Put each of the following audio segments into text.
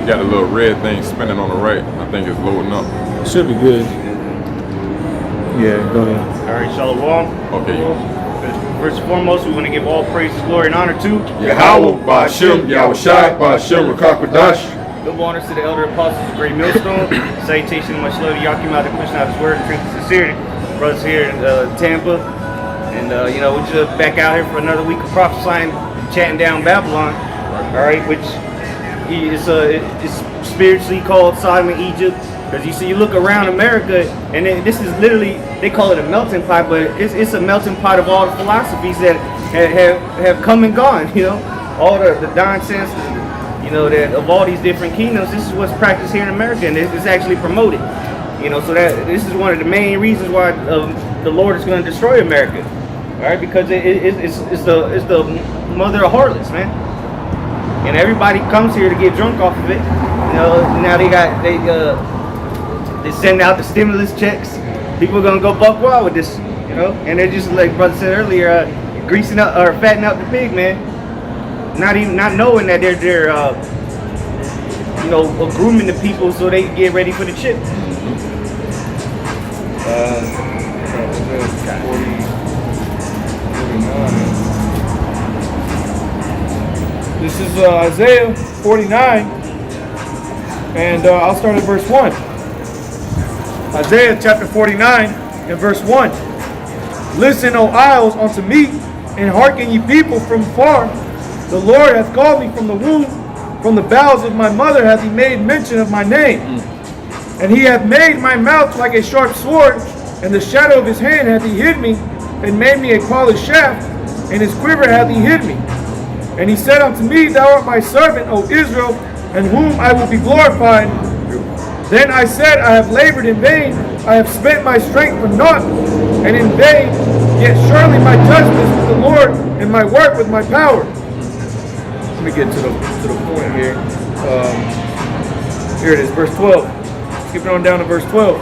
You got a little red thing spinning on the right. I think it's loading up. Should be good. Yeah, go ahead. All right, Shalom. Okay. First and foremost, we want to give all praise, glory, and honor to Yahweh, Ba'Shem, Yahushai, Ba'Shem, Rakakadash. double honors to the elder apostles of Great Millstone. Salutation, much love to y'all. Came out to pushing out his word and truth and sincerity. Brothers here in Tampa. And, you know, we're just back out here for another week of prophesying, chatting down Babylon. All right, which is spiritually called Sodom and Egypt. Because you see, you look around America, and this is literally, they call it a melting pot, but it's a melting pot of all the philosophies that have come and gone, you know. All the nonsense, you know, that of all these different kingdoms, this is what's practiced here in America, and it's actually promoted. You know, so that this is one of the main reasons why the Lord is going to destroy America. All right, because it's the mother of harlots, man. And everybody comes here to get drunk off of it. You know, now they send out the stimulus checks. People are gonna go buck wild with this, you know. And they're just like brother said earlier, greasing up or fattening up the pig, man. Not knowing that they're you know, grooming the people so they can get ready for the chip. This is Isaiah 49, and I'll start at verse 1. Isaiah chapter 49 and verse 1. Listen, O isles, unto me, and hearken ye people from far. The Lord hath called me from the womb, from the bowels of my mother hath he made mention of my name. And he hath made my mouth like a sharp sword, and the shadow of his hand hath he hid me, and made me a polished shaft, and his quiver hath he hid me. And he said unto me, Thou art my servant, O Israel, in whom I will be glorified. Then I said, I have labored in vain, I have spent my strength for naught, and in vain, yet surely my judgments with the Lord, and my work with my power. Let me get to the point here. Here it is, verse 12. Skipping on down to verse 12.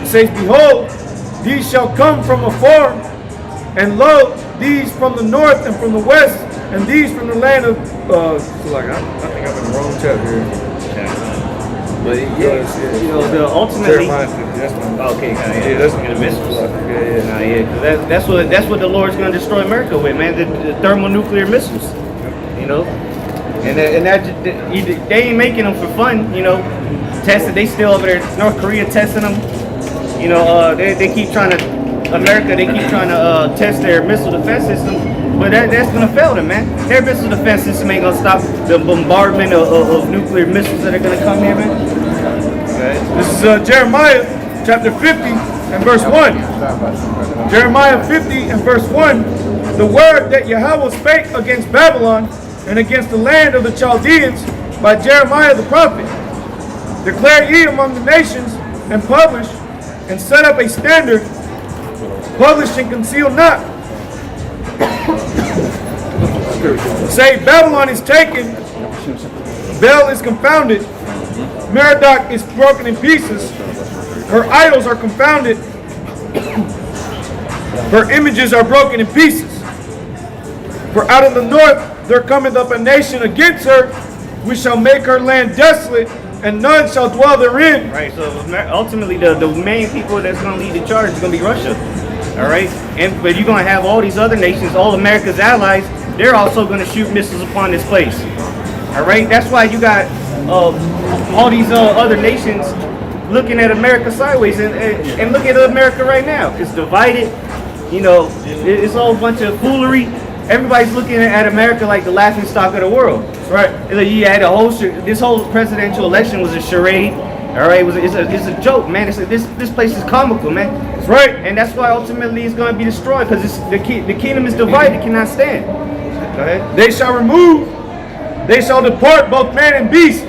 It says, Behold, these shall come from afar, and lo, these from the north and from the west, and these from the land of, I think I'm in the wrong chapter here. But yeah, you know, the ultimately. Jeremiah 50, that's my okay, yeah, that's in the missiles. Yeah. Cause that's what the Lord's going to destroy America with, man. The thermonuclear missiles. You know, and they ain't making them for fun. You know, tested. They still over there, North Korea testing them. You know, they keep trying to They keep trying to test their missile defense system. But that's going to fail them, man. Their missile defense system ain't going to stop the bombardment of nuclear missiles that are going to come here, man. Okay. This is Jeremiah chapter 50 and verse 1. Jeremiah 50 and verse 1. The word that Yahweh spake against Babylon and against the land of the Chaldeans by Jeremiah the prophet. Declare ye among the nations and publish and set up a standard. Publish and conceal not. Say, Babylon is taken, Bel is confounded, Merodach is broken in pieces, her idols are confounded, her images are broken in pieces. For out of the north there cometh up a nation against her, we shall make her land desolate, and none shall dwell therein. Right, so ultimately the main people that's going to lead the charge is going to be Russia. All right, but you're going to have all these other nations, all America's allies, they're also going to shoot missiles upon this place. All right, that's why you got all these other nations looking at America sideways and look at America right now. It's divided. You know, it's all a bunch of foolery. Everybody's looking at America like the laughing stock of the world. Right? You had this whole presidential election was a charade. All right, it's a joke, man. This place is comical, man. That's right, and that's why ultimately it's going to be destroyed because the kingdom is divided, it cannot stand. Go ahead. They shall remove, they shall depart both man and beast.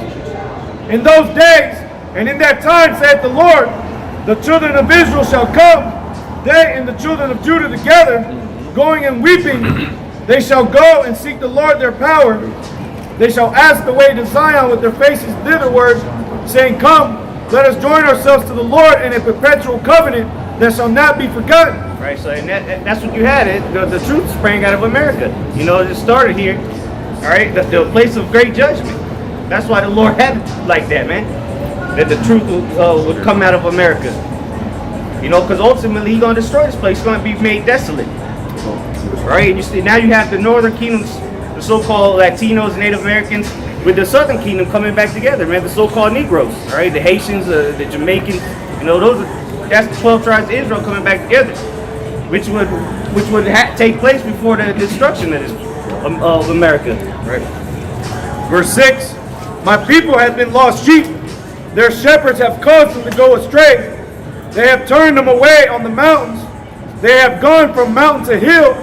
In those days and in that time, saith the Lord, the children of Israel shall come, they and the children of Judah together, going and weeping. They shall go and seek the Lord their power. They shall ask the way to Zion with their faces thitherward, saying, Come, let us join ourselves to the Lord in a perpetual covenant that shall not be forgotten. Right, so and that's what you had. The truth sprang out of America. You know, it started here. All right, the place of great judgment. That's why the Lord had it like that, man. That the truth would come out of America. You know, because ultimately He's gonna destroy this place. It's gonna be made desolate. Right, and you see now you have the northern kingdoms, the so-called Latinos and Native Americans, with the southern kingdom coming back together, man. The so-called Negroes, all right, the Haitians, the Jamaicans. You know, that's the 12 tribes of Israel coming back together, which would take place before the destruction of America. Right. Verse 6, my people have been lost sheep. Their shepherds have caused them to go astray. They have turned them away on the mountains. They have gone from mountain to hill.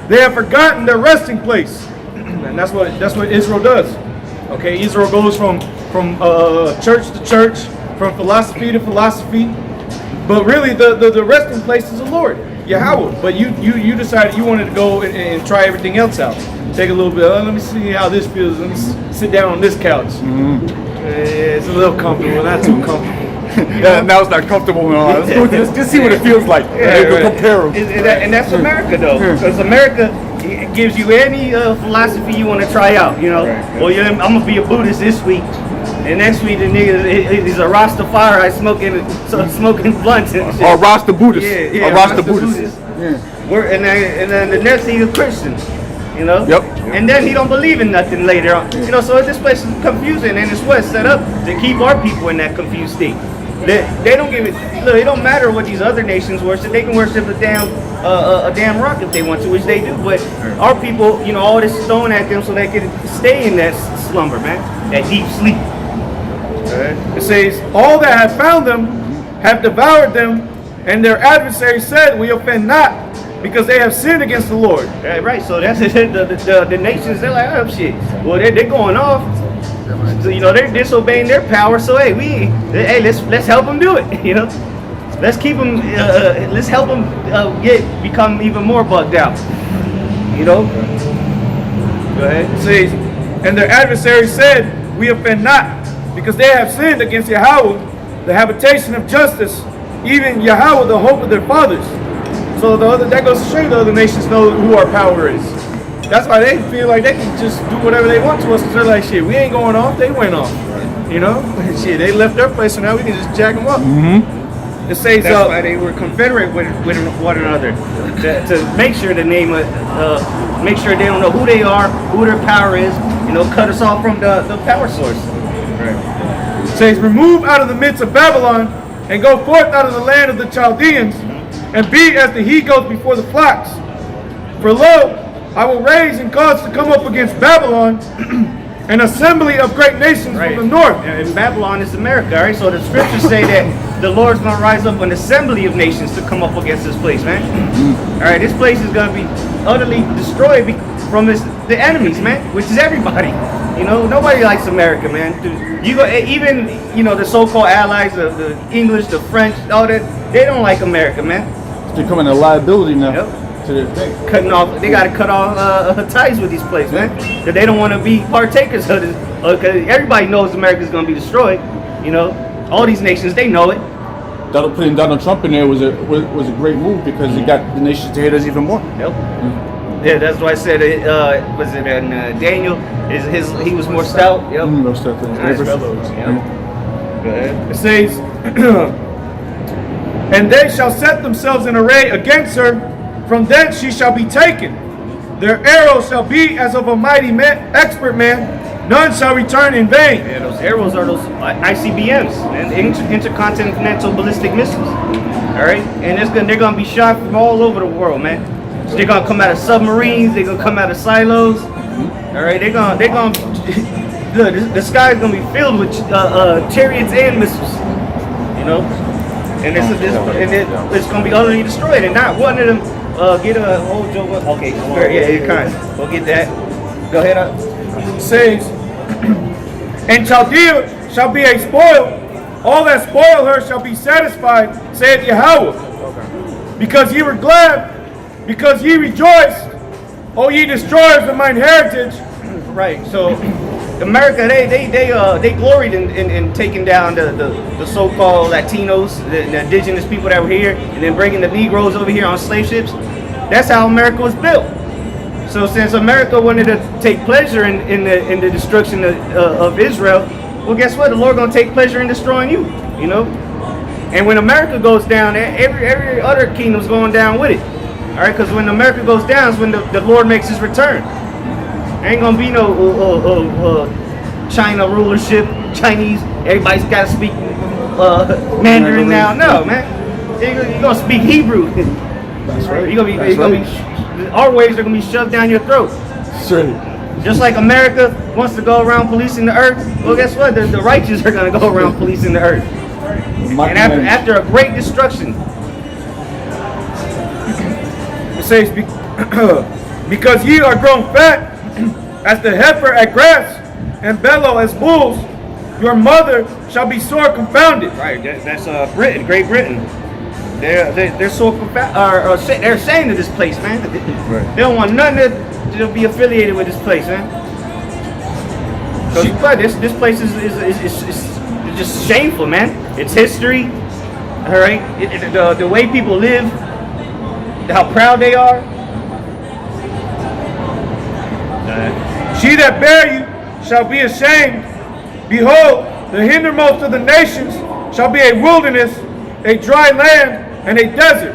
They have forgotten their resting place. And that's what Israel does. Okay, Israel goes from church to church, from philosophy to philosophy. But really, the resting place is the Lord, Yahweh. But you decided you wanted to go and try everything else out. Take a little bit. Let me see how this feels. Let me sit down on this couch. It's a little comfortable, not too comfortable. Now it's not comfortable. Let's go just see what it feels like. Compare them. And that's America, though, because America gives you any philosophy you want to try out. You know, well, I'm gonna be a Buddhist this week, and next week the nigga is a Rastafari smoking blunts and shit. Or Rasta Buddhist. Yeah, or Rasta Buddhist. And then the next he's a Christian. You know? Yep. And then he don't believe in nothing later on. You know, so this place is confusing, and it's what's set up to keep our people in that confused state. They don't give it. Look, it don't matter what these other nations worship. They can worship a damn rock if they want to, which they do. But our people, you know, all this is thrown at them so they can stay in that slumber, man, that deep sleep. It says, all that have found them have devoured them, and their adversaries said, we offend not, because they have sinned against the Lord. Right, so that's the nations. They're like, oh shit. Well, they're going off. So, you know, they're disobeying their power. So hey, let's help them do it. You know, let's keep them. Let's help them become even more bugged out. You know. Go ahead. It says, and their adversaries said, we offend not, because they have sinned against Yahweh, the habitation of justice, even Yahweh, the hope of their fathers. So that goes to show you the other nations know who our power is. That's why they feel like they can just do whatever they want to us, because they're like, shit, we ain't going off, they went off. You know? Shit, they left their place, so now we can just jack them up. Mm-hmm. It says, that's why they were confederate with one another, to make sure make sure they don't know who they are, who their power is, you know, cut us off from the power source. Right. It says, remove out of the midst of Babylon, and go forth out of the land of the Chaldeans, and be as the he-goats before the flocks. For lo, I will raise and cause to come up against Babylon an assembly of great nations from the north. And Babylon is America, all right? So the scriptures say that the Lord's going to rise up an assembly of nations to come up against this place, man. All right, this place is going to be utterly destroyed from the enemies, man, which is everybody. You know, nobody likes America, man. Even, you know, the so-called allies, the English, the French, all that, they don't like America, man. It's becoming a liability now. Yep. To their thing. They got to cut off ties with these places, man. Because they don't want to be partakers of this. Because everybody knows America's going to be destroyed. You know, all these nations, they know it. Putting Donald Trump in there was a great move, because it got the nations to hate us even more. Yep. Yeah, that's why I said was it in Daniel? He was more stout. Yep. More stout than Nice fellows. Yep. Go ahead. It says, and they shall set themselves in array against her. From thence she shall be taken. Their arrows shall be as of a mighty man, expert man. None shall return in vain. Yeah, those arrows are those ICBMs, man, intercontinental ballistic missiles. All right, and they're gonna be shot from all over the world, man. So they're gonna come out of submarines. They're gonna come out of silos. All right, they're gonna. The sky's gonna be filled with chariots and missiles. You know, and it's gonna be utterly destroyed, and not one of them. Get a whole Joe. Okay, yeah, kind. Go get that. Go ahead. It says, and Chaldea shall be a spoil. All that spoil her shall be satisfied, saith Yahweh. Because ye were glad, because ye rejoiced, O ye destroyers of mine heritage. Right. So America, they gloried in taking down the so-called Latinos, the indigenous people that were here, and then bringing the Negroes over here on slave ships. That's how America was built. So since America wanted to take pleasure in the destruction of Israel, well, guess what? The Lord gonna take pleasure in destroying you. You know. And when America goes down, every other kingdom's going down with it. All right, because when America goes down is when the Lord makes His return. There ain't gonna be no China rulership, Chinese. Everybody's got to speak Mandarin now. No, man. You're gonna speak Hebrew. That's right. You're gonna be. Our ways are gonna be shoved down your throat. That's right. Just like America wants to go around policing the earth. Well, guess what? The righteous are gonna go around policing the earth. And after a great destruction. It says, because ye are grown fat as the heifer at grass, and bellow as bulls, your mother shall be sore confounded. Right, that's Britain, Great Britain. They're so confounded. They're ashamed of this place, man. Right. They don't want nothing to be affiliated with this place, man. Because this place is just shameful, man. It's history. All right, the way people live, how proud they are. She that bare you shall be ashamed. Behold, the hindermost of the nations shall be a wilderness, a dry land, and a desert.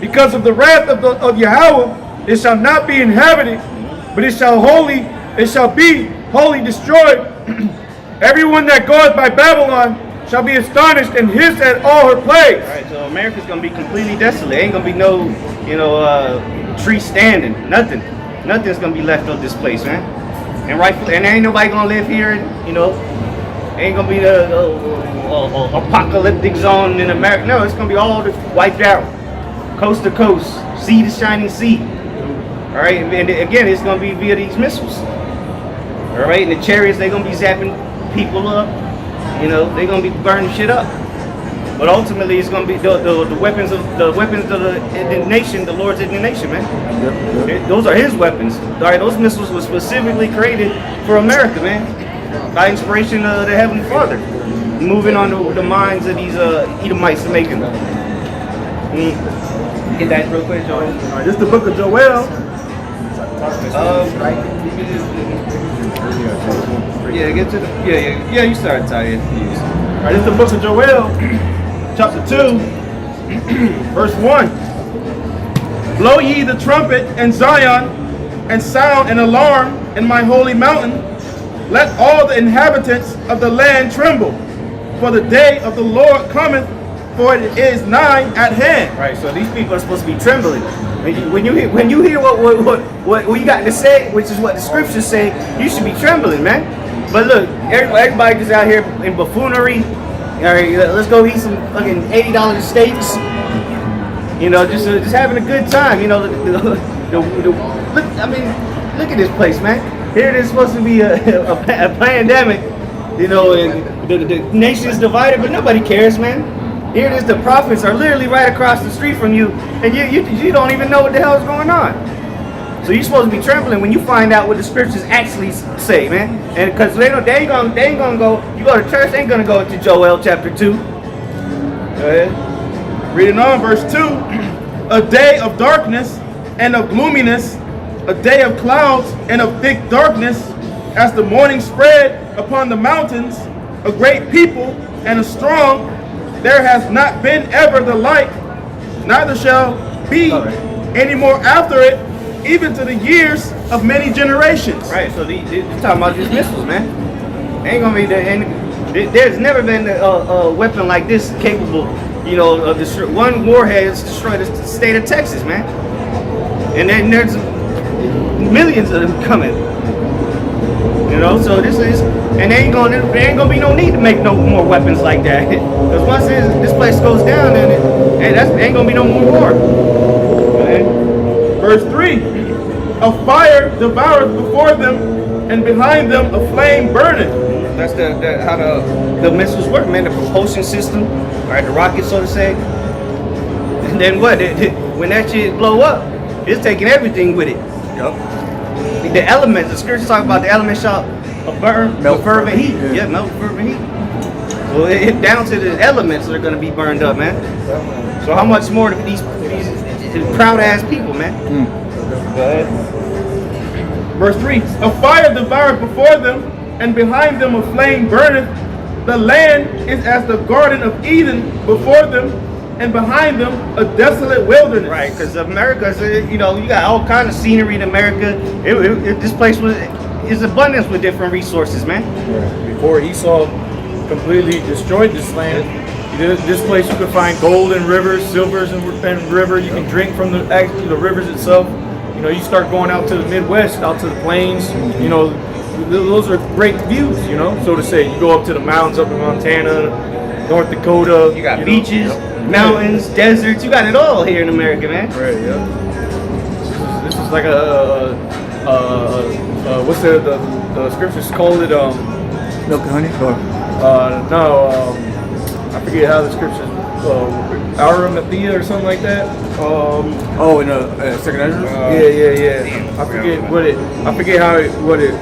Because of the wrath of Yahweh, it shall not be inhabited, but it shall be wholly destroyed. Everyone that goeth by Babylon shall be astonished and hiss at all her plagues. All right, so America's gonna be completely desolate. Ain't gonna be no, tree standing. Nothing. Nothing's gonna be left of this place, man. And rightfully, and ain't nobody gonna live here. Ain't gonna be the apocalyptic zone in America. No, it's gonna be all wiped out, coast to coast, sea to shining sea. All right, and again, it's gonna be via these missiles. All right, and the chariots, they're gonna be zapping people up. They're gonna be burning shit up. But ultimately, it's gonna be the weapons of the nation, the Lord's indignation, man. Yep. Those are His weapons. All right, those missiles were specifically created for America, man, by inspiration of the Heavenly Father, moving on the minds of these Edomites to make them. Get that real quick, Joel. All right, this is the book of Joel. Yeah, get to the yeah. You started, Ty. All right, this is the book of Joel, chapter 2, verse 1. Blow ye the trumpet in Zion, and sound an alarm in my holy mountain. Let all the inhabitants of the land tremble, for the day of the Lord cometh, for it is nigh at hand. Right, so these people are supposed to be trembling. When you hear what you got to say, which is what the scriptures say, you should be trembling, man. But look, everybody just out here in buffoonery. All right, let's go eat some fucking $80 steaks. Just having a good time. Look, look at this place, man. Here it is supposed to be a pandemic. And the nation is divided, but nobody cares, man. Here it is, the prophets are literally right across the street from you, and you don't even know what the hell is going on. So you're supposed to be trembling when you find out what the scriptures actually say, man. And because they ain't gonna go. You go to church, they ain't gonna go to Joel chapter 2. Go ahead. Reading on, verse 2. A day of darkness and of gloominess, a day of clouds and of thick darkness, as the morning spread upon the mountains, a great people and a strong. There has not been ever the like, neither shall be any more after it, even to the years of many generations. Right, so they're talking about these missiles, man. They ain't gonna be there. There's never been a weapon like this capable, of destroy. One warhead has destroyed the state of Texas, man. And then there's millions of them coming. So this is, and there ain't gonna be no need to make no more weapons like that. Because once this place goes down, then there ain't gonna be no more war. Okay? Verse 3. A fire devoureth before them, and behind them a flame burneth. That's how the missiles work, man. The propulsion system, all right, the rockets, so to say. And then what? When that shit blow up, it's taking everything with it. Yep. The elements, the scriptures talk about the elements shall burn, Melt fervent heat. yeah. Yeah, melt fervent heat. Well, it down to the elements that are gonna be burned up, man. So how much more do these proud ass people, man? Go ahead. Verse 3, a fire devoureth before them, and behind them a flame burneth. The land is as the Garden of Eden before them, and behind them a desolate wilderness. Right, because America, you know, you got all kind of scenery in America. This place is abundance with different resources, man. Before Esau completely destroyed this land, this place you could find gold and rivers, silvers and river. You can drink from the rivers itself. You know, you start going out to the Midwest, out to the plains. You know, those are great views. You know, so to say, you go up to the mountains up in Montana, North Dakota. You got beaches, mountains, deserts. You got it all here in America, man. Right. Yeah. This is like what's the scriptures called it? Milk and honey. I forget how the scriptures. Arimathea or something like that. In Second Ezra. Yeah. I forget how it was worded.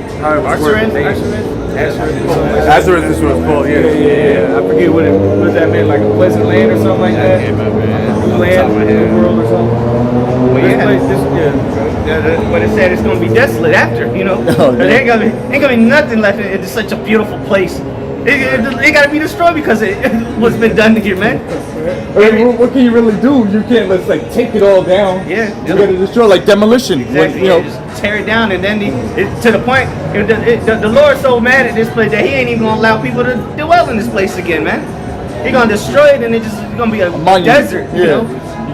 Azareth is what it's called. Yeah. I forget what that meant, like a pleasant land or something like that. New land, new world or something. Well, but it said it's gonna be desolate after, you know. There ain't gonna be nothing left. It's such a beautiful place. It gotta be destroyed because what's been done here, man. What can you really do? You can't take it all down. Yeah. You gotta destroy like demolition. Exactly. Just tear it down, and then to the point, the Lord's so mad at this place that He ain't even gonna allow people to dwell in this place again, man. He gonna destroy it, and it's gonna be a desert. You know.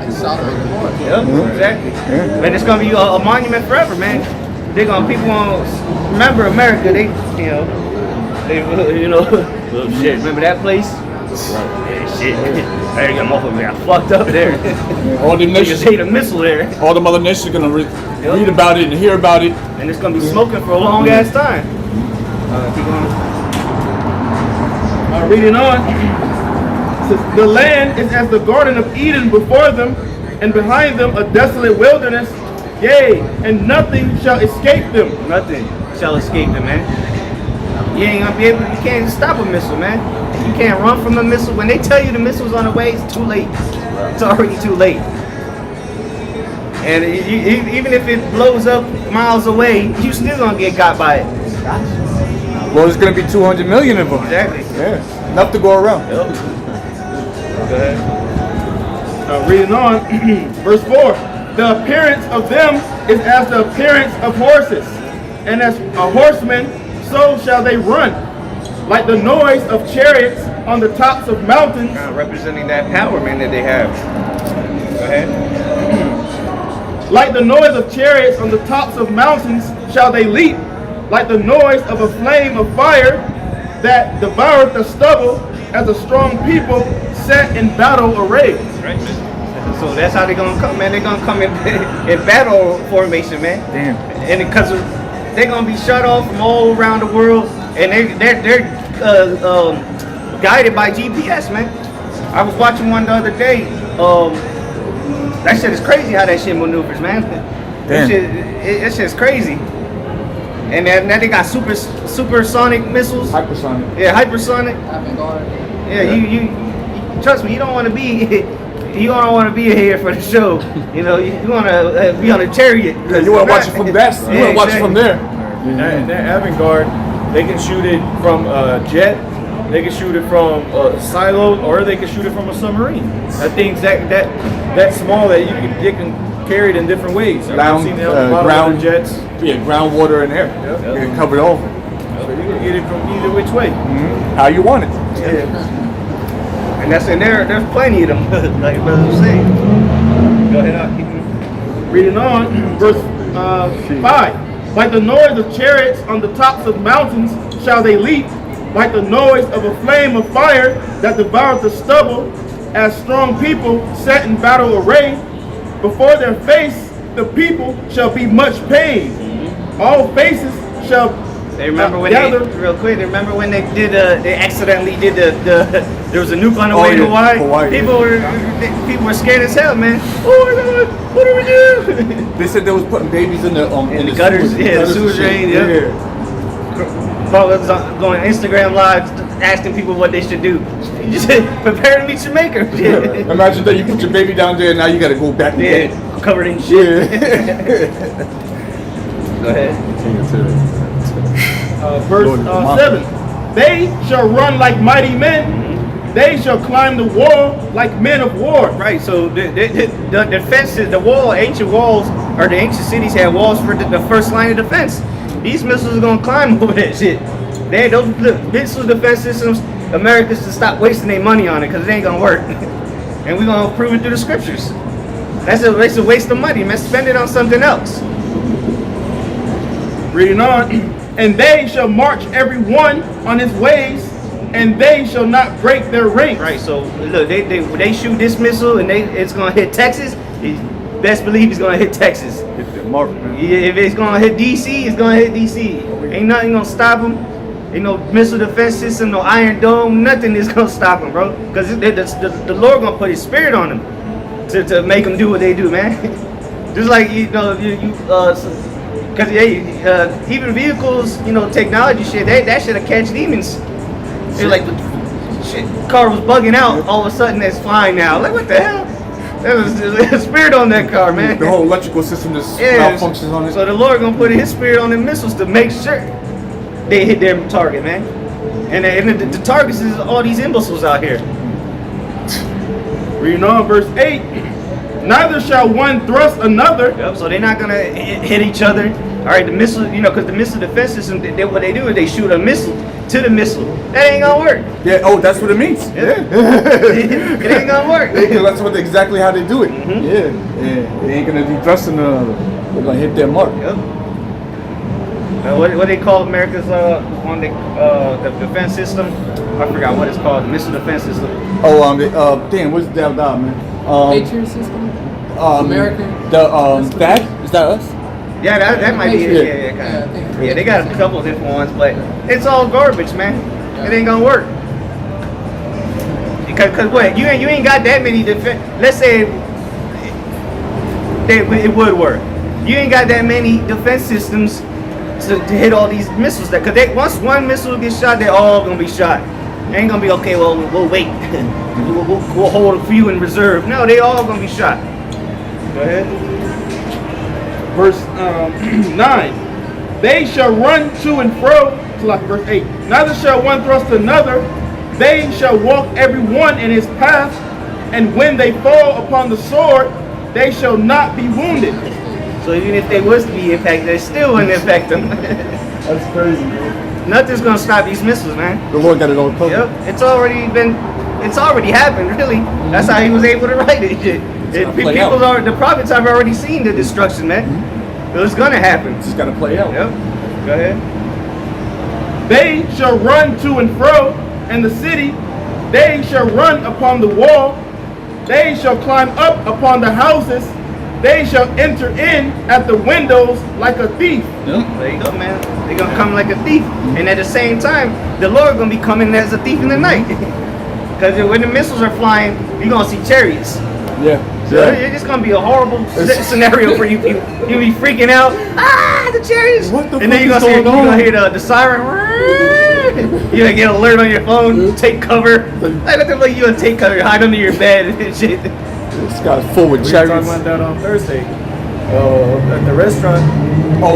Exactly. Yeah. And it's gonna be a monument forever, man. People gonna remember America. Little shit. Remember that place? Yeah, shit. There you go, motherfucker got fucked up there. All the They nations, just hate a missile there, all the other nations are gonna read about it and hear about it. and it's gonna be smoking for a long ass time. Keep going. Reading on. It says, the land is as the Garden of Eden before them, and behind them a desolate wilderness. Yea, and nothing shall escape them. Nothing shall escape them, man. You ain't gonna be able. You can't stop a missile, man. You can't run from a missile. When they tell you the missile's on the way, it's too late. It's already too late. And even if it blows up miles away, you still gonna get got by it. Well, there's gonna be 200 million of them. Exactly. Yeah, enough to go around. Yep. Go ahead. Reading on, verse 4. The appearance of them is as the appearance of horses, and as a horseman, so shall they run. Like the noise of chariots on the tops of mountains. Representing that power, man, that they have. Go ahead. Like the noise of chariots on the tops of mountains shall they leap. Like the noise of a flame of fire that devoureth the stubble, as a strong people set in battle array. Right. So that's how they're gonna come, man. They're gonna come in battle formation, man. Damn. And because they're gonna be shut off from all around the world, and they're guided by GPS, man. I was watching one the other day. That shit is crazy how that shit maneuvers, man. That shit's crazy. And then they got supersonic missiles. Hypersonic. Yeah, hypersonic. Yeah, you trust me. You don't want to be. You don't want to be here for the show. You know, you want to be on a chariot. Yeah, you want to watch it from that. You want to watch it from there. That avant-garde, they can shoot it from a jet, they can shoot it from a silo, or they can shoot it from a submarine. That thing's that small that you can carry it in different ways. Ground, ground jets. Yeah, ground, water, and air. Yep. You can cover it all. So you can get it from either which way. How you want it. Yeah. And that's in there. There's plenty of them, like what I was saying. Go ahead, I'll keep Reading on, verse 5. Like the noise of chariots on the tops of mountains shall they leap, like the noise of a flame of fire that devoureth the stubble, as strong people set in battle array. Before their face the people shall be much pain. All faces shall They remember when gather. real quick, they remember when they did, they accidentally did there was a nuke on the way to Hawaii. People were scared as hell, man. Oh my God, what do we do? They said they was putting babies in the In the gutters, the sewer drain, yeah. followers going Instagram lives asking people what they should do. You just prepare to meet your maker. Imagine that you put your baby down there and now you got to go back and get it. Covered in shit. Go ahead. Verse 7. They shall run like mighty men. They shall climb the wall like men of war. Right, so the defenses, the wall, ancient walls, or the ancient cities had walls for the first line of defense. These missiles are gonna climb over that shit. Those missile defense systems, Americans to stop wasting their money on it because it ain't gonna work. And we're gonna prove it through the scriptures. That's a waste of money, man. Spend it on something else. Reading on. And they shall march every one on his ways, and they shall not break their ranks. Right, so look, they shoot this missile and it's gonna hit Texas. Best believe it's gonna hit Texas. Hit the mark, man. If it's gonna hit DC, it's gonna hit DC. Ain't nothing gonna stop them. Ain't no missile defense system, no Iron Dome, nothing is gonna stop them, bro. Because the Lord gonna put His Spirit on them to make them do what they do, man. Just like because even vehicles, technology shit, that should have catch demons. They're like, shit, car was bugging out. All of a sudden, it's fine now. Like, what the hell? There's a spirit on that car, man. The whole electrical system just malfunctions on it. So the Lord gonna put His Spirit on the missiles to make sure they hit their target, man. And the targets is all these imbeciles out here. Reading on, verse 8. Neither shall one thrust another. Yep, so they're not gonna hit each other. All right, the missile, because the missile defense system, what they do is they shoot a missile to the missile. That ain't gonna work. Yeah. Oh, that's what it means. Yeah. It ain't gonna work. That's exactly how they do it. Mm-hmm. Yeah. They ain't gonna do thrusting another. They're gonna hit their mark. Yep. What they call America's on the defense system? I forgot what it's called. The missile defense system. Oh, damn, what's that about, man? Patriot system. American. That is that us? Yeah, that might be it. Yeah, they got a couple of different ones, but it's all garbage, man. It ain't gonna work. Because what? You ain't got that many defense. Let's say it would work. You ain't got that many defense systems to hit all these missiles. Because once one missile gets shot, they're all gonna be shot. It ain't gonna be okay. Well, we'll wait. we'll hold a few in reserve. No, they all gonna be shot. Go ahead. Verse 9. They shall run to and fro, to like verse 8. Neither shall one thrust another. They shall walk every one in his path, and when they fall upon the sword, they shall not be wounded. So even if they was to be impacted, they still wouldn't impact them. That's crazy, man. Nothing's gonna stop these missiles, man. The Lord got it all covered. Yep, it's already happened, really. That's how He was able to write it. The prophets have already seen the destruction, man. Mm-hmm. It's gonna happen. It's just gotta play out. Yep. Go ahead. They shall run to and fro in the city. They shall run upon the wall. They shall climb up upon the houses. They shall enter in at the windows like a thief. Yep. There you go, man. They're gonna come like a thief, and at the same time, the Lord gonna be coming as a thief in the night. Because when the missiles are flying, you're gonna see chariots. Yeah. So it's gonna be a horrible scenario for you people. You'll be freaking out. The chariots! What the and then you're gonna hear the siren. You're gonna get an alert on your phone. Take cover. Like what the fuck you gonna take cover? Hide under your bed and shit. This guy's full with We were chariots. talking about that on Thursday. At the restaurant.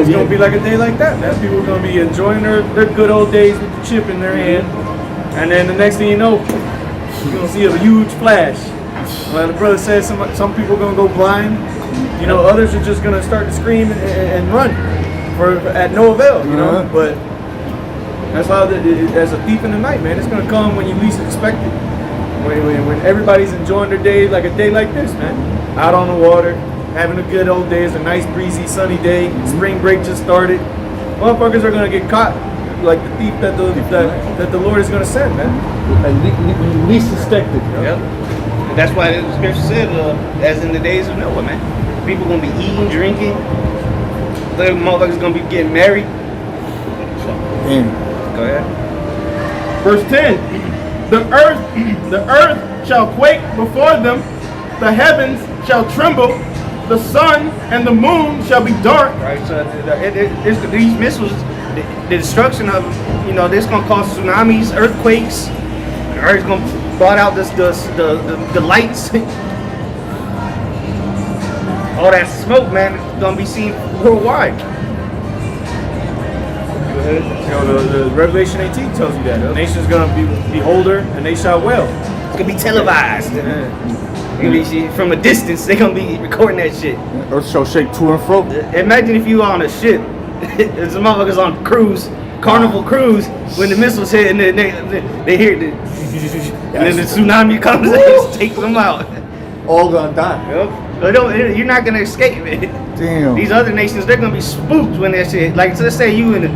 It's gonna be like a day like that, man. People are gonna be enjoying their good old days with the chip in their hand, and then the next thing you know, you're gonna see a huge flash. Well, the brother says some people are gonna go blind. Others are just gonna start to scream and run at no avail. But that's how as a thief in the night, man. It's gonna come when you least expect it. When everybody's enjoying their day, like a day like this, man. Out on the water, having a good old day. It's a nice, breezy, sunny day. Spring break just started. Motherfuckers are gonna get caught like the thief that the Lord is gonna send, man. When you least expect it. Yep. And that's why the scripture said, as in the days of Noah, man. People gonna be eating, drinking. Little motherfuckers gonna be getting married. Damn. Go ahead. Verse 10. The earth shall quake before them. The heavens shall tremble. The sun and the moon shall be dark. Right. So these missiles, the destruction of them you know, this gonna cause tsunamis, earthquakes. The earth's gonna blot out the lights. All that smoke, man, is gonna be seen worldwide. You know, the Revelation 18 tells you that the nation's gonna be beholder and they shall wail. It's gonna be televised. From a distance, they're gonna be recording that shit. Earth shall shake to and fro. Imagine if you were on a ship, there's motherfuckers on cruise, Carnival cruise, when the missiles hit and they hear it, and then the tsunami comes and just takes them out. All gonna die. Yep. You're not gonna escape it. Damn. These other nations, they're gonna be spooked when that shit. Like, let's say you in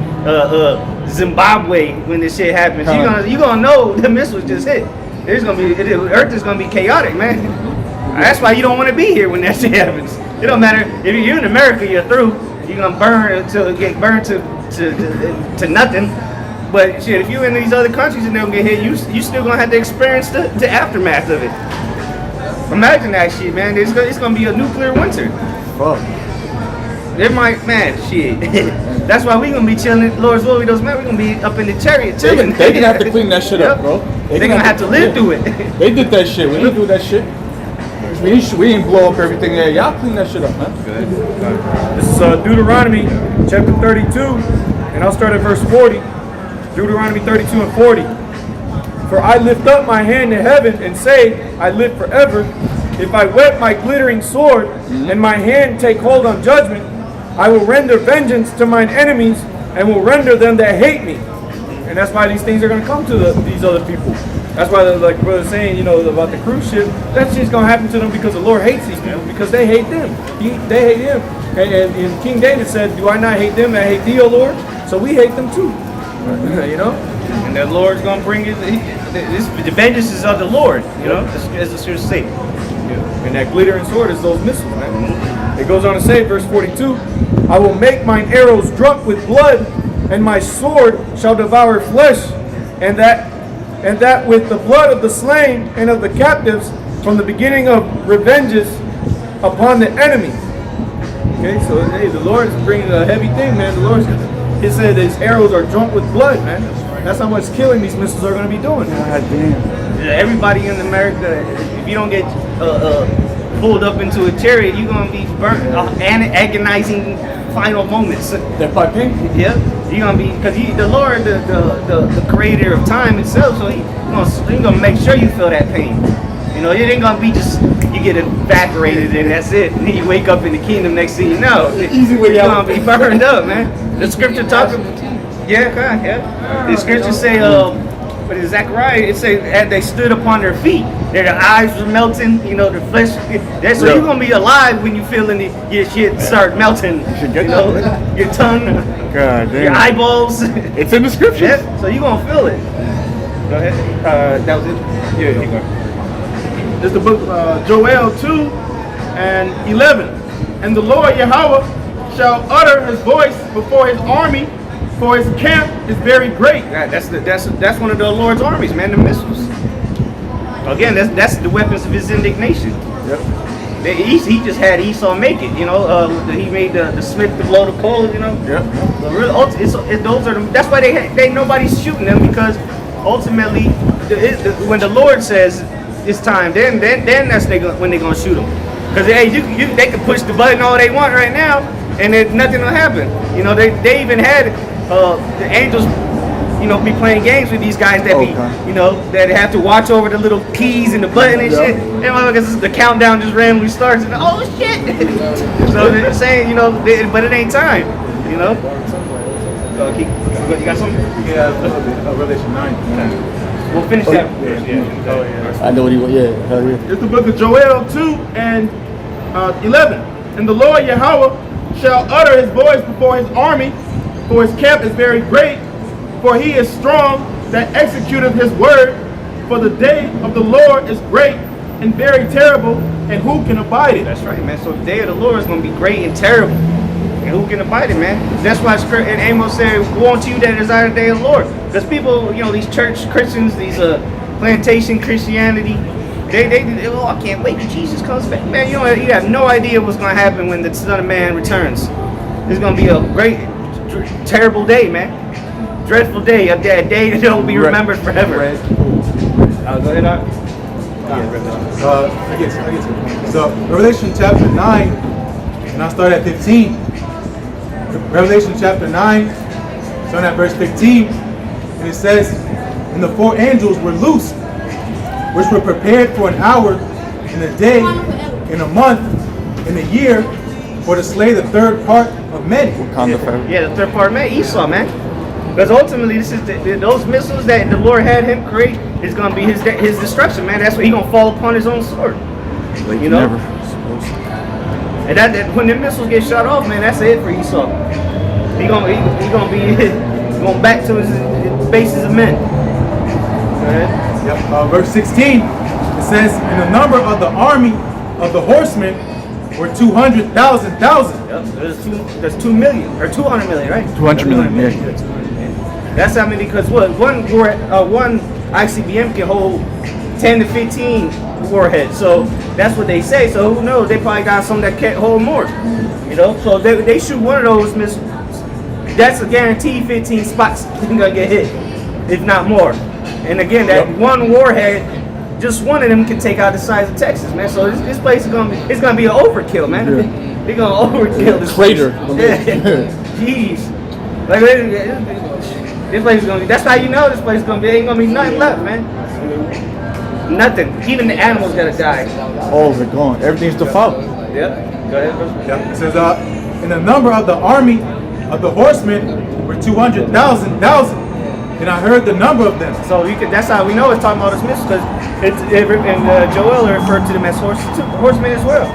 Zimbabwe when this shit happens, you gonna know the missiles just hit. There's gonna be Earth is gonna be chaotic, man. That's why you don't want to be here when that shit happens. It don't matter if you're in America, you're through. You're gonna burn until get burned to nothing. But shit, if you're in these other countries and they don't get hit, you still gonna have to experience the aftermath of it. Imagine that shit, man. It's gonna be a nuclear winter. Fuck. It might, man, shit. That's why we gonna be chilling. Lord's will, we those man. We gonna be up in the chariot chilling. They gonna have to clean that shit up, bro. They gonna have to live through it. They did that shit. We didn't do that shit. We didn't blow up everything there. Y'all clean that shit up, man. This is Deuteronomy chapter 32, and I'll start at verse 40. Deuteronomy 32 and 40. For I lift up my hand to heaven and say, I live forever. If I whet my glittering sword and my hand take hold on judgment, I will render vengeance to mine enemies and will render them that hate me. And that's why these things are going to come to these other people. That's why, like brother's saying, you know, about the cruise ship, that shit's going to happen to them because the Lord hates these people, because they hate them. They hate him. And King David said, do I not hate them that hate thee, O Lord? So we hate them too. You know? And the Lord's gonna bring it. The vengeance is of the Lord, you know, as the scriptures say. And that glittering sword is those missiles, man. It goes on to say, verse 42, I will make mine arrows drunk with blood, and my sword shall devour flesh, and that with the blood of the slain and of the captives, from the beginning of revenges upon the enemy. Okay, so hey, the Lord's bringing a heavy thing, man. The Lord's, he said his arrows are drunk with blood, man. That's how much killing these missiles are going to be doing. God damn. Everybody in America, if you don't get pulled up into a chariot, you're gonna be burnt, agonizing final moments. That part pain? Yeah, you're gonna be, because the Lord, the creator of time itself, so he's gonna make sure you feel that pain. You know, it ain't gonna be just you get evaporated and that's it. And then you wake up in the kingdom next thing you know. Easy way you're out. gonna be burned up, man. The scripture talks. Yeah. The scriptures say, but in Zechariah, it says as they stood upon their feet, their eyes were melting, you know, the flesh. So you're gonna be alive when you feeling your shit start melting. You know, your tongue, God damn. your eyeballs. It's in the scriptures. Yeah, so you're gonna feel it. Go ahead. That was it. Yeah, you go. This is the book Joel 2 and 11. And the Lord Yahweh shall utter his voice before his army, for his camp is very great. That's one of the Lord's armies, man. The missiles. Again, that's the weapons of his indignation. Yep. He just had Esau make it. You know, he made the smith to blow the coal. You know. Yep. That's why they nobody's shooting them, because ultimately, when the Lord says it's time, then that's when they're gonna shoot them. Because hey, they can push the button all they want right now, and then nothing will happen. You know, they even had the angels, you know, be playing games with these guys that you know, that have to watch over the little keys and the button and shit. And the countdown just randomly starts, and oh shit! So they're saying, you know, but it ain't time. You know. You got something? Yeah, Revelation 9. We'll finish that. Yeah. I know what he want. Yeah, hell yeah. It's the book of Joel 2 and 11. And the Lord Yahweh shall utter his voice before his army, for his camp is very great, for he is strong that executeth his word. For the day of the Lord is great and very terrible, and who can abide it? That's right, man. So the day of the Lord is going to be great and terrible. And who can abide it, man? That's why in Amos said, woe unto you that desire the day of the Lord. Because people, you know, these church Christians, these plantation Christianity, they oh, I can't wait till Jesus comes back. Man, you have no idea what's going to happen when the Son of Man returns. It's going to be a great, terrible day, man. dreadful day, a day that don't be remembered forever. Go ahead, Art. I get you. So Revelation chapter 9, and I'll start at 15. Revelation chapter 9, starting at verse 15, and it says, "And the four angels were loosed, which were prepared for an hour, in a day, in a month, in a year, for to slay the third part of men." Yeah, the third part, man, Esau, man. Because ultimately, this is those missiles that the Lord had him create is going to be his destruction, man. That's what he's going to fall upon his own sword. You know? And that when the missiles get shot off, man, that's it for Esau. He gonna be going back to his bases of men. Go ahead. Yep. Verse 16, it says, "And the number of the army of the horsemen were 200,000. Yep. There's 2 million or 200 million, right? 200 million, yeah. That's how many? Because one ICBM can hold 10 to 15 warheads. So that's what they say. So who knows? They probably got some that can't hold more. You know. So they shoot one of those missiles. That's a guaranteed 15 spots gonna get hit, if not more. And again, that one warhead, just one of them can take out the size of Texas, man. So this place is gonna be an overkill, man. Yeah. They're gonna overkill this Crater. place. Yeah. Jeez. Like this place is gonna be. That's how you know this place is gonna be. Ain't gonna be nothing left, man. Nothing. Even the animals gotta die. Oh, they're gone. Everything's defiled. Yep. Go ahead, bro. Yep. It says, "And the number of the army of the horsemen were 200,000. And I heard the number of them." So that's how we know it's talking about his missiles, because Joel referred to them as horsemen as well.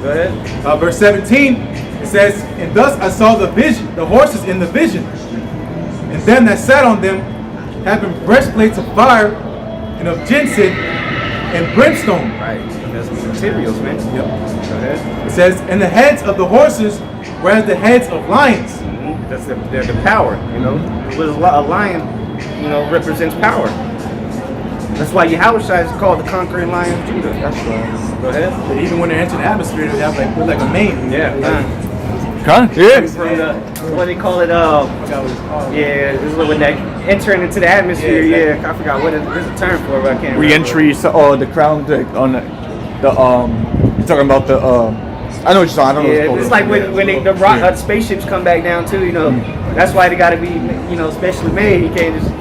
Go ahead. Verse 17, it says, "And thus I saw the horses in the vision, and them that sat on them, having breastplates of fire, and of ginseng, and brimstone." Right. That's the materials, man. Yep. Go ahead. It says, "And the heads of the horses were as the heads of lions." That's the power, you know. A lion, you know, represents power. That's why Yahushua is called the conquering lion of Judah. That's right. Go ahead. But even when they enter the atmosphere, they have like a mane. Yeah. Yeah. From the, what they call it, I forgot what it's called. yeah, this is when they entering into the atmosphere. Yeah, Yeah, I forgot there's a term for it, but I can't remember. Re-entry. So, the crown on the you're talking about the I know what you're talking. I don't know. Yeah, What it's like when the spaceships come back down too. You know, that's why they got to be, you know, specially made. You can't just,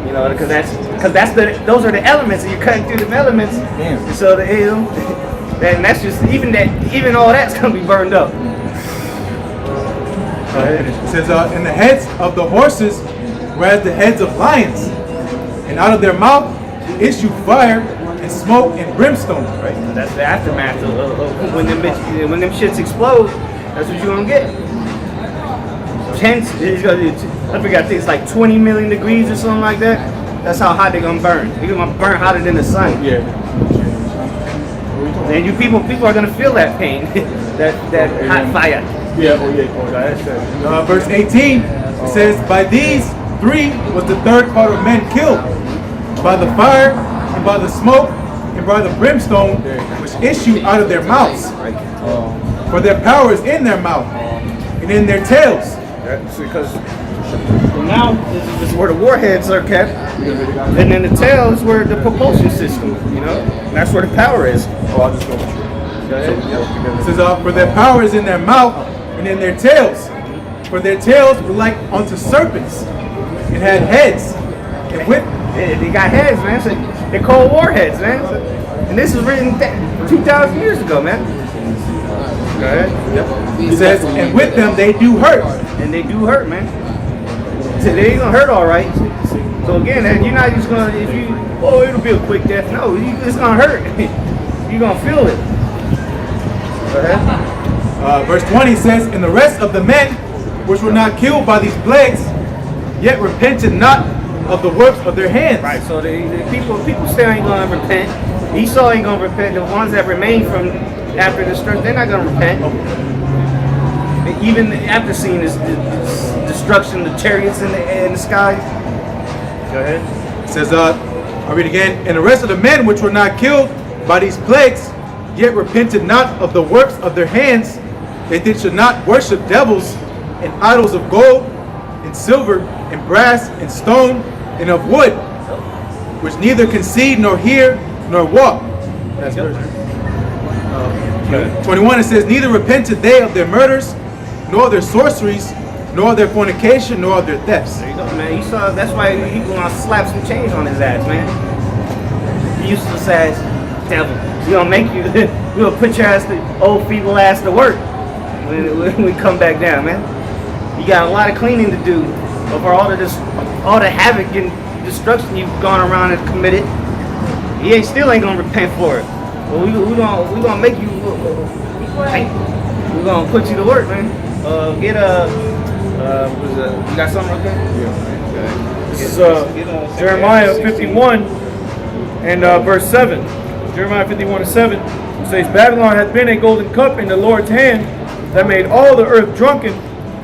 you know, because those are the elements, and you're cutting through the elements. Damn. So and that's just even all that's gonna be burned up. It says, "And the heads of the horses were as the heads of lions, and out of their mouth issue fire and smoke and brimstone." Right. That's the aftermath of when them shits explode. That's what you're gonna get. I forgot, I think it's like 20 million degrees or something like that. That's how hot they're gonna burn. They're gonna burn hotter than the sun. Yeah. And you people are gonna feel that pain, that hot fire. Yeah. Oh yeah. Verse 18, it says, "By these three was the third part of men killed, by the fire, and by the smoke, and by the brimstone, which issue out of their mouths. For their power is in their mouth, and in their tails." That's because the mouth is where the warheads are kept, and then the tail is where the propulsion system, you know, that's where the power is. Oh, I'll just go. Go ahead. It says, "For their power is in their mouth, and in their tails. For their tails were like unto serpents, and had heads, and with..." They got heads, man. So they're called warheads, man. And this was written 2,000 years ago, man. Go ahead. It says, "And with them they do hurt." And they do hurt, man. So they ain't gonna hurt all right. So again, you're not just gonna, it'll be a quick death. No, it's gonna hurt. You're gonna feel it. Go ahead. Verse 20 says, "And the rest of the men which were not killed by these plagues, yet repented not of the works of their hands." Right. So the people still ain't gonna repent. Esau ain't gonna repent. The ones that remain from after destruction, they're not gonna repent. Even after seeing this destruction, the chariots in the sky. Go ahead. It says, I'll read again. "And the rest of the men which were not killed by these plagues, yet repented not of the works of their hands, that they should not worship devils and idols of gold and silver and brass, and stone, and of wood, which neither can see, nor hear, nor walk. That's verse 21. It says, neither repented they of their murders, nor their sorceries, nor their fornication, nor their thefts. There you go, man. You saw, that's why he gonna slap some change on his ass, man. Useless ass devil. We gonna make you, we gonna put your ass, to, old feeble ass to work when we come back down, man. You got a lot of cleaning to do over all the havoc and destruction you've gone around and committed. He still ain't gonna repent for it. Well, we gonna make you. We're gonna put you to work, man. Get you got something real quick? Yeah. This is Jeremiah 51 and verse 7. Jeremiah 51 and 7 says, Babylon hath been a golden cup in the Lord's hand that made all the earth drunken.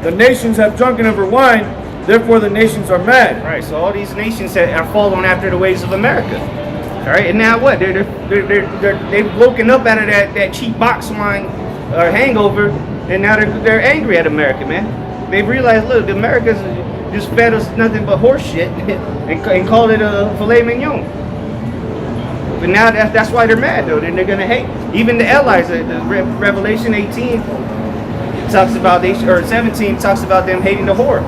The nations have drunken of her wine, therefore the nations are mad. Right, so all these nations are following after the ways of America. All right, and now what? They've woken up out of that cheap box wine or hangover, and now they're angry at America, man. They've realized, look, the America's just fed us nothing but horse shit and called it a filet mignon. But now that's why they're mad, though. Then they're gonna hate even the allies. The Revelation 18 talks about 17 talks about them hating the whore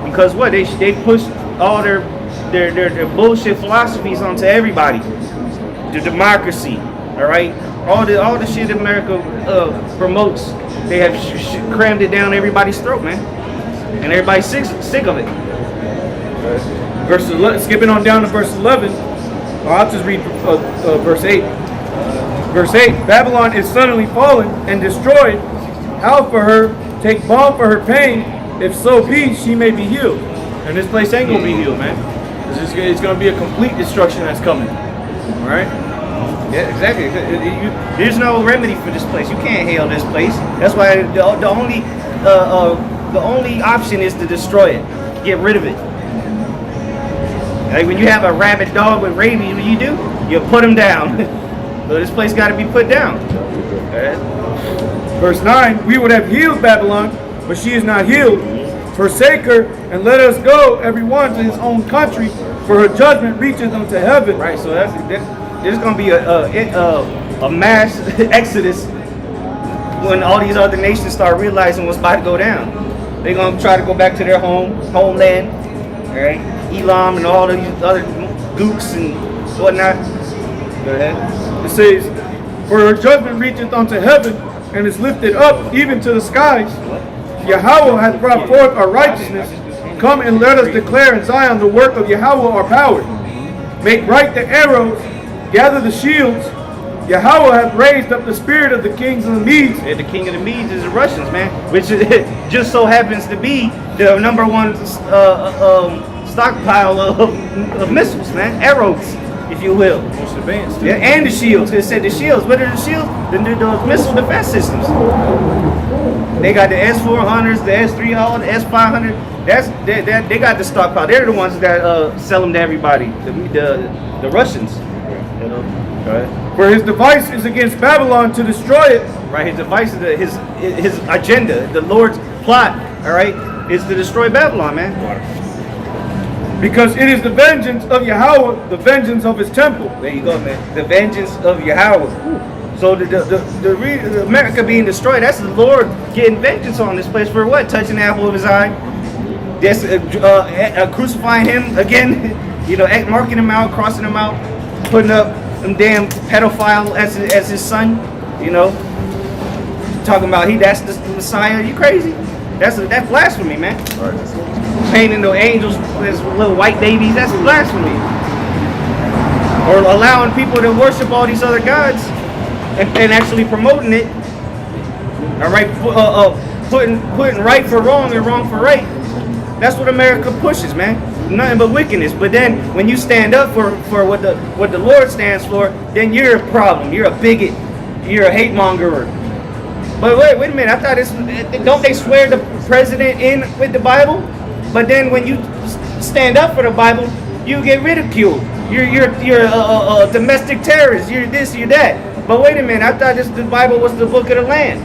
because what they pushed all their bullshit philosophies onto everybody. The democracy, all right, all the shit America promotes, they have crammed it down everybody's throat, man, and everybody's sick of it. Verse 11, skipping on down to verse 11, I'll just read verse 8. Verse 8, Babylon is suddenly fallen and destroyed. How for her, take balm for her pain, if so be she may be healed. And this place ain't gonna be healed, man. It's gonna be a complete destruction that's coming. All right. Yeah, exactly. There's no remedy for this place. You can't heal this place. That's why the only option is to destroy it, get rid of it. Like when you have a rabid dog with rabies, what you do? You put him down. So this place got to be put down. Verse 9, we would have healed Babylon, but she is not healed. Forsake her, and let us go, every one to his own country, for her judgment reacheth unto heaven. Right, so there's going to be a mass exodus when all these other nations start realizing what's about to go down. They're going to try to go back to their homeland, all right? Elam and all these other gooks and whatnot. Go ahead. It says, for her judgment reacheth unto heaven, and is lifted up even to the skies. Yahweh hath brought forth our righteousness. Come and let us declare in Zion the work of Yahweh our power. Make right the arrows, gather the shields. Yahweh hath raised up the spirit of the kings of the Medes. Yeah, the king of the Medes is the Russians, man, which just so happens to be the number one stockpile of missiles, man, arrows, if you will. Most advanced. Yeah, and the shields. It said the shields. What are the shields? Those missile defense systems. They got the S-400s, the S-300, the S-500. They got the stockpile. They're the ones that sell them to everybody. The Russians. You know. Right. For his device is against Babylon to destroy it. Right. His device is his agenda. The Lord's plot. All right, is to destroy Babylon, man. Because it is the vengeance of Yahweh, the vengeance of his temple. There you go, man. The vengeance of Yahweh. So the America being destroyed, that's the Lord getting vengeance on this place for what? Touching the apple of his eye. That's crucifying him again. You know, marking him out, crossing him out, putting up them damn pedophile as his son. You know, talking about that's the Messiah. You crazy? That's blasphemy, man. Painting the angels as little white babies, that's blasphemy. Or allowing people to worship all these other gods and actually promoting it. All right, putting right for wrong and wrong for right. That's what America pushes, man. Nothing but wickedness. But then when you stand up for what the Lord stands for, then you're a problem. You're a bigot. You're a hate mongerer. But wait a minute. I thought don't they swear the president in with the Bible? But then when you stand up for the Bible, you get ridiculed. You're a domestic terrorist. You're this, you're that. But wait a minute, I thought the Bible was the book of the land.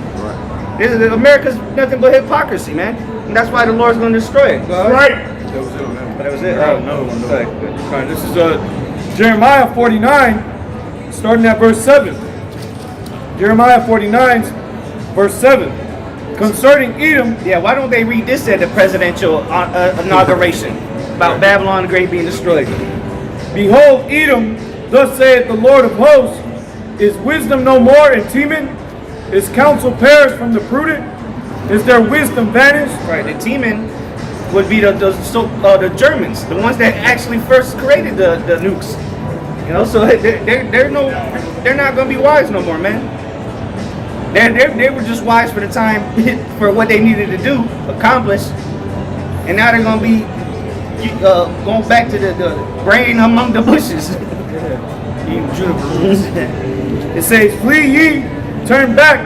Right. America's nothing but hypocrisy, man. that's why the Lord's going to destroy it. Go ahead. Right. But that was it. Right. No. Okay, good. All right, this is Jeremiah 49, starting at verse 7. Jeremiah 49, verse 7. Concerning Edom, Yeah, why don't they read this at the presidential inauguration about Babylon the Great being destroyed? behold, Edom, thus saith the Lord of hosts, is wisdom no more in Teman? Is counsel perished from the prudent? Is their wisdom vanished? Right, the Teman would be the Germans, the ones that actually first created the nukes. You know, so they're not going to be wise no more, man. They were just wise for the time, for what they needed to do, accomplish, and now they're going to be going back to the brain among the bushes. It says, flee ye, turn back,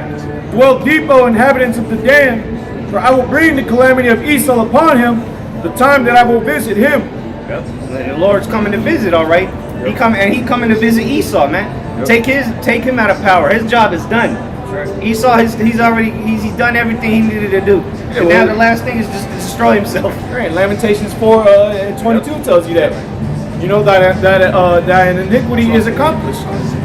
dwell deep, O inhabitants of the dam, for I will bring the calamity of Esau upon him, the time that I will visit him. Yep. The Lord's coming to visit, all right. He coming to visit Esau, man. Take him out of power. His job is done. Esau, he's done everything he needed to do. And now the last thing is just to destroy himself. Right, Lamentations 4 and 22 tells you that. You know that an iniquity is accomplished.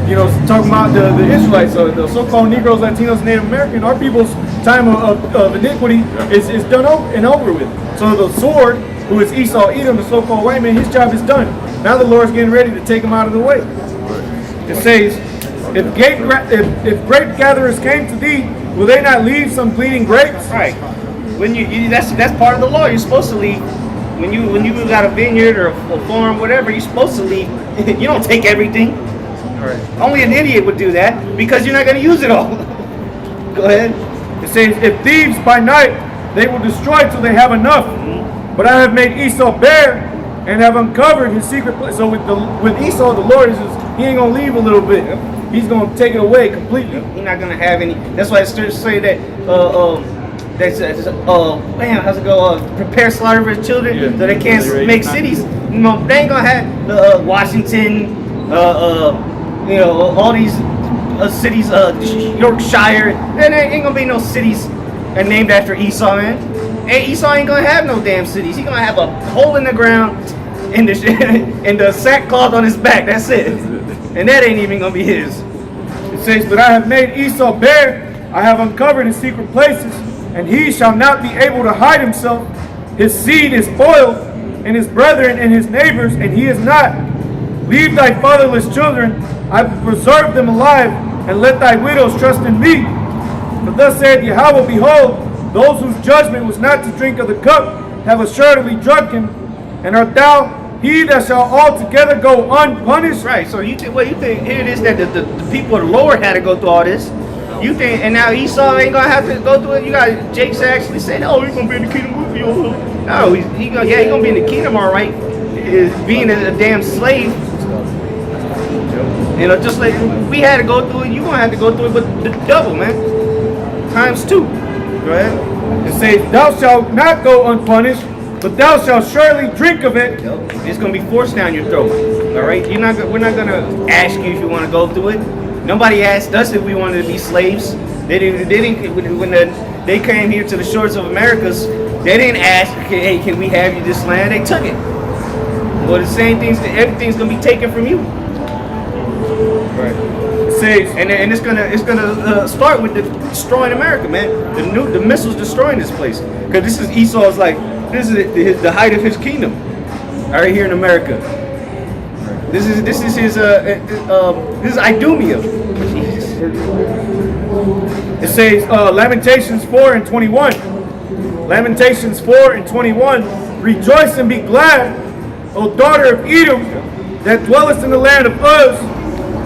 You know, talking about the Israelites, the so-called Negroes, Latinos, Native American, our people's time of iniquity is done over with. So the sword, who is Esau, Edom, the so-called white man, his job is done. Now the Lord's getting ready to take him out of the way. It says, if grape gatherers came to thee, will they not leave some bleeding grapes? Right. When that's part of the law. You're supposed to leave. When you got a vineyard or a farm, whatever, you're supposed to leave. You don't take everything. Right. Only an idiot would do that because you're not going to use it all. Go ahead. It says, if thieves by night, they will destroy till they have enough. But I have made Esau bare and have uncovered his secret place. So with Esau, the Lord he ain't gonna leave a little bit. He's gonna take it away completely. He's not gonna have any. That's why it's say that. Man, how's it go? Prepare slaughter for his children, so they can't make cities. You know, they ain't gonna have Washington. All these cities. Yorkshire. There ain't gonna be no cities named after Esau, man. Hey, Esau ain't gonna have no damn cities. He's gonna have a hole in the ground and the sackcloth on his back. That's it. And that ain't even gonna be his. It says, but I have made Esau bare, I have uncovered his secret places, and he shall not be able to hide himself. His seed is spoiled, and his brethren and his neighbors, and he is not. Leave thy fatherless children, I will preserve them alive, and let thy widows trust in me. For thus saith Yahweh, behold, those whose judgment was not to drink of the cup have assuredly drunk him, and art thou he that shall altogether go unpunished? Right. So you think here it is that the people of the Lord had to go through all this. You think, and now Esau ain't gonna have to go through it. You got Jake's actually saying, "Oh, he's gonna be in the kingdom with you." No, he's gonna be in the kingdom, all right. Is being a damn slave. You know, just like we had to go through it, you gonna have to go through it, but the double, man, times 2. Go ahead. It says, thou shalt not go unpunished, but thou shalt surely drink of it. It's gonna be forced down your throat. All right, we're not gonna ask you if you want to go through it. Nobody asked us if we wanted to be slaves. They didn't when they came here to the shores of Americas. They didn't ask, hey, can we have you this land? They took it. Well, the same things. Everything's gonna be taken from you. Right. It says, and it's gonna start with destroying America, man. The missiles destroying this place, because this is Esau's this is the height of his kingdom, right here in America. This is his this is Idumea. It says Lamentations 4 and 21. Lamentations 4 and 21. Rejoice and be glad, O daughter of Edom, that dwellest in the land of Uz.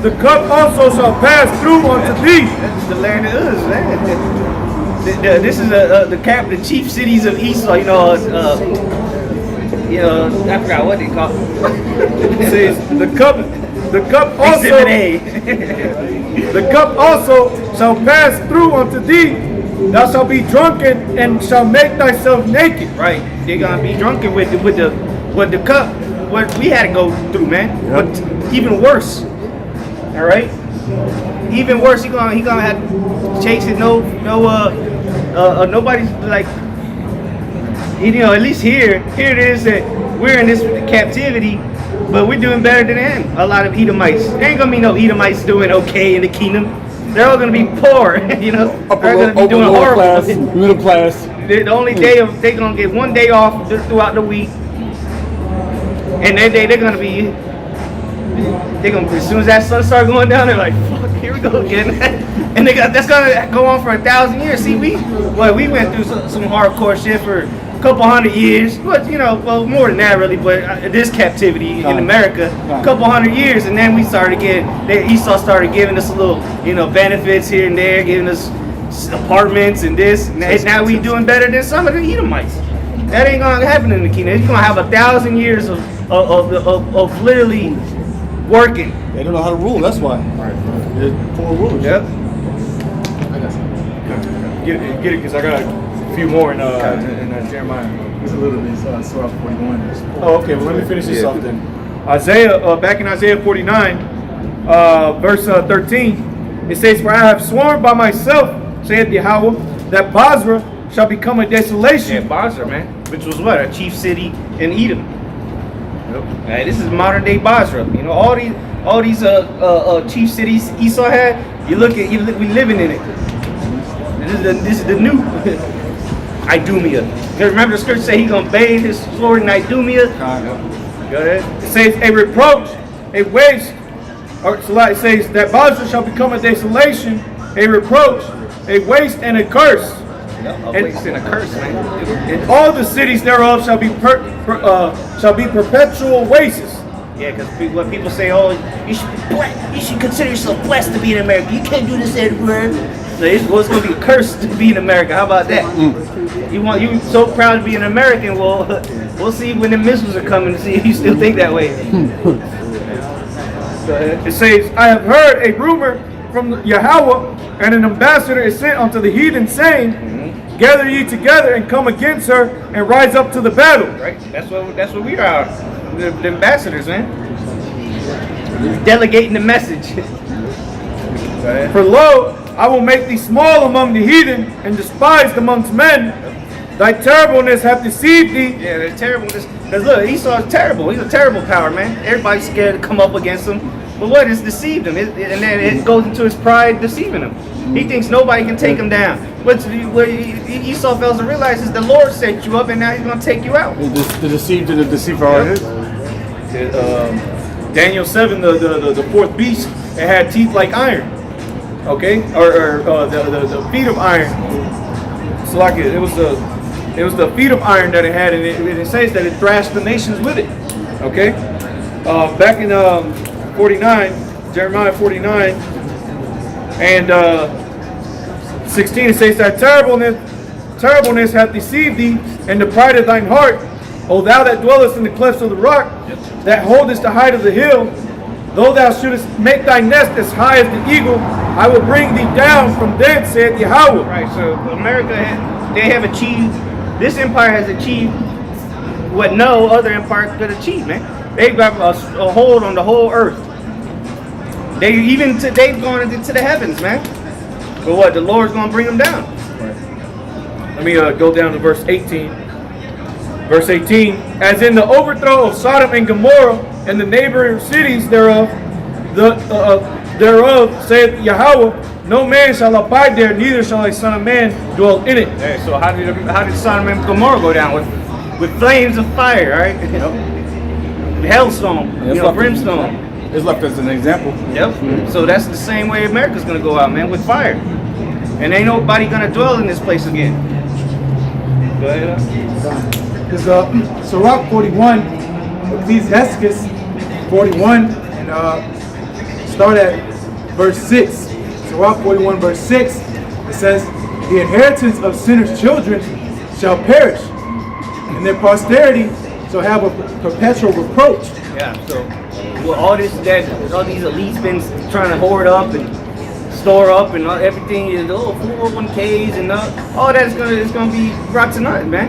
The cup also shall pass through unto thee. That's the land of Uz, man. This is the chief cities of Esau. I forgot what they call it. It says the cup also Exhibit A. the cup also shall pass through unto thee. Thou shalt be drunken and shall make thyself naked. Right, they're gonna be drunken with the cup. What we had to go through, man. Yep. But even worse. All right, even worse. He gonna have to chase it. Nobody's at least here it is that we're in this captivity, but we're doing better than them. A lot of Edomites. There ain't gonna be no Edomites doing okay in the kingdom. They're all gonna be poor, you know. They're gonna be doing lower horrible. class, middle class. The only day they're gonna get one day off throughout the week, and they're gonna be. As soon as that sun starts going down, they're like, fuck, here we go again. And that's gonna go on for 1,000 years. See, we went through some hardcore shit for a couple hundred years. But, well, more than that really, but this captivity in America, a couple hundred years, and then we started Esau started giving us a little, benefits here and there, giving us apartments and this. And now we doing better than some of the Edomites. That ain't gonna happen in the kingdom. You're gonna have 1,000 years of literally working. They don't know how to rule. That's why. They're poor rulers. Yep. Get it, because I got a few more in Jeremiah. It's a little bit, Surah 41. Oh, okay. Well, let me finish this off then. Isaiah, back in Isaiah 49, verse 13, it says, "For I have sworn by myself, saith Yahweh, that Basra shall become a desolation." Yeah, Basra, man, which was what, a chief city in Edom. This is modern day Basra. All these chief cities Esau had. We living in it. This is the new Idumea. You remember the scripture say he's gonna bathe his floor in Idumea. Go ahead. It says, "A reproach, a waste," or it says that Basra shall become a desolation, a reproach, a waste, and a curse. A waste and a curse, man. And all the cities thereof shall be perpetual wastes. Yeah, because when people say, "Oh, you should consider yourself blessed to be in America. You can't do this everywhere." So it's going to be a curse to be in America. How about that? You so proud to be an American. Well, we'll see when the missiles are coming to see if you still think that way. It says, "I have heard a rumor from Yahweh, and an ambassador is sent unto the heathen, saying, Gather ye together and come against her, and rise up to the battle." Right. That's what we are. The ambassadors, man. Delegating the message. "For lo, I will make thee small among the heathen, and despised amongst men. Thy terribleness hath deceived thee." Yeah, they're terrible. Because look, Esau is terrible. He's a terrible power, man. Everybody's scared to come up against him. But what? It's deceived him. And then it goes into his pride deceiving him. He thinks nobody can take him down. What Esau fails to realize is the Lord set you up, and now he's going to take you out. The deceived and the deceiver are his. Daniel 7, the fourth beast, it had teeth like iron. Okay? Or the feet of iron. So like it was the feet of iron that it had, and it says that it thrashed the nations with it. Okay? Back in 49, Jeremiah 49 and 16, it says that terribleness hath deceived thee, and the pride of thine heart, O thou that dwellest in the clefts of the rock, that holdest the height of the hill. Though thou shouldest make thy nest as high as the eagle, I will bring thee down from thence, saith Yahweh. Right, so America, they have achieved, this empire has achieved what no other empire could achieve, man. They've got a hold on the whole earth. They've gone into the heavens, man. But what? The Lord's going to bring them down. Let me go down to verse 18. Verse 18, "As in the overthrow of Sodom and Gomorrah and the neighboring cities thereof, saith Yahweh, no man shall abide there, neither shall a son of man dwell in it." Hey, so how did Sodom and Gomorrah go down? With flames of fire, right? Hellstone, brimstone. It's left as an example. Yep. So that's the same way America's gonna go out, man, with fire. And ain't nobody gonna dwell in this place again. Go ahead. Because Surah 41, Ecclesiastes 41, and start at verse 6. Surah 41, verse 6, it says, "The inheritance of sinners' children shall perish, and their posterity shall have a perpetual reproach." Yeah. So all these elites been trying to hoard up and store up and everything is 401ks and all that is gonna be brought to nothing, man.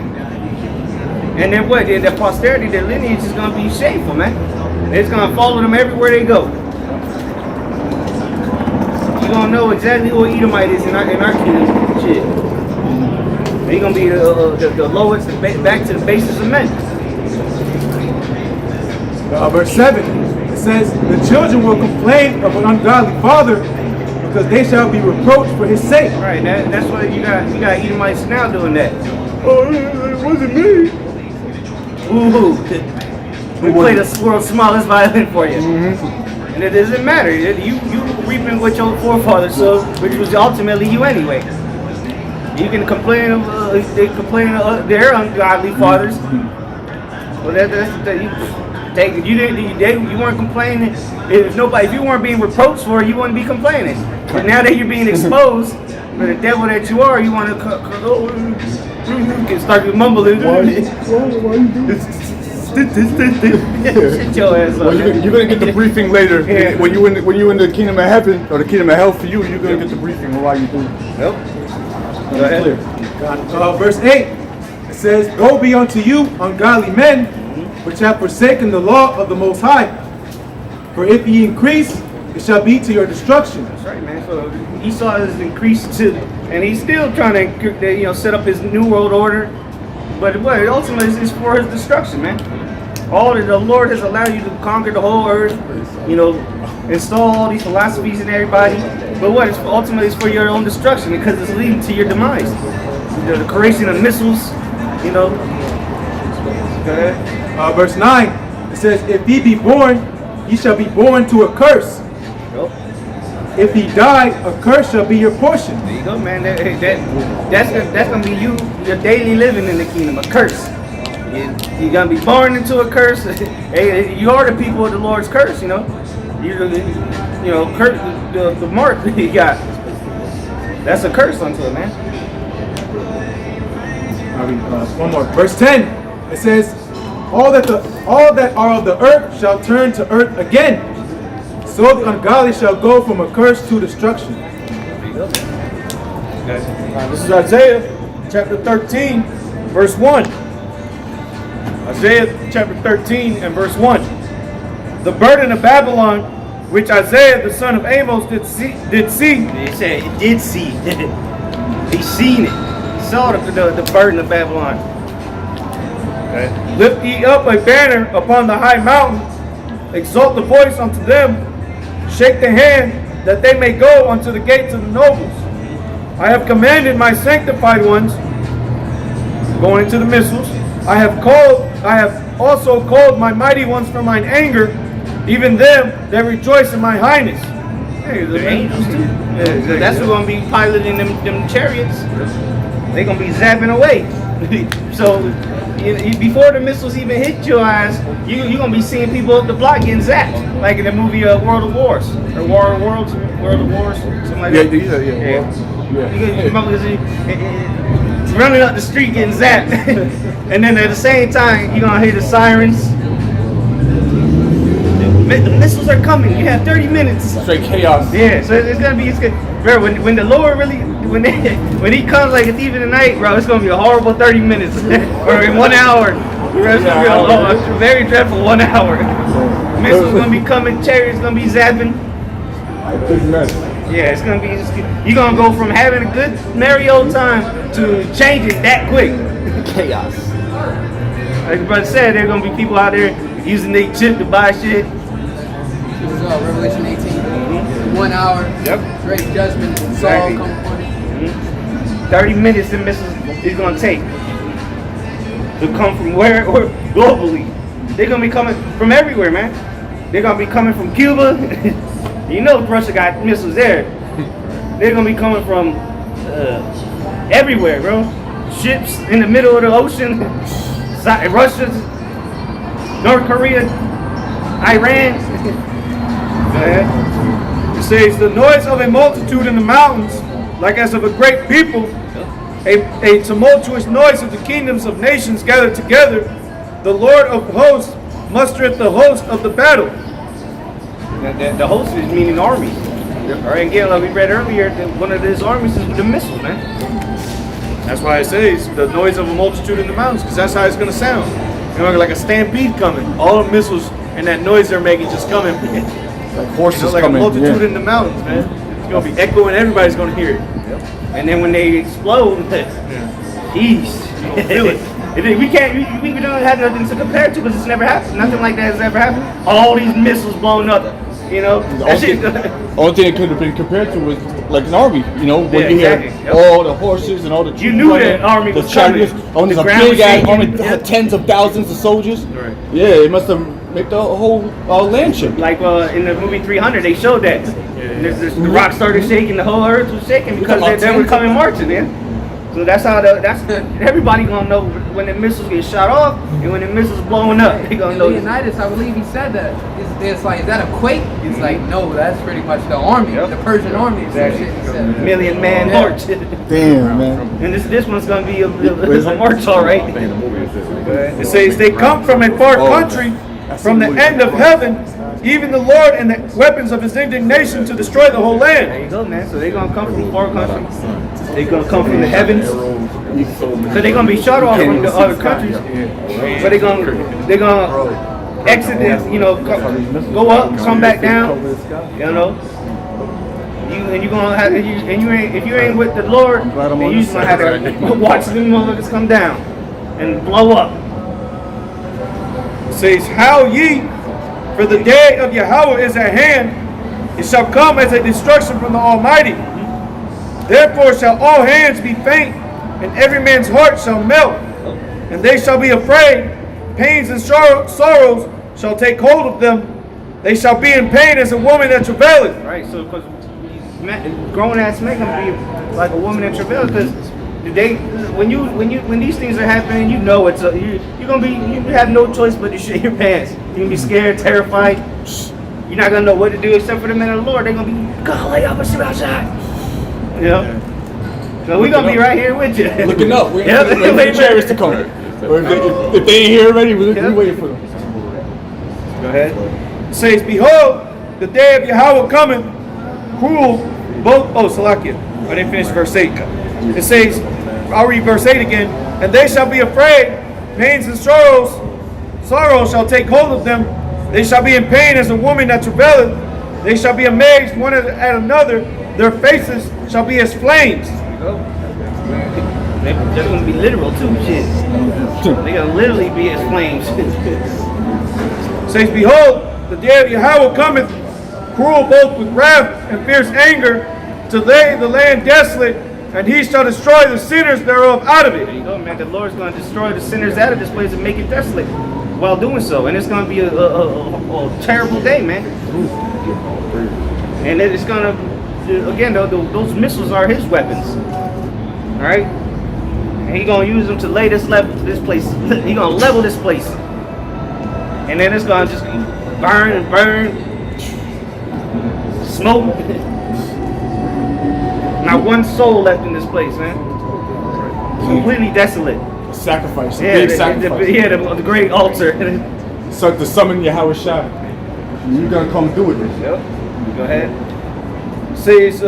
And then what? Their posterity, their lineage is gonna be shameful, man. It's gonna follow them everywhere they go. You gonna know exactly who an Edomite is in our kingdom. Shit. He's gonna be the lowest, back to the basis of men. Verse 7, it says, the children will complain of an ungodly father because they shall be reproached for his sake. Right, that's why you got Edomites now doing that. Oh, it wasn't me. Ooh, we played the world's smallest violin for you. And it doesn't matter. You reaping what your forefathers sowed, which was ultimately you anyway. You can complain of they complain of their ungodly fathers. Well, you weren't complaining. If you weren't being reproached for it, you wouldn't be complaining. But now that you're being exposed for the devil that you are, you want to start mumbling. Why you Shut your ass up. Well, you're gonna get the briefing later. Yeah. When you in the kingdom of heaven or the kingdom of hell for you, you're gonna get the briefing on why you do. Nope. Go ahead. Verse 8, it says, "Woe be unto you, ungodly men, which have forsaken the law of the Most High. For if ye increase, it shall be to your destruction." That's right, man. So Esau has increased to, and he's still trying to, set up his new world order. But what ultimately is for his destruction, man. All that the Lord has allowed you to conquer the whole earth, install all these philosophies in everybody. But what? It's ultimately for your own destruction because it's leading to your demise. The creation of missiles, Go ahead. Verse 9, it says, "If ye be born, ye shall be born to a curse. Yep. If ye die, a curse shall be your portion." There you go, man. That's gonna be your daily living in the kingdom, a curse. You're gonna be born into a curse. Hey, you are the people of the Lord's curse, curse the mark you got. That's a curse unto it, man. One more. Verse 10, it says, all that are of the earth shall turn to earth again. So the ungodly shall go from a curse to destruction. This is Isaiah chapter 13, verse 1. Isaiah chapter 13 and verse 1. The burden of Babylon, which Isaiah the son of Amos did see. He said he did see. He seen it. He saw the burden of Babylon. Okay. Lift ye up a banner upon the high mountain. Exalt the voice unto them. Shake the hand that they may go unto the gates of the nobles. I have commanded my sanctified ones, going into the missiles. I have also called my mighty ones from mine anger, even them that rejoice in my highness. Hey, the angels too. That's who's gonna be piloting them chariots. They're gonna be zapping away. So before the missiles even hit your eyes, you're gonna be seeing people up the block getting zapped, like in the movie World of Wars or World of Wars, something like that. Yeah. Running up the street getting zapped, and then at the same time you're gonna hear the sirens. The missiles are coming. You have 30 minutes. Straight chaos. Yeah, so it's gonna be. Bro, when the Lord really when He comes like a thief in the night, bro, it's gonna be a horrible 30 minutes or in 1 hour. Bro, it's gonna be a very dreadful 1 hour. Missiles gonna be coming. Chariots gonna be zapping. Yeah, it's gonna be. You're gonna go from having a good merry old time to changing that quick. Chaos. Like the brother said, there are gonna be people out there using their chip to buy shit. This is Revelation 18. 1 hour. Yep. Great judgment. Exactly. Saul come upon it. 30 minutes the missiles is gonna take to come from where or globally. They're gonna be coming from everywhere, man. They're gonna be coming from Cuba. Russia got missiles there. They're gonna be coming from everywhere, bro. Ships in the middle of the ocean. Russia, North Korea, Iran. It says, the noise of a multitude in the mountains, like as of a great people, a tumultuous noise of the kingdoms of nations gathered together. The Lord of hosts mustereth the host of the battle. The host is meaning armies. All right, again, like we read earlier, that one of these armies is the missile, man. That's why it says the noise of a multitude in the mountains, because that's how it's going to sound. Like a stampede coming. All the missiles and that noise they're making just coming. Like horses like coming. a multitude in the mountains, man. It's going to be echoing. Everybody's going to hear it. And then when they explode, Jeez. Feel it. We can't. We don't have nothing to compare to because it's never happened. Nothing like that has ever happened. All these missiles blown up. You know. Only thing it could have been compared to was like an army. You know, when Yeah, you hear exactly. Yep. all the horses and all the troops. You knew running, that army the was coming. chariots. Oh, there's The a ground big was ass shaking. army, Yep. tens of thousands of soldiers. Right. Yeah, it must have made the whole land shake. Like in the movie 300, they showed that. The rock started shaking, the whole earth was shaking because they were coming marching, man. So that's how everybody gonna know when the missiles get shot off and when the missiles blowing up. They gonna know. Leonidas, I believe he said that. It's like, is that a quake? It's like, no, that's pretty much the army, Yep. the Persian army. Exactly. Some shit he said. Million man Yeah. march. Damn, man. And this one's gonna be a march, all right. It says they come from a far country, from the end of heaven, even the Lord and the weapons of his indignation to destroy the whole There land. you go, man. So they're gonna come from far countries. They're gonna come from the heavens. So they're gonna be shut off from the other countries. But they're gonna exit this, you know, go up, come back down. You know. You gonna have if you ain't with the Lord, then you just gonna have to watch them motherfuckers come down and blow up. It says, Howl ye, for the day of Yahweh is at hand. It shall come as a destruction from the Almighty. Therefore shall all hands be faint, and every man's heart shall melt. And they shall be afraid. Pains and sorrows shall take hold of them. They shall be in pain as a woman that travaileth. Right, so because grown ass men gonna be like a woman in travail because when these things are happening, you know it's you have no choice but to shit your pants. You're gonna be scared, terrified. You're not gonna know what to do except for the men of the Lord. They're gonna be go lay up and shoot outside. You know. So we gonna be right here with you. Looking up. We're Yep. waiting for the chariots to come. Or if they ain't here already, we're waiting for them. Go ahead. It says, Behold, the day of Yahweh cometh, cruel, both, Salakia. I didn't finish verse 8. It says, I'll read verse 8 again. And they shall be afraid, pains and sorrows shall take hold of them. They shall be in pain as a woman that travaileth. They shall be amazed one at another. Their faces shall be as flames. They're gonna be literal too, shit. They're gonna literally be as flames. It says, Behold, the day of Yahweh cometh, cruel both with wrath and fierce anger, to lay the land desolate, and he shall destroy the sinners thereof out of There it. you go, man. The Lord's going to destroy the sinners out of this place and make it desolate while doing so. And it's going to be a terrible day, man. And it's going to, again, those missiles are his weapons. All right? And he's going to use them to lay this place. He's going to level this place. And then it's going to just burn and burn. Smoke. Not one soul left in this place, man. Completely desolate. Sacrifice. Yeah, Big sacrifice. the great altar. So to summon Yahweh Shai. You're gonna come do it. Yep. Go ahead. It says,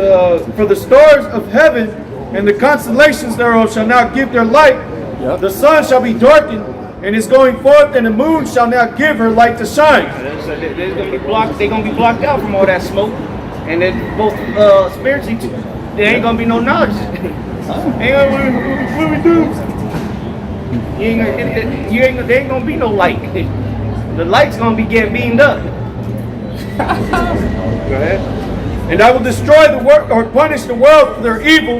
For the stars of heaven and the constellations thereof shall not give their light. Yep. The sun shall be darkened, and is going forth, and the moon shall not give her light to shine. So they're gonna be blocked. They're gonna be blocked out from all that smoke, and then both spiritually, there ain't gonna be no knowledge. What we do? There ain't gonna be no light. The light's gonna be getting beamed up. Go ahead. And I will destroy the work or punish the world for their evil,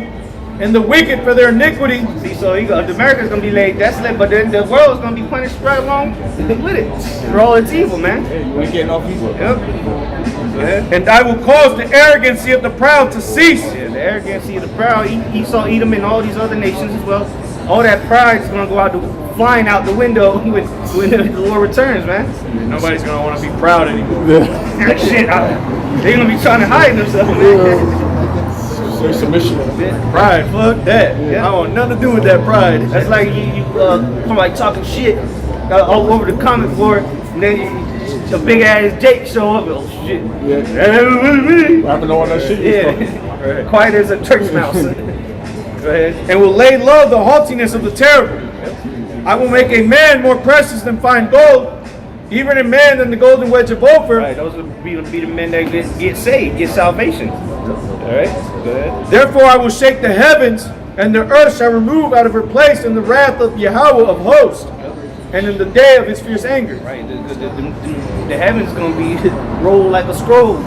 and the wicked for their iniquity. See, so America's gonna be laid desolate, but then the world's gonna be punished right along with it for all its evil, man. We're getting off evil. Yep. Go ahead. And I will cause the arrogancy of the proud to cease. Yeah, the arrogancy of the proud. Esau, Edom, and all these other nations as well. All that pride is gonna go flying out the window when the Lord returns, man. Nobody's gonna want to be proud anymore. Shit, they're gonna be trying to hide themselves, man. Say submission. Pride, fuck that. Yeah. I want nothing to do with that pride. That's like you somebody talking shit all over the comment board, and then a big ass Jake show up. Oh shit! What happened to all that shit? Yeah, quiet as a church mouse. Go ahead. And will lay low the haughtiness of the terrible. I will make a man more precious than fine gold, even a man than the golden wedge of Ophir. Right, those would be the men that get saved, get salvation. All right, go ahead. Therefore I will shake the heavens And the earth shall remove out of her place in the wrath of Yahweh of hosts, and in the day of his fierce anger. Right, the heavens gonna be rolled like a scroll.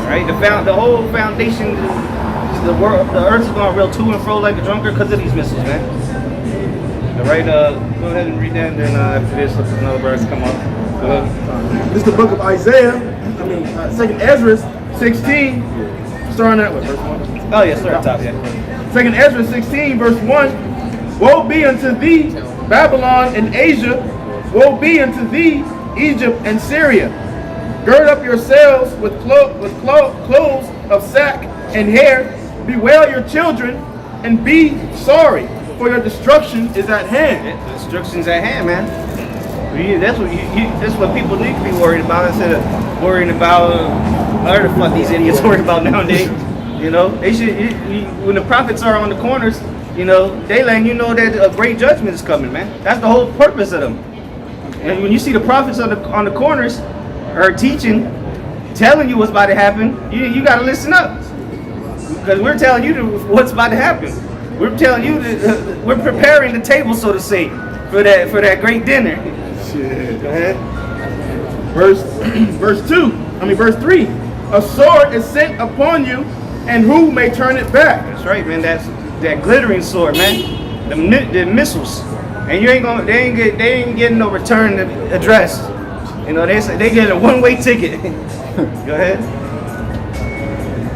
Right, the whole foundation, the world, the earth is gonna roll to and fro like a drunkard because of these missiles, man. All right, go ahead and read that, and then after this, let another verse come up. Go ahead. This is the book of Isaiah. 2nd Ezra 16, starting at what, verse 1? Oh yeah, start at the top, yeah. 2nd Ezra 16, verse 1. Woe be unto thee, Babylon and Asia. Woe be unto thee, Egypt and Syria. Gird up yourselves with clothes of sack and hair. Bewail your children and be sorry, for your destruction is at hand. Yeah, the destruction's at hand, man. That's what people need to be worried about instead of worrying about other fuck these idiots worried about nowadays. You know, they should. When the prophets are on the corners, you know, they letting you know that a great judgment is coming, man. That's the whole purpose of them. And when you see the prophets on the corners are teaching, telling you what's about to happen, you got to listen up, because we're telling you what's about to happen. We're telling you that we're preparing the table, so to say, for that great dinner. Shit. Go ahead. Verse 3. A sword is sent upon you, and who may turn it back? That's right, man. That's that glittering sword, man. The missiles, and they ain't getting no return address. You know, they get a one-way ticket. Go ahead.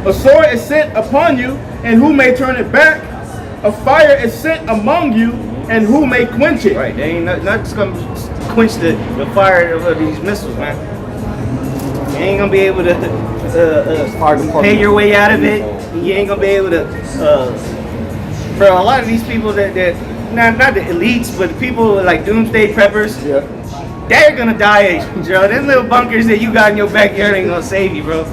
A sword is sent upon you, and who may turn it back? A fire is sent among you, and who may quench it? Right, they ain't nothing's gonna quench the fire of these missiles, man. You ain't gonna be able to pay your way out of it. You ain't gonna be able to. For a lot of these people that not the elites, but the people like doomsday preppers. Yeah. They're gonna die, Joe. Them little bunkers that you got in your backyard ain't gonna save you, bro.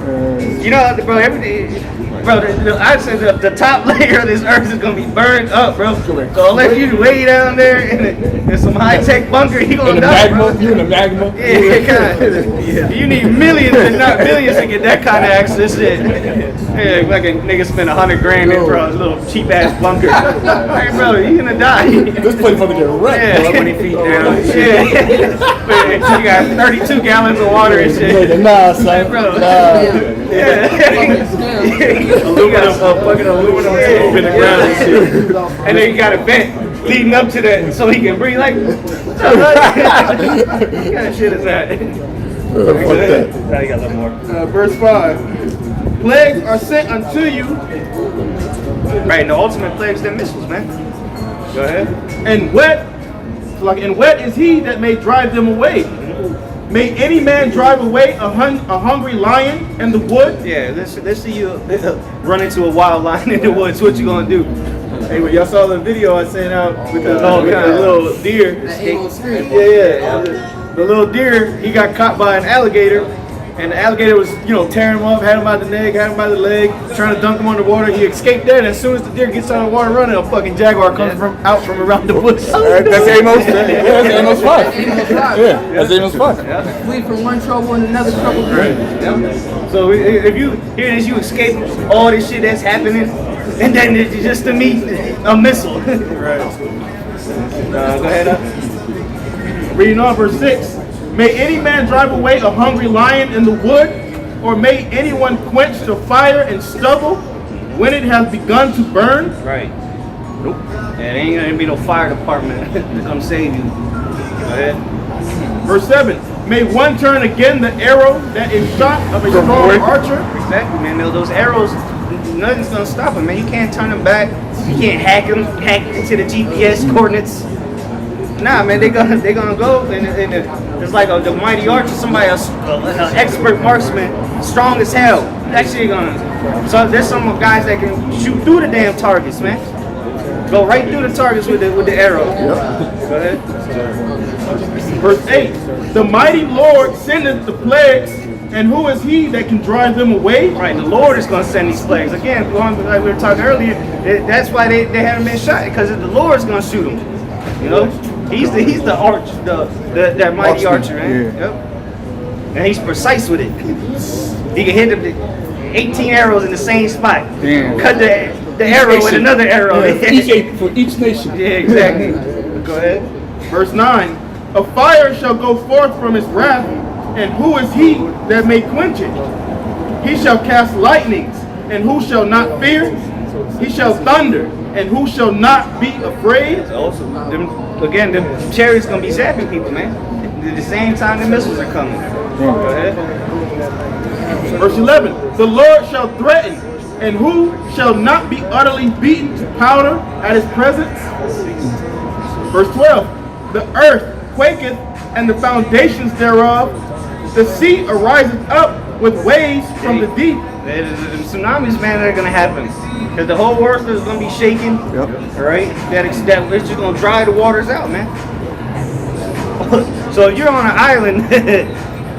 You know, bro, I said the top layer of this earth is gonna be burned up, bro. So unless you way down there in some high-tech bunker, you gonna die, bro. You in the magma? Yeah, you need millions and not billions to get that kind of access. Yeah, like a nigga spent $100,000 in for a little cheap-ass bunker. Hey, bro, you gonna die. This place about to get wrecked. Yeah, 20 feet down. Yeah. You got 32 gallons of water and shit. Nah, son. Bro. Aluminum, fucking aluminum tube in the ground and shit. And then you got a vent leading up to that so he can breathe. Like, what kind of shit is that? Fuck that. Now you got a little more. Verse 5. Plagues are sent unto you. Right, and the ultimate plagues, they're missiles, man. Go ahead. And wet is he that may drive them away. May any man drive away a hungry lion in the wood? Yeah, let's see you run into a wild lion in the woods. What you gonna do? Hey, well, y'all saw the video I sent out with the little deer. Yeah. The little deer, he got caught by an alligator. And the alligator was, tearing him up, had him by the neck, had him by the leg, trying to dunk him underwater. He escaped that, and as soon as the deer gets out of the water running, a fucking jaguar comes out from around the bush. That's Amos. That's Amos 5. Yeah, that's Amos 5. Flee from one trouble and another trouble. Right. So if you hear this, you escape all this shit that's happening, and then it's just to meet a missile. Right. Go ahead. Reading on verse 6. May any man drive away a hungry lion in the wood, or may anyone quench the fire and stubble when it has begun to burn? Right. Nope. Yeah, there ain't gonna be no fire department to come save you. Go ahead. Verse 7. May one turn again the arrow that is shot of a strong archer? Exactly, man. Those arrows, nothing's gonna stop them, man. You can't turn them back. You can't hack into the GPS coordinates. Nah, man, they gonna go and it's like the mighty archer, somebody an expert marksman, strong as hell. That shit gonna. So there's some guys that can shoot through the damn targets, man. Go right through the targets with the arrow. Yep. Go ahead. Verse 8. The mighty Lord sendeth the plagues, and who is he that can drive them away? Right, the Lord is gonna send these plagues. Again, like we were talking earlier, that's why they haven't been shot, because the Lord's gonna shoot them. You know? He's the arch, that mighty archer, man. Yeah. Yep. And he's precise with it. He can hit them 18 arrows in the same spot. Damn. Cut the the arrow with another arrow. For each nation. Yeah, exactly. Go ahead. Verse 9. A fire shall go forth from his wrath, and who is he that may quench it? He shall cast lightnings, and who shall not fear? He shall thunder, and who shall not be afraid? Awesome. Again, the chariots gonna be zapping people, man. At the same time the missiles are coming. Go ahead. Verse 11. The Lord shall threaten, and who shall not be utterly beaten to powder at his presence? Verse 12. The earth quaketh, and the foundations thereof. The sea ariseth up with waves from the deep. The tsunamis, man, that are gonna happen. Because the whole world is gonna be shaking. Yep. Right? It's just gonna dry the waters out, man. So if you're on an island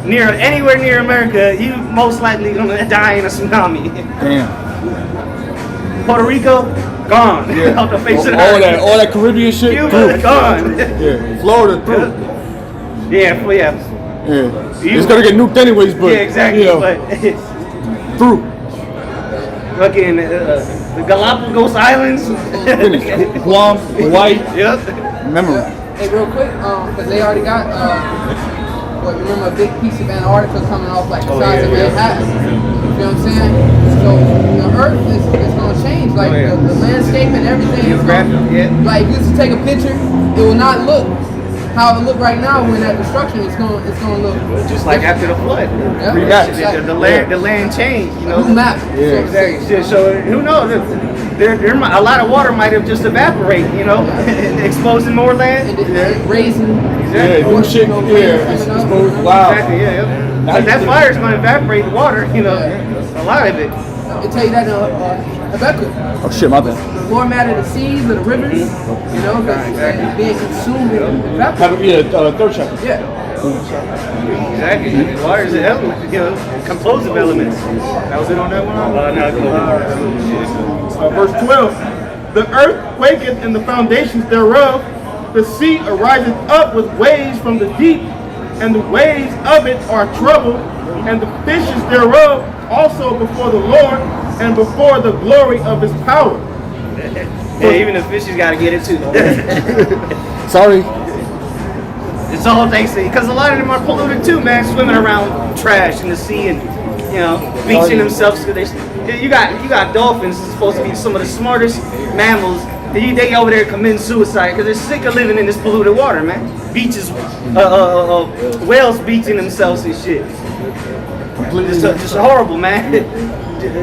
anywhere near America, you most likely gonna die in a tsunami. Damn. Puerto Rico, gone. Yeah. Off the face of the all earth. all that Caribbean shit. Cuba, gone. Yeah. Florida through. Yeah. Yeah. It's gonna get nuked anyways, but Yeah, exactly. you know, But through. fucking the Galapagos Islands. Finished. Guam, Hawaii. Yep. Memory. Hey, real quick, because they already got, what, remember a big piece of Antarctica coming off like the size of Manhattan? You feel what I'm saying? So the Earth is going to change, like the landscape and everything. Is gonna, like if you just take a picture, it will not look how it look right now when that destruction is going to look Just like after the flood. Yeah. The land changed, you know. New map. Yeah, exactly. So who knows? There a lot of water might have just evaporated, you know, exposing more land. And raising. Yeah, new shit. Yeah, it's exposed. Wow. Exactly. Yeah. But that fire is going to evaporate water, you know, a lot of it. They tell you that in Habakkuk. Oh shit, my bad. The format of the seas or the rivers, you know, because being consumed and evaporated. Third chapter. Yeah. Exactly. Water is an element, you know, composite elements. That was it on that one? Verse 12. The earth quaketh and the foundations thereof. The sea ariseth up with waves from the deep, and the waves of it are troubled, and the fishes thereof also before the Lord, and before the glory of his power. Yeah, even the fishes got to get it too. Sorry. It's all thanks to, because a lot of them are polluted too, man, swimming around trash in the sea and, you know, bleaching themselves. You got dolphins, it's supposed to be some of the smartest mammals. They over there committing suicide because they're sick of living in this polluted water, man. Beaches, whales beaching themselves and shit. Just horrible, man.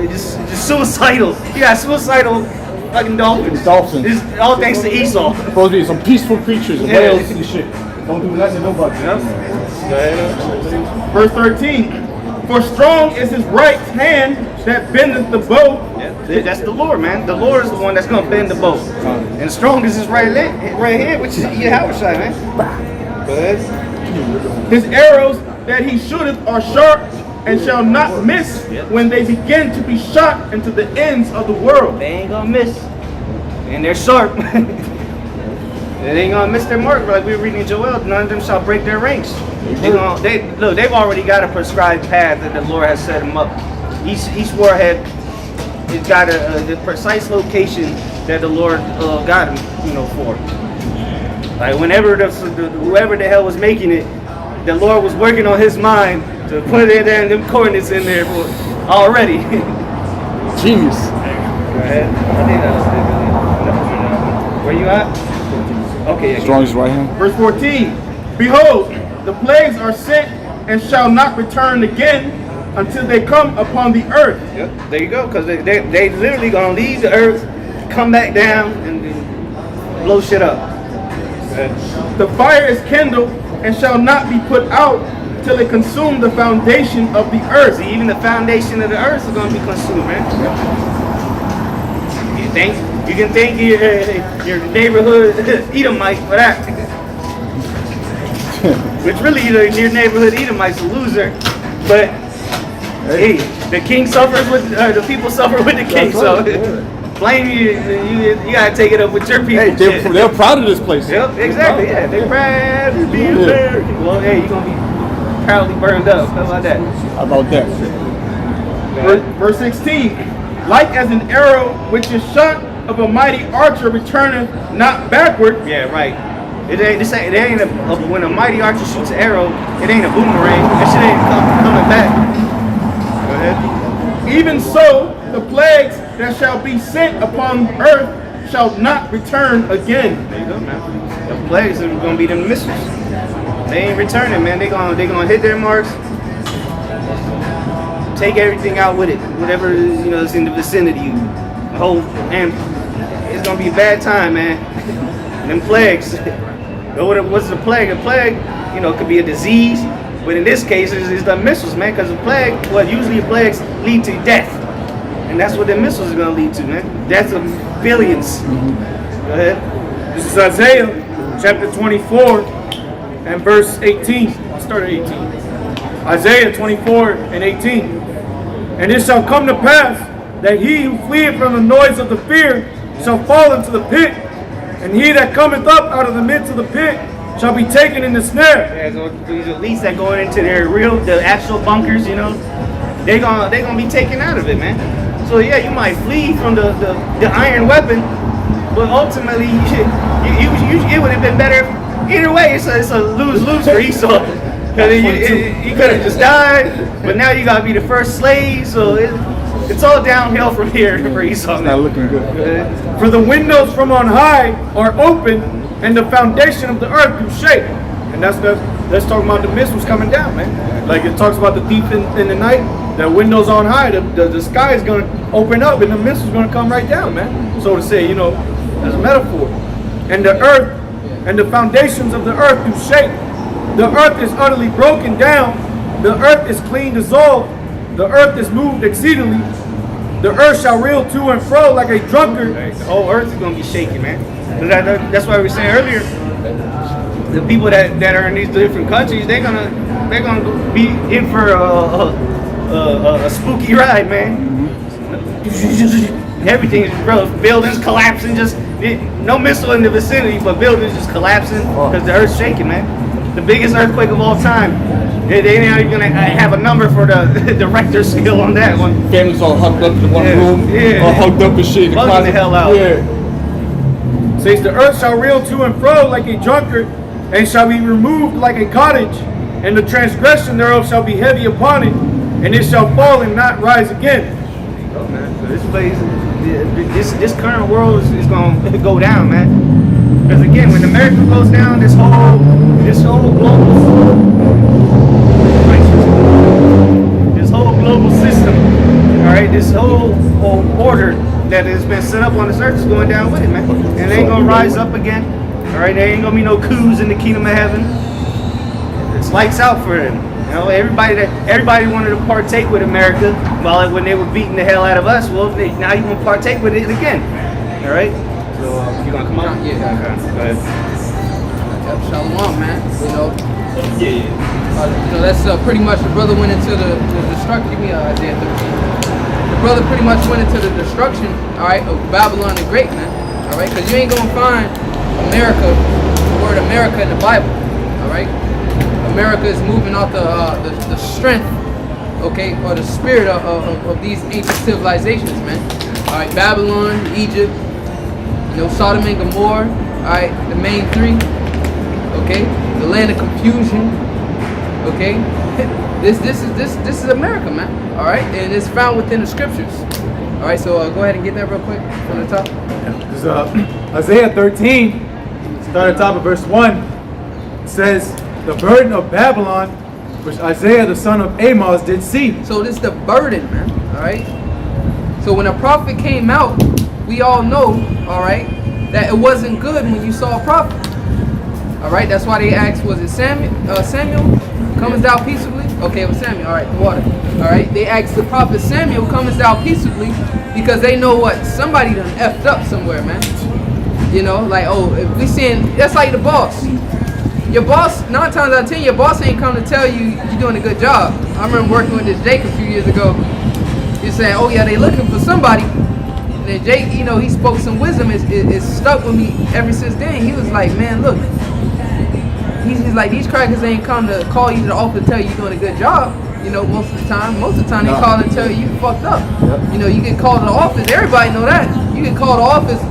just suicidal. You got suicidal fucking dolphins. Dolphins. It's all thanks to Esau. Supposed to be some peaceful creatures, whales and shit. Don't do nothing to nobody. Verse 13. For strong is his right hand that bendeth the bow. Yeah, that's the Lord, man. The Lord is the one that's gonna bend the bow. And strong is his right hand, which is Yahweh, man. Go ahead. His arrows that he shooteth are sharp, and shall not miss when they begin to be shot into the ends of the world. They ain't gonna miss. And they're sharp. They ain't gonna miss their mark, like we were reading in Joel. None of them shall break their ranks. They've already got a prescribed path that the Lord has set them up. Each warhead, it's got the precise location that the Lord got them, you know, for. Like whenever whoever the hell was making it, the Lord was working on his mind to put it there and them coordinates in there for already. Genius. Go ahead. I think that was it. Where you at? Okay. Strong is right hand. Verse 14. Behold, the plagues are sent and shall not return again until they come upon the earth. Yep, there you go, because they literally gonna leave the earth, come back down, and blow shit up. The fire is kindled and shall not be put out till it consume the foundation of the earth. See, even the foundation of the earth is gonna be consumed, man. You can thank your neighborhood Edomite for that. Which really, your neighborhood Edomite's a loser, but hey, the king suffers with the people suffer with the king. So blame you gotta take it up with your people. Hey, they're proud of this place. Yep, exactly. Yeah, they're proud to be American. Well, hey, you're gonna be proudly burned up. How about that? How about that? Verse 16. like as an arrow which is shot of a mighty archer returneth not backward. Yeah, right. It ain't when a mighty archer shoots an arrow, it ain't a boomerang. That shit ain't coming back. Go ahead. Even so, the plagues that shall be sent upon earth shall not return again. There you go, man. The plagues are gonna be them missiles. They ain't returning, man. They gonna hit their marks, take everything out with it, whatever is in the vicinity. And it's gonna be a bad time, man. Them plagues. What's the plague? A plague, could be a disease, but in this case, it's the missiles, man. Because a plague, usually plagues lead to death, and that's what the missiles are gonna lead to, man. Death of billions. Go ahead. This is Isaiah chapter 24 and verse 18. I'll start at 18. Isaiah 24 and 18. And it shall come to pass that he who fleeth from the noise of the fear shall fall into the pit, and he that cometh up out of the midst of the pit shall be taken in the snare. Yeah, so these elites that go into the actual bunkers, they're gonna be taken out of it, man. So yeah, you might flee from the iron weapon, but ultimately it would have been better either way. It's a lose-lose for Esau. Because he could have just died, but now you gotta be the first slave, so it's all downhill from here for Esau. It's not looking good. For the windows from on high are open, and the foundation of the earth do shake. And that's talking about the missiles coming down, man. Like it talks about the thief in the night, the windows on high, the sky is gonna open up, and the missiles gonna come right down, man. So to say, as a metaphor. And the earth and the foundations of the earth do shake. The earth is utterly broken down. The earth is clean dissolved. The earth is moved exceedingly. The earth shall reel to and fro like a drunkard. The whole earth is gonna be shaking, man. That's why we were saying earlier, the people that are in these different countries, they're gonna be in for a spooky ride, man. Everything, bro, buildings collapsing, no missile in the vicinity, but buildings just collapsing because the earth's shaking, man. The biggest earthquake of all time. They're not even gonna have a number for the Richter scale on that one. Families all hugged up in one room, all hugged up and shit. Bugging the hell out. Yeah. Says the earth shall reel to and fro like a drunkard, and shall be removed like a cottage, and the transgression thereof shall be heavy upon it, and it shall fall and not rise again. Oh, man. So this place, this current world is gonna go down, man. Because again, when America goes down, this whole global system, all right, this whole order that has been set up on this earth is going down with it, man. And they ain't gonna rise up again. All right, there ain't gonna be no coups in the kingdom of heaven. It's lights out for them. Everybody wanted to partake with America when they were beating the hell out of us. Well, now you gonna partake with it again. All right. So you gonna come on? Yeah. Okay. Go ahead. Shalom, man. Yeah. That's pretty much the brother went into the destruction. Give me Isaiah 13. The brother pretty much went into the destruction, all right, of Babylon the Great, man. All right, because you ain't gonna find the word America in the Bible. All right, America is moving off the strength, okay, or the spirit of these ancient civilizations, man. All right, Babylon, Egypt, Sodom and Gomorrah. All right, the main three. Okay, the land of confusion. Okay, this is America, man. All right, and it's found within the scriptures. All right, so go ahead and get that real quick from the top. This is Isaiah 13, start at the top of verse 1. It says, the burden of Babylon, which Isaiah the son of Amos did see. So this is the burden, man. All right. So when a prophet came out, we all know, all right, that it wasn't good when you saw a prophet. All right. That's why they asked, was it Samuel? Comest thou peaceably? Okay, it was Samuel. All right, the water. All right. They asked the prophet Samuel, comest thou peaceably? Because they know what? Somebody done effed up somewhere, man. Like, if we seeing, that's like the boss. Your boss, 9 times out of 10, your boss ain't come to tell you you're doing a good job. I remember working with this Jake a few years ago. He said, oh yeah, they looking for somebody. And then Jake, he spoke some wisdom. It's stuck with me ever since then. He was like, man, look. He's like, these crackers ain't come to call you to the office to tell you you're doing a good job. You know, most of the time they No. call and tell you fucked up. You know, you get called to the office. Everybody know that. You get called to office.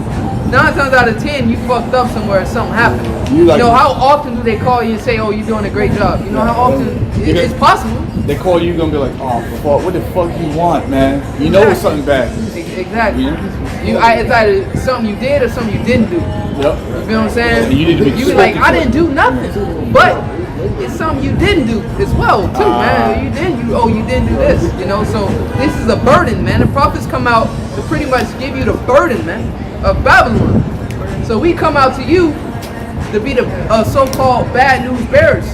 9 times out of 10, you fucked up somewhere. Something happened. You know, how often do they call you and say, "Oh, you're doing a great job"? You know how often it's possible. They call you, gonna be like, "Oh, fuck, what the fuck you want, man? You know it's something bad." Exactly. Yeah. It's either something you did or something you didn't do. Yep. You feel what I'm saying? And you need to be You be like, I didn't do nothing, but it's something you didn't do as well too, man. You didn't do this, you know. So this is a burden, man. The prophets come out to pretty much give you the burden, man, of Babylon. So we come out to you to be the so-called bad news bearers.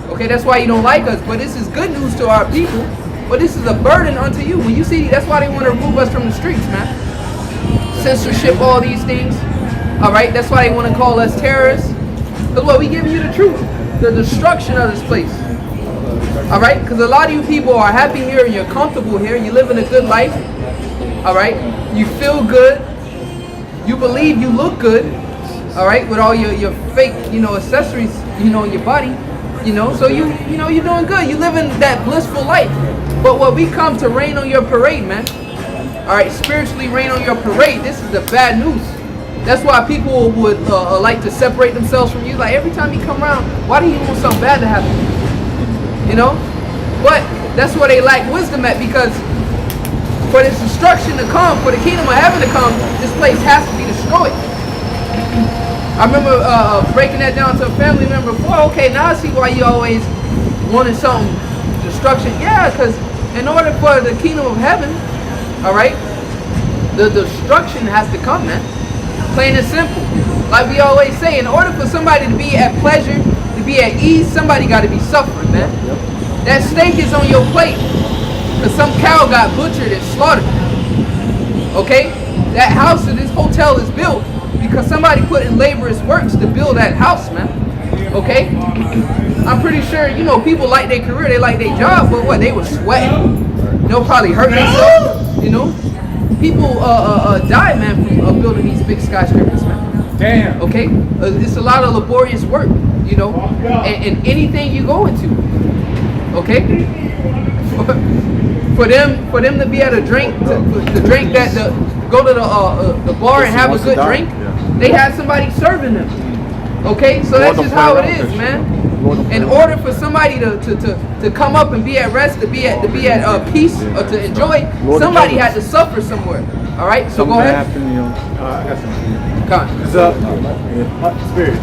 Okay, that's why you don't like us, but this is good news to our people. But this is a burden unto you. When you see, that's why they want to remove us from the streets, man. Censorship, all these things. All right, that's why they want to call us terrorists. Because what, we giving you the truth, the destruction of this place. All right, because a lot of you people are happy here and you're comfortable here. You're living a good life. All right, you feel good. You believe you look good. All right, with all your fake, accessories, in your body. So you're doing good. You're living that blissful life. But what we come to rain on your parade, man. All right, spiritually rain on your parade. This is the bad news. That's why people would like to separate themselves from you. Like every time you come around, why do you want something bad to happen? But that's where they lack wisdom at, because for this destruction to come, for the kingdom of heaven to come, this place has to be destroyed. I remember breaking that down to a family member before. Okay, now I see why you always wanted something destruction. Yeah, because in order for the kingdom of heaven, all right, the destruction has to come, man. Plain and simple. Like we always say, in order for somebody to be at pleasure, to be at ease, somebody got to be suffering, man. That steak is on your plate because some cow got butchered and slaughtered. Okay, that house or this hotel is built because somebody put in laborious works to build that house, man. Okay? I'm pretty sure, people like their career, they like their job, but what, they were sweating. Probably hurt themselves, People die, man, from building these big skyscrapers, man. Damn. Okay? It's a lot of laborious work, and anything you go into. Okay? For them to be able to drink, to drink that, go to the bar and have a good drink, they had somebody serving them. Okay, so that's just how it is, man. In order for somebody to come up and be at rest, to be at peace, or to enjoy, somebody had to suffer somewhere. All right, so go ahead. I got something. Come on. It's up. Spirit.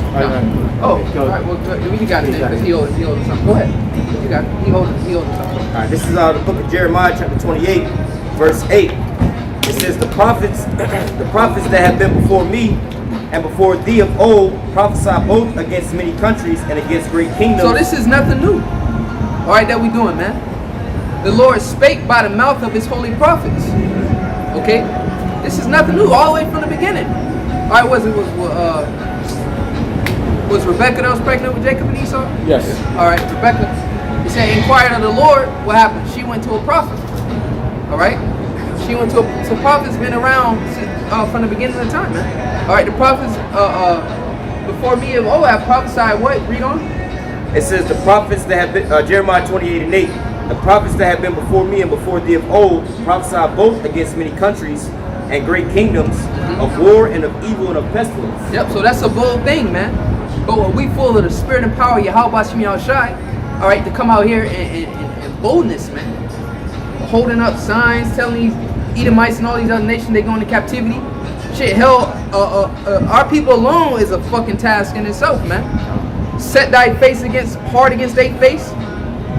Oh, all right. Well, you got it then, because he holding something. Go ahead. You got it. He holding something. All right, this is the book of Jeremiah, chapter 28, verse 8. It says, the prophets that have been before me and before thee of old prophesy both against many countries and against great kingdoms. So this is nothing new. All right, that we doing, man. The Lord spake by the mouth of his holy prophets. Okay, this is nothing new, all the way from the beginning. All right, was Rebecca that was pregnant with Jacob and Esau? Yes. All right, Rebecca. He said, inquired of the Lord. What happened? She went to a prophet. All right, she went to so prophets been around from the beginning of the time, man. All right, the prophets before me of old have prophesied what? Read on. It says the prophets that have been, Jeremiah 28 and 8. The prophets that have been before me and before thee of old prophesy both against many countries and great kingdoms, of war and of evil and of pestilence. Yep, so that's a bold thing, man. But when we full of the spirit and power, Yahweh Shemi Al-Shai, all right, to come out here and boldness, man. Holding up signs, telling these Edomites and all these other nations they go into captivity. Shit, hell, our people alone is a fucking task in itself, man. Set thy face hard against their face.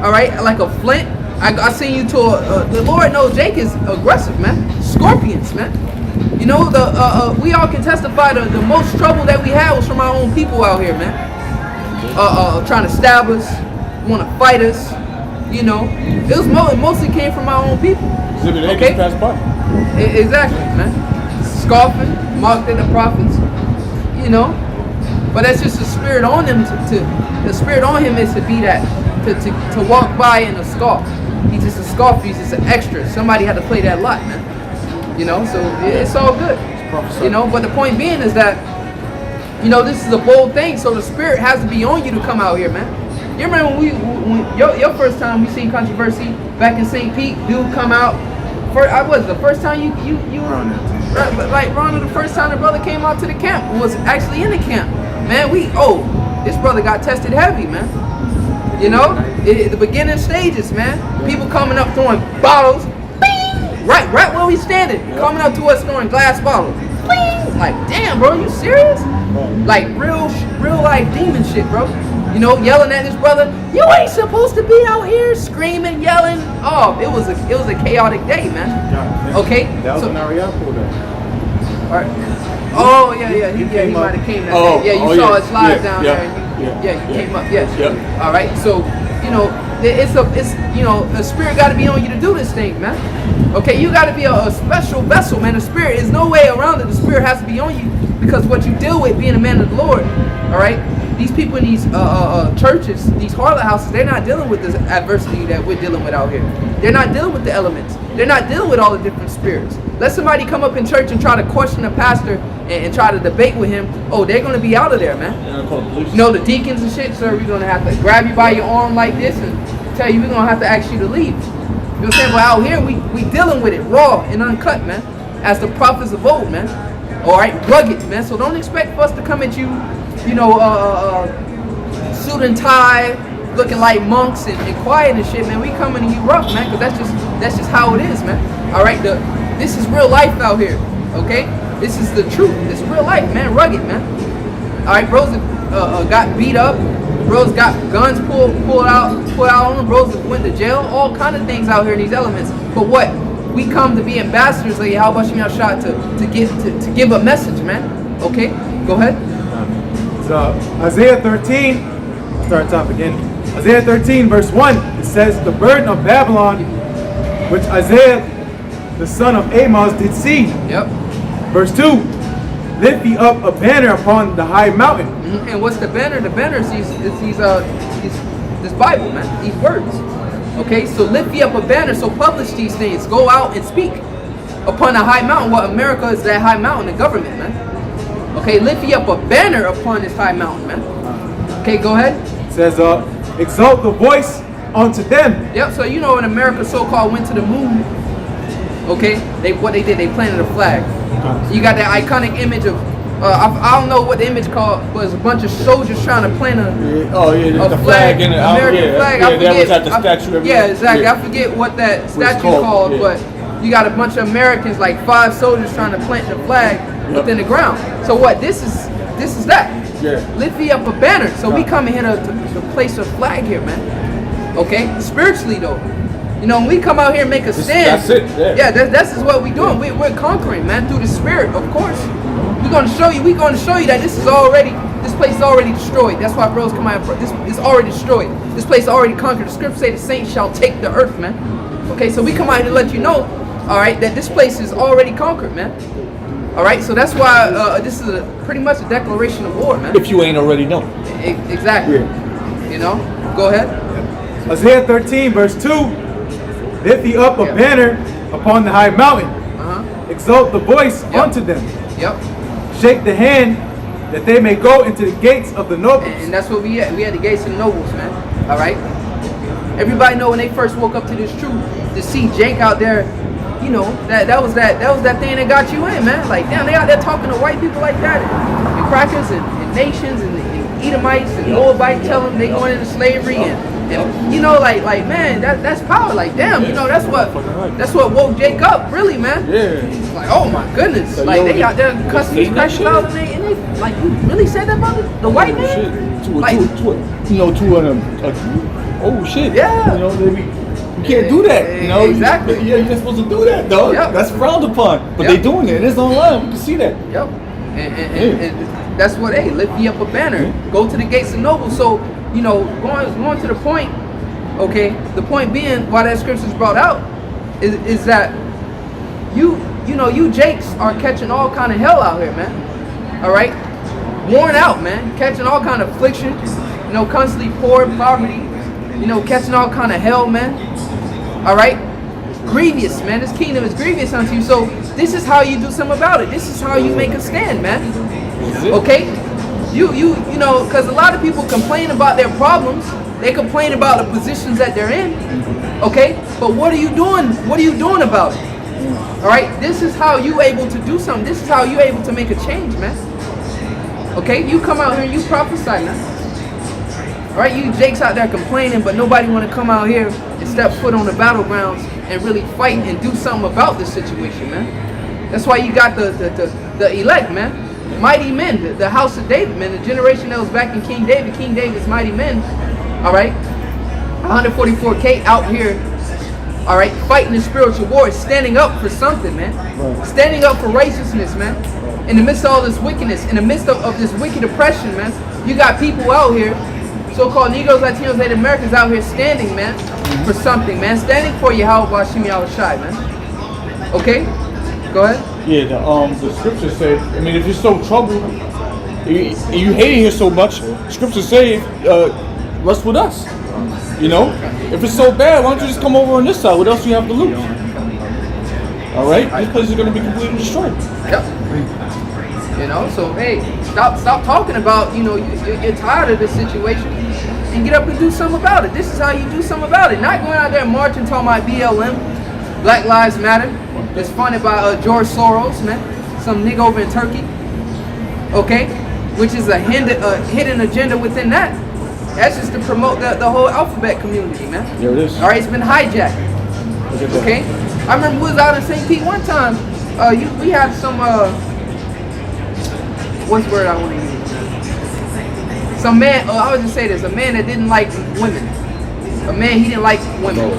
All right, like a flint. I seen you to the Lord knows Jake is aggressive, man. Scorpions, man. We all can testify the most trouble that we had was from our own people out here, man. Trying to stab us, want to fight us. It was mostly came from our own people. Okay. Exactly, man. Scoffing, mocked at the prophets. But that's just the spirit on them. The spirit on him is to be that. To walk by in a scoff. He's just a scoffer, he's just an extra. Somebody had to play that lot, man. So it's all good. But the point being is that, this is a bold thing, so the spirit has to be on you to come out here, man. You remember when your first time we seen controversy back in St. Pete, dude come out. I was the first time you like Ronald, the first time the brother came out to the camp was actually in the camp. Man, this brother got tested heavy, man. You know, the beginning stages, man. People coming up throwing bottles, bing, right where we standing, coming up to us throwing glass bottles, bing. Like, damn, bro, you serious? Like real life demon shit, bro. You know, yelling at his brother, you ain't supposed to be out here screaming, yelling. Oh, it was a chaotic day, man. Okay. That was when Ariel pulled up. All right. Oh yeah, he might have came that day. Yeah, you saw it slide down there. You came up. Yes. Yep. All right. So, you know, a spirit got to be on you to do this thing, man. Okay, you got to be a special vessel, man. The spirit is no way around it. The spirit has to be on you because what you deal with being a man of the Lord. All right. These people in these churches, these harlot houses, they're not dealing with this adversity that we're dealing with out here. They're not dealing with the elements. They're not dealing with all the different spirits. Let somebody come up in church and try to question the pastor and try to debate with him. Oh, they're going to be out of there, man. You know, the deacons and shit, sir, we're going to have to grab you by your arm like this and tell you we're going to have to ask you to leave. You know what I'm saying? But out here, we dealing with it raw and uncut, man. As the prophets of old, man. All right, rugged, man. So don't expect for us to come at you, you know, suit and tie, looking like monks and quiet and shit, man. We coming to you rough, man, because that's just how it is, man. All right, this is real life out here, okay? This is the truth. It's real life, man. Rugged, man. All right, bros got beat up. Bros got guns pulled out on them. Bros went to jail. All kind of things out here in these elements. But what? We come to be ambassadors of Yahweh Shem Yahshua to give a message, man. Okay, go ahead. So Isaiah 13, start top again. Isaiah 13 verse 1, it says, the burden of Babylon, which Isaiah the son of Amos did see. Yep. Verse 2, lift ye up a banner upon the high mountain. Mm-hmm. And what's the banner? The banner is this Bible, man, these words. Okay, so lift ye up a banner, so publish these things, go out and speak upon a high mountain. What America is that high mountain, the government, man. Okay, lift ye up a banner upon this high mountain, man. Okay, go ahead. It says, exalt the voice unto them. Yep, so you know when America so-called went to the moon, okay, what they did, they planted a flag. You got that iconic image of, I don't know what the image called, was a bunch of soldiers trying to plant the flag in it. American flag. I forget, that was at the statue. Yeah, exactly. I forget what that statue called, but you got a bunch of Americans, like 5 soldiers trying to plant the flag within the ground. So what? This is that. Yeah. Lift ye up a banner. So we come in here to place a flag here, man. Okay? Spiritually though. You know, when we come out here and make a stand. That's it. Yeah, that's what we're doing. We're conquering, man, through the spirit, of course. We're going to show you that this place is already destroyed. That's why bros come out. This is already destroyed. This place is already conquered. The scripture say the saints shall take the earth, man. Okay, so we come out here to let you know, all right, that this place is already conquered, man. All right, so that's why this is pretty much a declaration of war, man. If you ain't already known. Exactly. You know, go ahead. Isaiah 13 verse 2, lift ye up a banner upon the high mountain. Exalt the voice unto them. Yep. Shake the hand that they may go into the gates of the nobles. And that's what we at. We at the gates of the nobles, man. All right. Everybody know when they first woke up to this truth, to see Jake out there, you know, that was that thing that got you in, man. Like, damn, they out there talking to white people like that, and crackers and nations and Edomites and Moabites, tell them they going into slavery and you know, like man, that's power. Like, damn, you know, that's what woke Jake up, really, man. Yeah. Like, oh my goodness, so, like they out there cussing these crackers out, and they like, you really said that about the white man? Oh shit. Yeah. You know, you can't do that. You know, exactly. You're not supposed to do that, though. Yep. That's frowned upon. But they doing it. It's online. We can see that. Yep. And that's what, hey, lift ye up a banner. Go to the gates of nobles. So, you know, going to the point, okay, the point being why that scripture is brought out is that you know, you Jakes are catching all kind of hell out here, man. All right? Worn out, man. Catching all kind of affliction. You know, constantly poor, poverty. You know, catching all kind of hell, man. All right? Grievous, man. This kingdom is grievous unto you. So this is how you do something about it. This is how you make a stand, man. Okay? You know, because a lot of people complain about their problems, They complain about the positions that they're in. Okay, but what are you doing? What are you doing about it? All right, this is how you able to do something. This is how you able to make a change, man. Okay, you come out here and you prophesy, man. All right, you jakes out there complaining, but nobody want to come out here and step foot on the battlegrounds and really fight and do something about this situation, man. That's why you got the elect, man. Mighty men, the house of David, man. The generation that was back in King David. King David's mighty men. All right, 144K out here. All right, fighting the spiritual war, standing up for something, man. Standing up for righteousness, man. In the midst of all this wickedness, in the midst of this wicked oppression, man, you got people out here, so-called Negroes, Latinos, Native Americans out here standing, man, for something, man. Standing for Yahweh Bashim Yahushai, man. Okay? Go ahead. Yeah, the scriptures say, I mean, if you're so troubled, you hate it here so much, scriptures say, rest with us. You know? If it's so bad, why don't you just come over on this side? What else do you have to lose? Alright? This place is going to be completely destroyed. Yep. You know, so hey, stop talking about, you know, you're tired of this situation and get up and do something about it. This is how you do something about it. Not going out there marching talking about BLM, Black Lives Matter. It's funded by George Soros, man. Some nigga over in Turkey. Okay? Which is a hidden agenda within that. That's just to promote the whole alphabet community, man. There it is. All right, it's been hijacked. Okay? I remember we was out in St. Pete one time. We had some, what's the word I want to use? Some man, I would just say this, a man that didn't like women. A man, he didn't like women.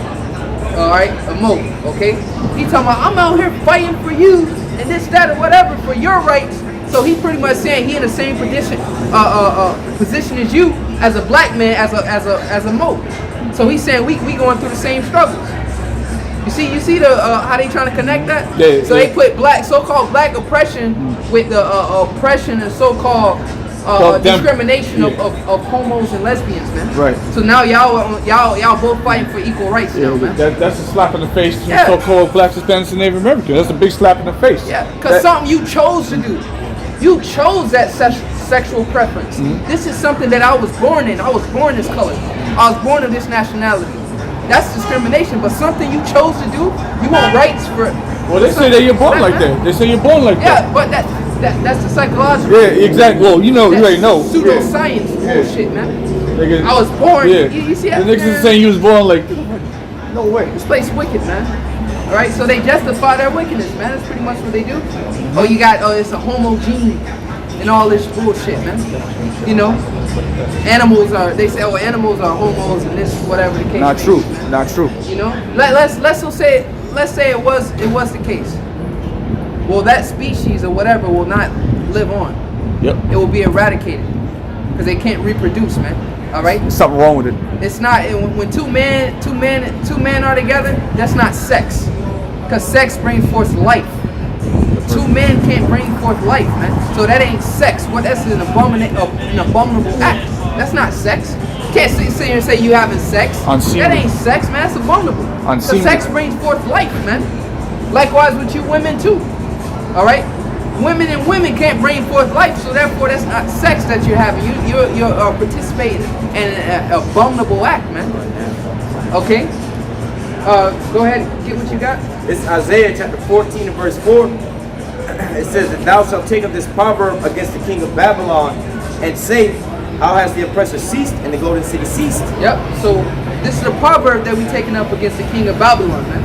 All right, a mo, okay? He talking about, I'm out here fighting for you and this, that, or whatever for your rights. So he pretty much saying he in the same position as you, as a black man, as a mo. So he's saying we going through the same struggles. You see the how they trying to connect that? Yeah, so they put so-called black oppression with the oppression and so-called discrimination of homos and lesbians, man. Right. So now y'all both fighting for equal rights now, man. That's a slap in the face to so-called blacks, Hispanics, and Native Americans. That's a big slap in the face. Yeah, because something you chose to do. You chose that sexual preference. This is something that I was born in. I was born this color. I was born of this nationality. That's discrimination, but something you chose to do, you want rights for. Well, they say that you're born like that. They say you're born like that. Yeah, but that's the psychological. Yeah, exactly. Well, you already know. Pseudoscience bullshit, man. I was born. Yeah. You see that? The niggas is saying you was born like. No way. This place wicked, man. All right, so they justify their wickedness, man. That's pretty much what they do. Oh, you got it's a homo gene and all this bullshit, man. You know, they say animals are homos and this whatever the case. Not true. Not true. You know, let's say it was the case. Well, that species or whatever will not live on. Yep. It will be eradicated because they can't reproduce, man. All right. There's something wrong with it. It's not when two men are together. That's not sex, because sex brings forth life. Two men can't bring forth life, man. So that ain't sex. What? That's an abominable act. That's not sex. You can't sit here and say you having sex. Unseemly. That ain't sex, man. That's abominable. Unseemly. So sex brings forth life, man. Likewise with you women too. All right. Women and women can't bring forth life, so therefore that's not sex that you're having. You're participating in an abominable act, man. Okay. Go ahead, get what you got. It's Isaiah chapter 14 and verse 4. It says that thou shalt take up this proverb against the king of Babylon and say, how has the oppressor ceased and the golden city ceased? Yep, so this is a proverb that we're taking up against the king of Babylon, man.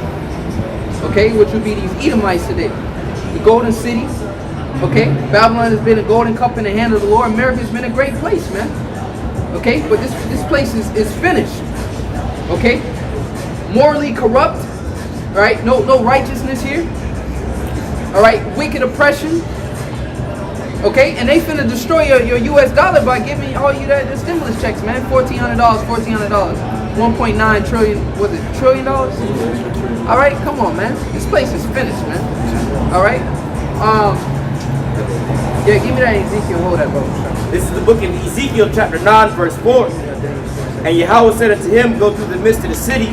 Okay, which would be these Edomites today. The golden city. Okay, Babylon has been a golden cup in the hand of the Lord. America has been a great place, man. Okay, but this place is finished. Okay, morally corrupt. All right, no righteousness here. All right, wicked oppression. Okay, and they finna destroy your U.S. dollar by giving all you the stimulus checks, man. $1,400, $1.9 trillion. Was it $trillion? All right, come on, man. This place is finished, man. All right. Yeah, give me that Ezekiel. Hold that, bro. This is the book of Ezekiel, chapter 9, verse 4. And Yahweh said unto him, go through the midst of the city,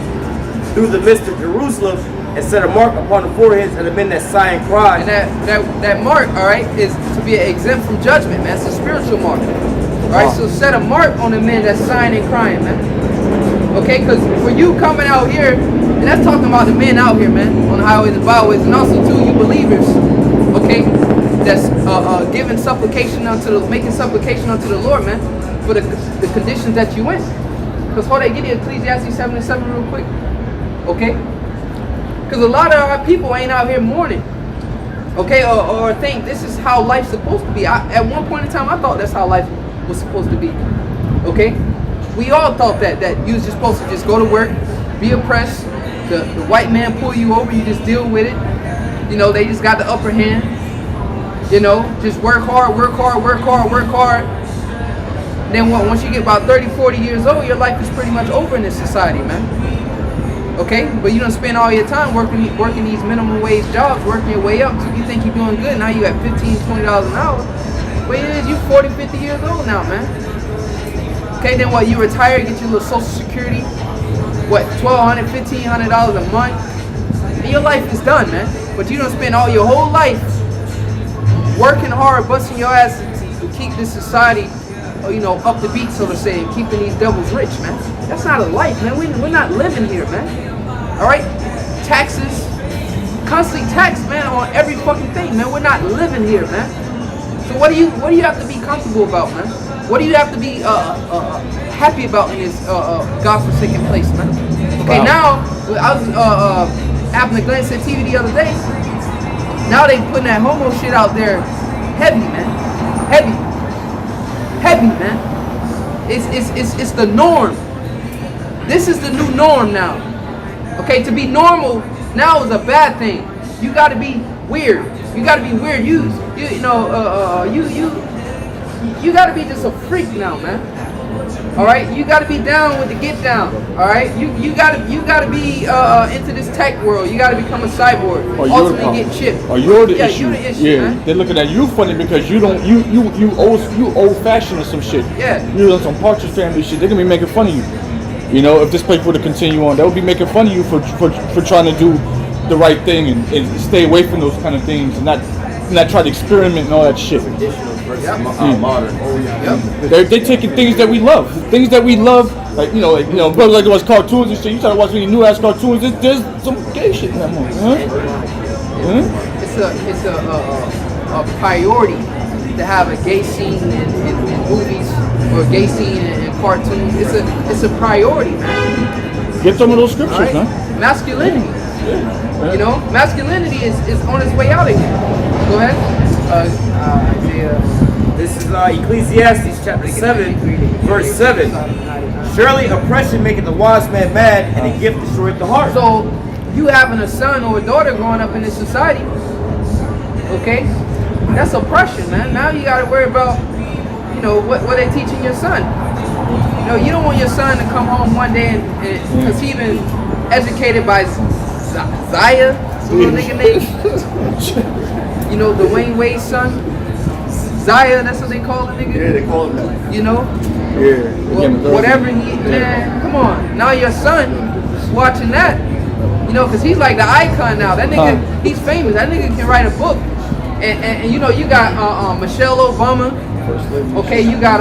through the midst of Jerusalem, and set a mark upon the foreheads of the men that sigh and cry. And that mark, all right, is to be exempt from judgment, man. It's a spiritual mark. All right, so set a mark on the men that sighing and crying, man. Okay, because for you coming out here, and that's talking about the men out here, man, on the highways and byways, and also too, you believers, okay, that's giving supplication making supplication unto the Lord, man, for the conditions that you in. Because hold on, get the Ecclesiastes 7:7 real quick, okay? Because a lot of our people ain't out here mourning, okay, or think this is how life's supposed to be. At one point in time, I thought that's how life was supposed to be, okay? We all thought that you was just supposed to just go to work, be oppressed, the white man pull you over, you just deal with it. You know, they just got the upper hand. You know, just work hard. Then once you get about 30, 40 years old, your life is pretty much over in this society, man. Okay? But you don't spend all your time working these minimum wage jobs, working your way up. So you think you're doing good. Now you at $15, $20 an hour. But it is, you 40, 50 years old now, man. Okay, then what, you retire, get your little social security, what, $1,200, $1,500 a month, and your life is done, man. But you don't spend all your whole life working hard, busting your ass to keep this society, you know, up the beat, so to say, and keeping these devils rich, man. That's not a life, man. We're not living here, man. All right? Taxes, constantly taxed, man, on every fucking thing, man. We're not living here, man. So what do you have to be comfortable about, man? What do you have to be happy about in this God-forsaken place, man? Okay, now, I was having a glance at TV the other day. Now they putting that homo shit out there heavy, man. Heavy, man. It's the norm. This is the new norm now. Okay, to be normal now is a bad thing. You gotta be weird. You gotta be weird. You gotta be just a freak now, man. All right, you gotta be down with the get down. All right, you gotta be into this tech world. You gotta become a cyborg. Ultimately get chipped. Or you're the issue. You're the issue, yeah, man. they're looking at you funny because you old fashioned or some shit. Yeah. You on some Partridge Family shit. They're gonna be making fun of you. You know, if this place were to continue on, they'll be making fun of you for trying to do the right thing and stay away from those kind of things and not try to experiment and all that shit. Modern. They're taking things that we love, like brothers like to watch cartoons and shit. You try to watch any new ass cartoons. There's some gay shit in that one. It's a priority to have a gay scene in movies or a gay scene in cartoons. It's a priority, man. Get some of those scriptures, Right? man. Masculinity. You know, masculinity is on its way out again. Go ahead. Isaiah. This is Ecclesiastes chapter 7, verse 7. Surely oppression maketh the wise man mad, and a gift destroyeth the heart. So, you having a son or a daughter growing up in this society, okay? That's oppression, man. Now you got to worry about, what they're teaching your son. You don't want your son to come home one day and because he been educated by Zaya, some little nigga name. Dwayne Wade's son. Zaya, that's what they call the nigga. Yeah, they call him that. Whatever man, come on. Now your son is watching that. Because he's like the icon now. That nigga, he's famous. That nigga can write a book. And you got Michelle Obama. Okay, you got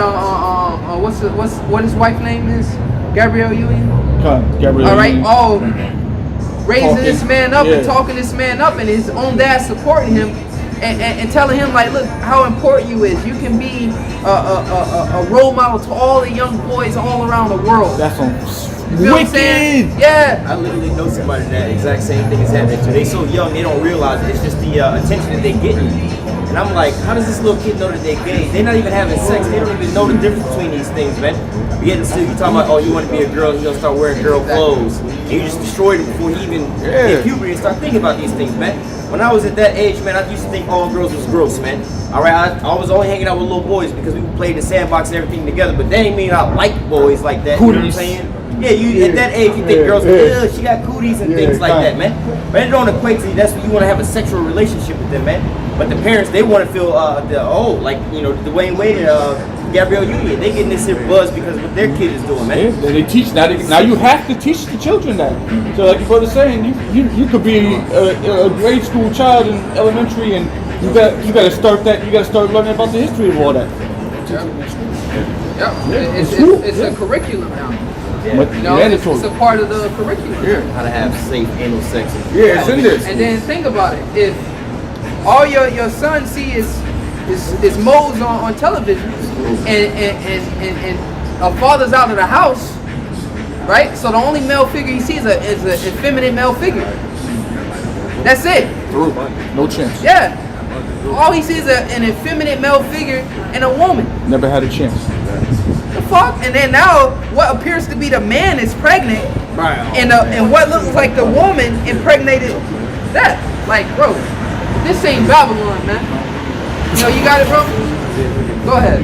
what his wife's name is? Gabrielle Union. Gabrielle. All right, Union. all raising this man up and yeah. talking this man up, and his own dad supporting him and telling him like, look how important you is. You can be a role model to all the young boys all around the world. That's on. You feel what I'm saying? Yeah. I literally know somebody that exact same thing is happening to. They so young they don't realize it. It's just the attention that they getting. And I'm like, how does this little kid know that they're gay? They're not even having sex. They don't even know the difference between these things, man. But yet still, you talking about, oh, you want to be a girl, you're gonna start wearing girl clothes. And you just destroyed it before he even hit puberty and start thinking about these things, man. When I was at that age, man, I used to think all girls was gross, man. All right, I was only hanging out with little boys because we played in the sandbox and everything together. But that ain't mean I like boys like that. You know what I'm saying? Yeah, at that age, you think girls, she got cooties and things like that, man. But it don't equate to you. That's when you want to have a sexual relationship with them, man. But the parents, they want to feel, Dwayne Wade and Gabrielle Union, they getting this here buzz because of what their kid is doing, man. Yeah, they teach now. Now you have to teach the children that. So like your brother's saying, you could be a grade school child in elementary, and you got to start that. You got to start learning about the history of all that. It's a curriculum now. But You know, it's a part of the curriculum. How to have safe anal sex. Yeah, it's in this. And then think about it. If all your son see is modes on television, and a father's out of the house, right? So the only male figure he sees is an effeminate male figure. That's it. Through. No chance. Yeah. All he sees is an effeminate male figure and a woman. Never had a chance. The fuck? And then now, what appears to be the man is pregnant, and what looks like the woman impregnated that. Like, bro, this ain't Babylon, man. You know, you got it, bro? Go ahead.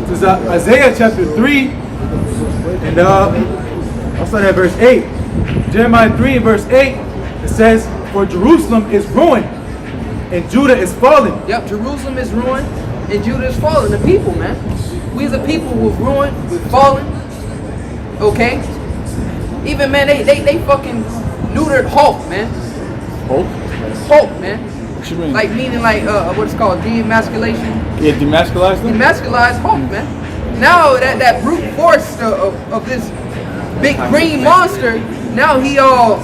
This is Isaiah chapter 3, and I'll start at verse 8. Jeremiah 3 and verse 8, it says, "For Jerusalem is ruined, and Judah is fallen." Yep, Jerusalem is ruined, and Judah is fallen. The people, man. We as a people we've ruined, we've fallen. Okay? Even, man, they fucking neutered Hulk, man. Hulk? Hulk, man. What you mean? Like, meaning like, what it's called, demasculation. Yeah, demasculized them? Demasculized Hulk, man. Now that brute force of this big green monster, now he all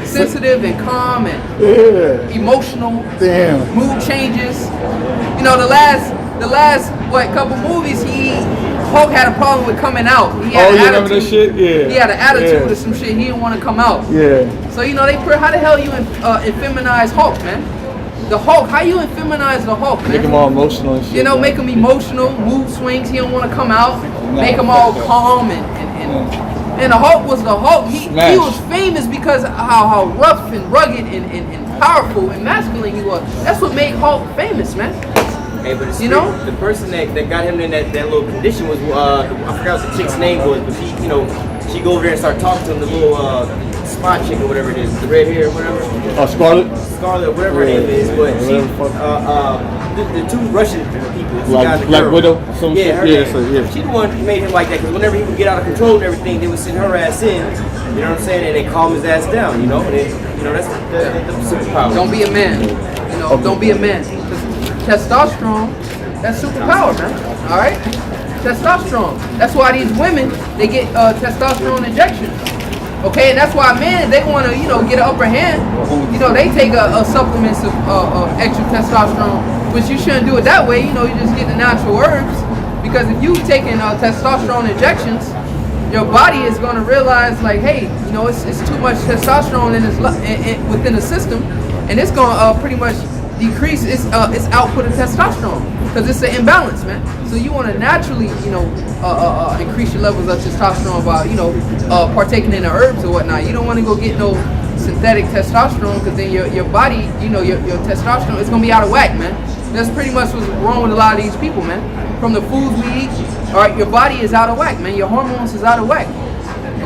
sensitive and calm and emotional. Damn. Mood changes. You know, the last couple movies, Hulk had a problem with coming out. He had an remember that shit? Yeah. He had an attitude or some shit. He didn't want to come out. Yeah. So you know, how the hell you effeminize Hulk, man? The Hulk, how you effeminize the Hulk, man? Make him all emotional and shit. You know, make him emotional, mood swings. He don't want to come out. Make him all calm and the Hulk was the Hulk. He was famous because of how rough and rugged and powerful and masculine he was. That's what made Hulk famous, man. Hey, but You know? the person that got him in that little condition was I forgot what the chick's name was, but she go over there and start talking to him, the little spot chick or whatever it is, the red hair or whatever. Scarlet? Scarlet, whatever her name is, but she the two Russian people, the guy and the Black girl. Widow? Yeah. She the one who made him like that, because whenever he would get out of control and everything, they would send her ass in. You know what I'm saying? And they calm his ass down. You know, and that's the superpower. Don't be a man. You know, don't be a man. Testosterone, that's superpower, man. All right, testosterone. That's why these women, they get testosterone injections. Okay, and that's why men, they want to get an upper hand. You know, they take a supplements of extra testosterone, which you shouldn't do it that way. You know, you just get the natural herbs, because if you taking testosterone injections, your body is going to realize like, hey, it's too much testosterone within the system, and it's going to pretty much decrease its output of testosterone, because it's an imbalance, man. So you want to naturally, increase your levels of testosterone by, partaking in the herbs or whatnot. You don't want to go get no synthetic testosterone, because then your body, your testosterone is gonna be out of whack, man. That's pretty much what's wrong with a lot of these people, man. From the foods we eat, all right, your body is out of whack, man. Your hormones is out of whack.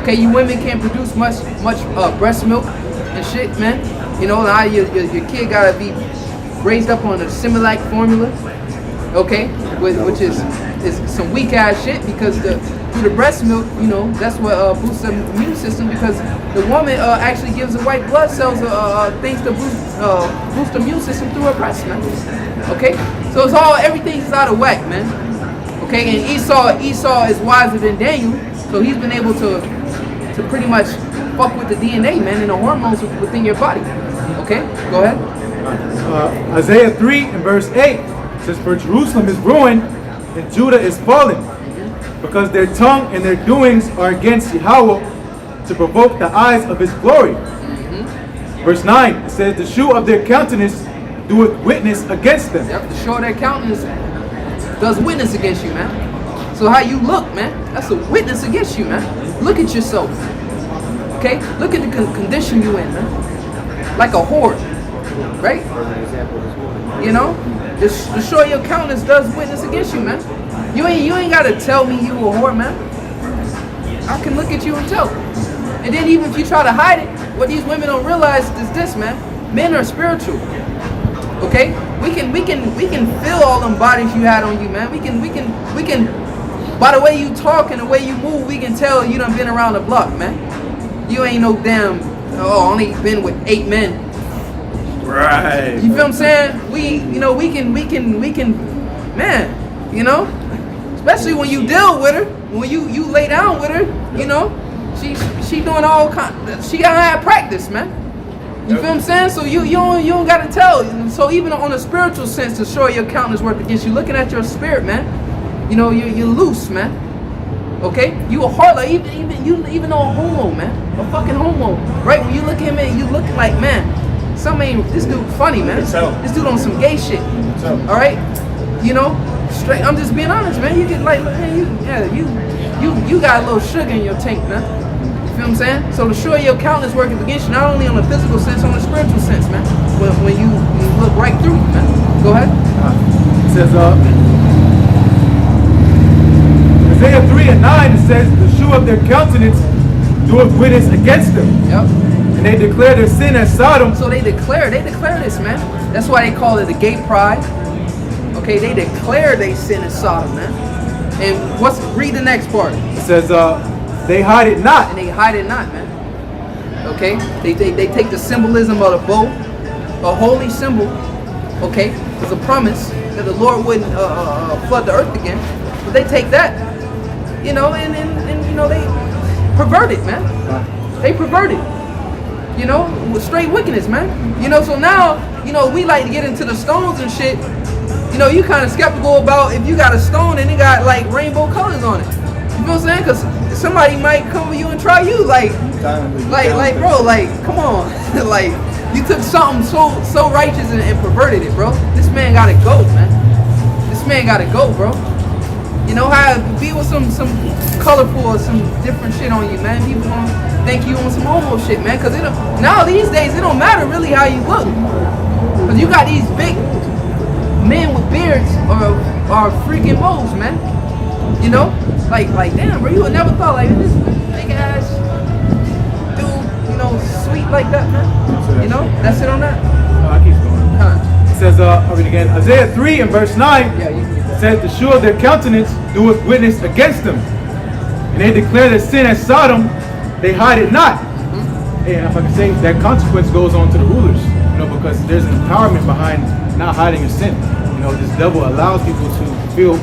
Okay, you women can't produce much breast milk and shit, man. Now your kid gotta be raised up on a Similac formula, okay, which is some weak ass shit, because through the breast milk, that's what boosts the immune system, because the woman actually gives the white blood cells things to boost the immune system through her breast, man. Okay, so everything's out of whack, man. Okay, and Esau is wiser than Daniel, so he's been able to pretty much fuck with the DNA, man, and the hormones within your body. Okay, go ahead. Isaiah 3 and verse 8 says, "For Jerusalem is ruined, and Judah is fallen, because their tongue and their doings are against Yahweh, to provoke the eyes of his glory." Verse 9, it says, "The shoe of their countenance doeth witness against them." Yep, the show of their countenance does witness against you, man. So how you look, man, that's a witness against you, man. Look at yourself. Okay? Look at the condition you in, man. Like a whore. Right? The show of your countenance does witness against you, man. You ain't gotta tell me you a whore, man. I can look at you and tell. And then even if you try to hide it, what these women don't realize is this, man. Men are spiritual. Okay? We can feel all them bodies you had on you, man. We can by the way you talk and the way you move, we can tell you done been around the block, man. You ain't no damn only been with 8 men. Right. You feel what I'm saying? We can, man, Especially when you deal with her, when you lay down with her, you know, she doing all kind. She gotta have practice, man. You feel what I'm saying? So you don't gotta tell. So even on a spiritual sense, to show your countenance work against you, looking at your spirit, man. You know, you're loose, man. Okay, you a harlot, even though a homo, man, a fucking homo, right? When you look at him, man, you look like, man, this dude funny, man. This dude on some gay shit. All right, you know, straight. I'm just being honest, man. You get like, man, you got a little sugar in your tank, man. You feel what I'm saying? So to show your countenance working against you, not only on the physical sense, on the spiritual sense, man. When you look right through you, man. Go ahead. It says, Isaiah 3 and 9, it says, the shoe of their countenance doeth witness against them. Yep. And they declare their sin as Sodom. So they declare this, man. That's why they call it the gay pride. Okay, they declare they sin as Sodom, man. And read the next part. It says, they hide it not. And they hide it not, man. Okay, they take the symbolism of the bow, a holy symbol. Okay, it's a promise that the Lord wouldn't flood the earth again. But they take that. You know, and you know, they pervert it, man. They pervert it. You know, with straight wickedness, man. You know, so now, you know, we like to get into the stones and shit. You know, you kind of skeptical about if you got a stone and it got like rainbow colors on it. You know what I'm saying? Because somebody might come to you and try you, like, bro, like, come on, like, you took something so righteous and perverted it, bro. This man gotta go, man. This man gotta go, bro. You know how be with some colorful or some different shit on you, man. People gonna think you on some homo shit, man. Cause now these days it don't matter really how you look. Cause you got these big men with beards are freaking moles, man. You know, like damn, bro. You would never thought like this big ass dude, you know, sweet like that, man. You know, that's it on that. I keep going. It says, I'll read again. Isaiah 3 and verse 9. Yeah, you can get that. Says, the shoe of their countenance doeth witness against them, and they declare their sin as Sodom, they hide it not. And if I can say, that consequence goes on to the rulers, you know, because there's an empowerment behind not hiding your sin. You know, this devil allows people to feel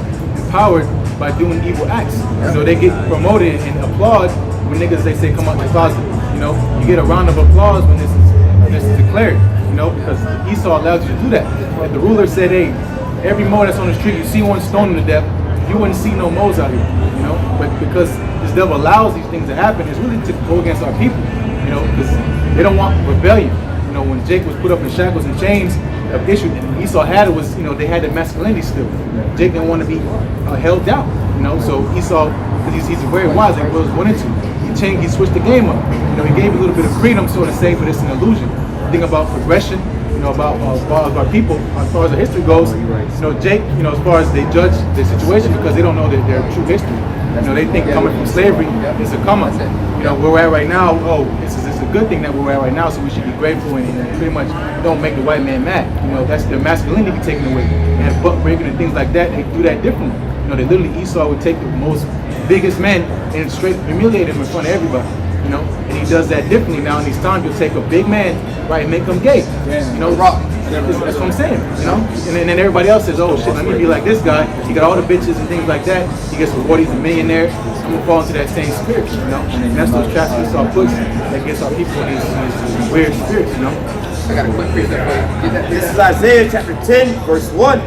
empowered by doing evil acts. So they get promoted and applaud when niggas, they say, come out the closet. You know, you get a round of applause when this is declared, you know, because Esau allows you to do that. If the ruler said, hey, every Mo that's on the street, you see one stone to death, you wouldn't see no Mo's out here, you know. But because this devil allows these things to happen, it's really to go against our people, you know, because they don't want rebellion. You know, when Jake was put up in shackles and chains, the issue Esau had was, you know, they had the masculinity still. Jake didn't want to be held down, you know. So Esau, because he's very wise, like brothers went into, he switched the game up. You know, he gave a little bit of freedom, so to say, but it's an illusion. Think about progression. You know, about as far as our people, as far as the history goes, you know, Jake, you know, as far as they judge the situation because they don't know their true history. You know, they think coming from slavery is a come up. You know, where we're at right now, this is a good thing that we're at right now, so we should be grateful and pretty much don't make the white man mad. You know, that's their masculinity be taken away. And buck breaking and things like that, they do that differently. You know, they literally, Esau would take the most biggest men and straight humiliate him in front of everybody. You know, and he does that differently now in these times. You'll take a big man, right, and make him gay. You know, that's what I'm saying. You know, and then everybody else says, oh shit, let me be like this guy. He got all the bitches and things like that. He gets rewarded, he's a millionaire. I'm gonna fall into that same spirit, you know. And that's those traps Esau puts that gets our people in these weird spirits, you know. I got a quick precept for you. This is Isaiah chapter 10, verse 1.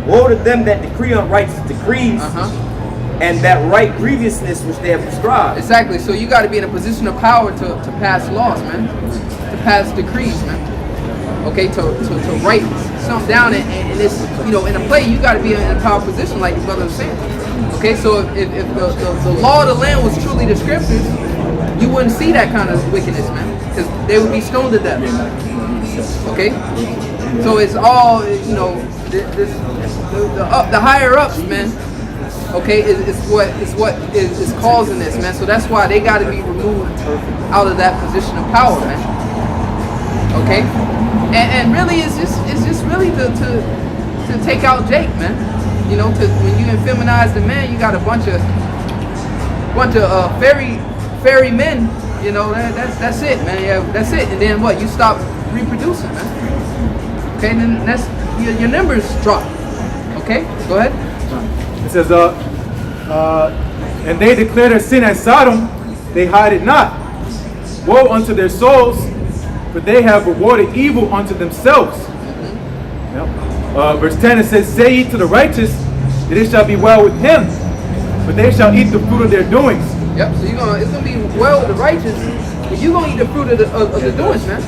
Woe to them that decree unrighteous decrees. And that right grievousness which they have prescribed. Exactly. So you got to be in a position of power to pass laws, man. To pass decrees, man. Okay, to write something down and it's, you know, in a play you got to be in a power position, like the brother was saying. Okay, so if the law of the land was truly the scriptures, you wouldn't see that kind of wickedness, man, because they would be stoned to death. Okay, so it's all, you know, the higher ups, man. Okay, is what is causing this, man. So that's why they got to be removed out of that position of power, man. Okay, and really, it's just really to take out Jake, man. You know, because when you feminize the man, you got a bunch of fairy men. You know, that's it, man. Yeah, that's it. And then what? You stop reproducing, man. Okay, then that's your numbers drop. Okay, go ahead. It says, And they declare their sin as Sodom, they hide it not. Woe unto their souls, for they have rewarded evil unto themselves. Yep. Verse 10, it says, say ye to the righteous, that it shall be well with him, but they shall eat the fruit of their doings. Yep, so it's gonna be well with the righteous, but you're gonna eat the fruit of the doings, man.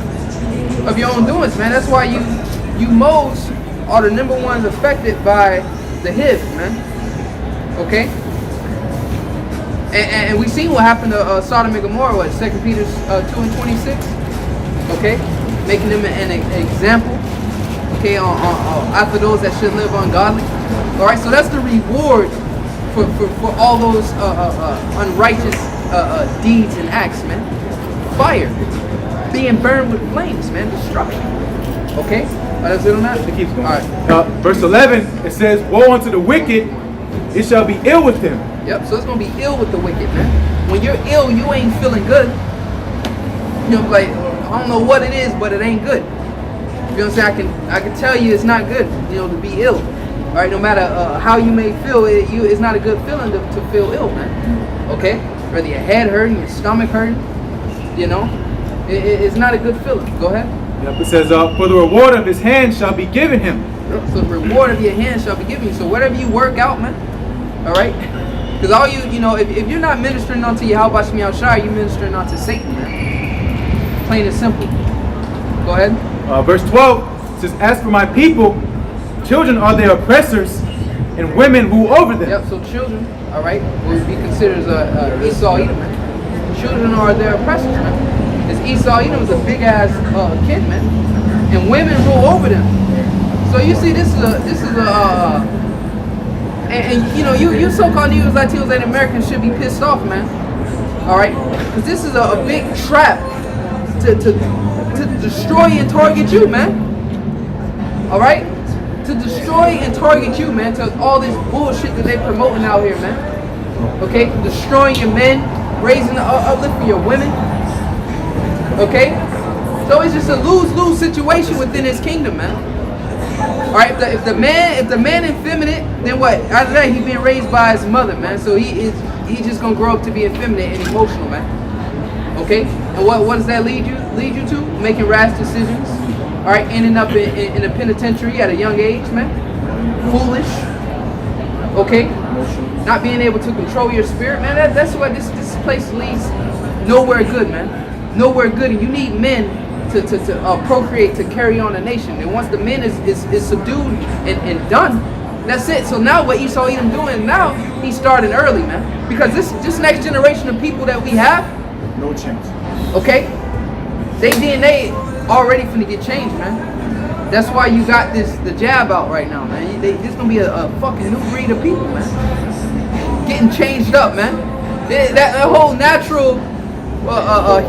Of your own doings, man. That's why you moles are the number ones affected by the HIV, man. Okay? And we seen what happened to Sodom and Gomorrah, what, 2 Peter 2:26? Okay? Making them an example, okay, after those that should live ungodly. Alright, so that's the reward for all those unrighteous deeds and acts, man. Fire. Being burned with flames, man. Destruction. Okay? That's it on that? It keeps going. Alright. Verse 11, it says, woe unto the wicked, it shall be ill with them. Yep, so it's gonna be ill with the wicked, man. When you're ill, you ain't feeling good. You know, like, I don't know what it is, but it ain't good. You know what I'm saying? I can tell you it's not good, you know, to be ill. All right, no matter how you may feel, it's not a good feeling to feel ill, man. Okay? Whether your head hurting, your stomach hurting, you know, it's not a good feeling. Go ahead. Yep, it says, for the reward of his hand shall be given him. So the reward of your hand shall be given you. So whatever you work out, man, all right? Because all you know, if you're not ministering unto Yahweh Shemi Al-Shai, you're ministering unto Satan, man. Plain and simple. Go ahead. Verse 12 says, as for my people, children are their oppressors, and women rule over them. Yep, so children, all right, will be considered Esau Edom, man. Children are their oppressors, man. Because Esau Edom was a big-ass kid, man. And women rule over them. So you see, this is a and you know, you so-called Negroes, Latinos, and Americans should be pissed off, man. All right, because this is a big trap to destroy and target you, man. All right, to destroy and target you, man. To all this bullshit that they promoting out here, man. Okay, destroying your men, raising the uplift for your women. Okay, so it's just a lose-lose situation within his kingdom, man. All right, if the man effeminate, then what? After that, he being raised by his mother, man. So he's just gonna grow up to be effeminate and emotional, man. Okay, and what does that lead you to? Making rash decisions. All right, ending up in a penitentiary at a young age, man. Foolish. Okay, not being able to control your spirit, man. That's what this place leads nowhere good, man. Nowhere good, and you need men to procreate, to carry on a nation. And once the men is subdued and done, that's it. So now what Esau Edom doing now, he's starting early, man. Because this next generation of people that we have, No chance. okay, they DNA already finna get changed, man. That's why you got the jab out right now, man. This gonna be a fucking new breed of people, man. Getting changed up, man. That whole natural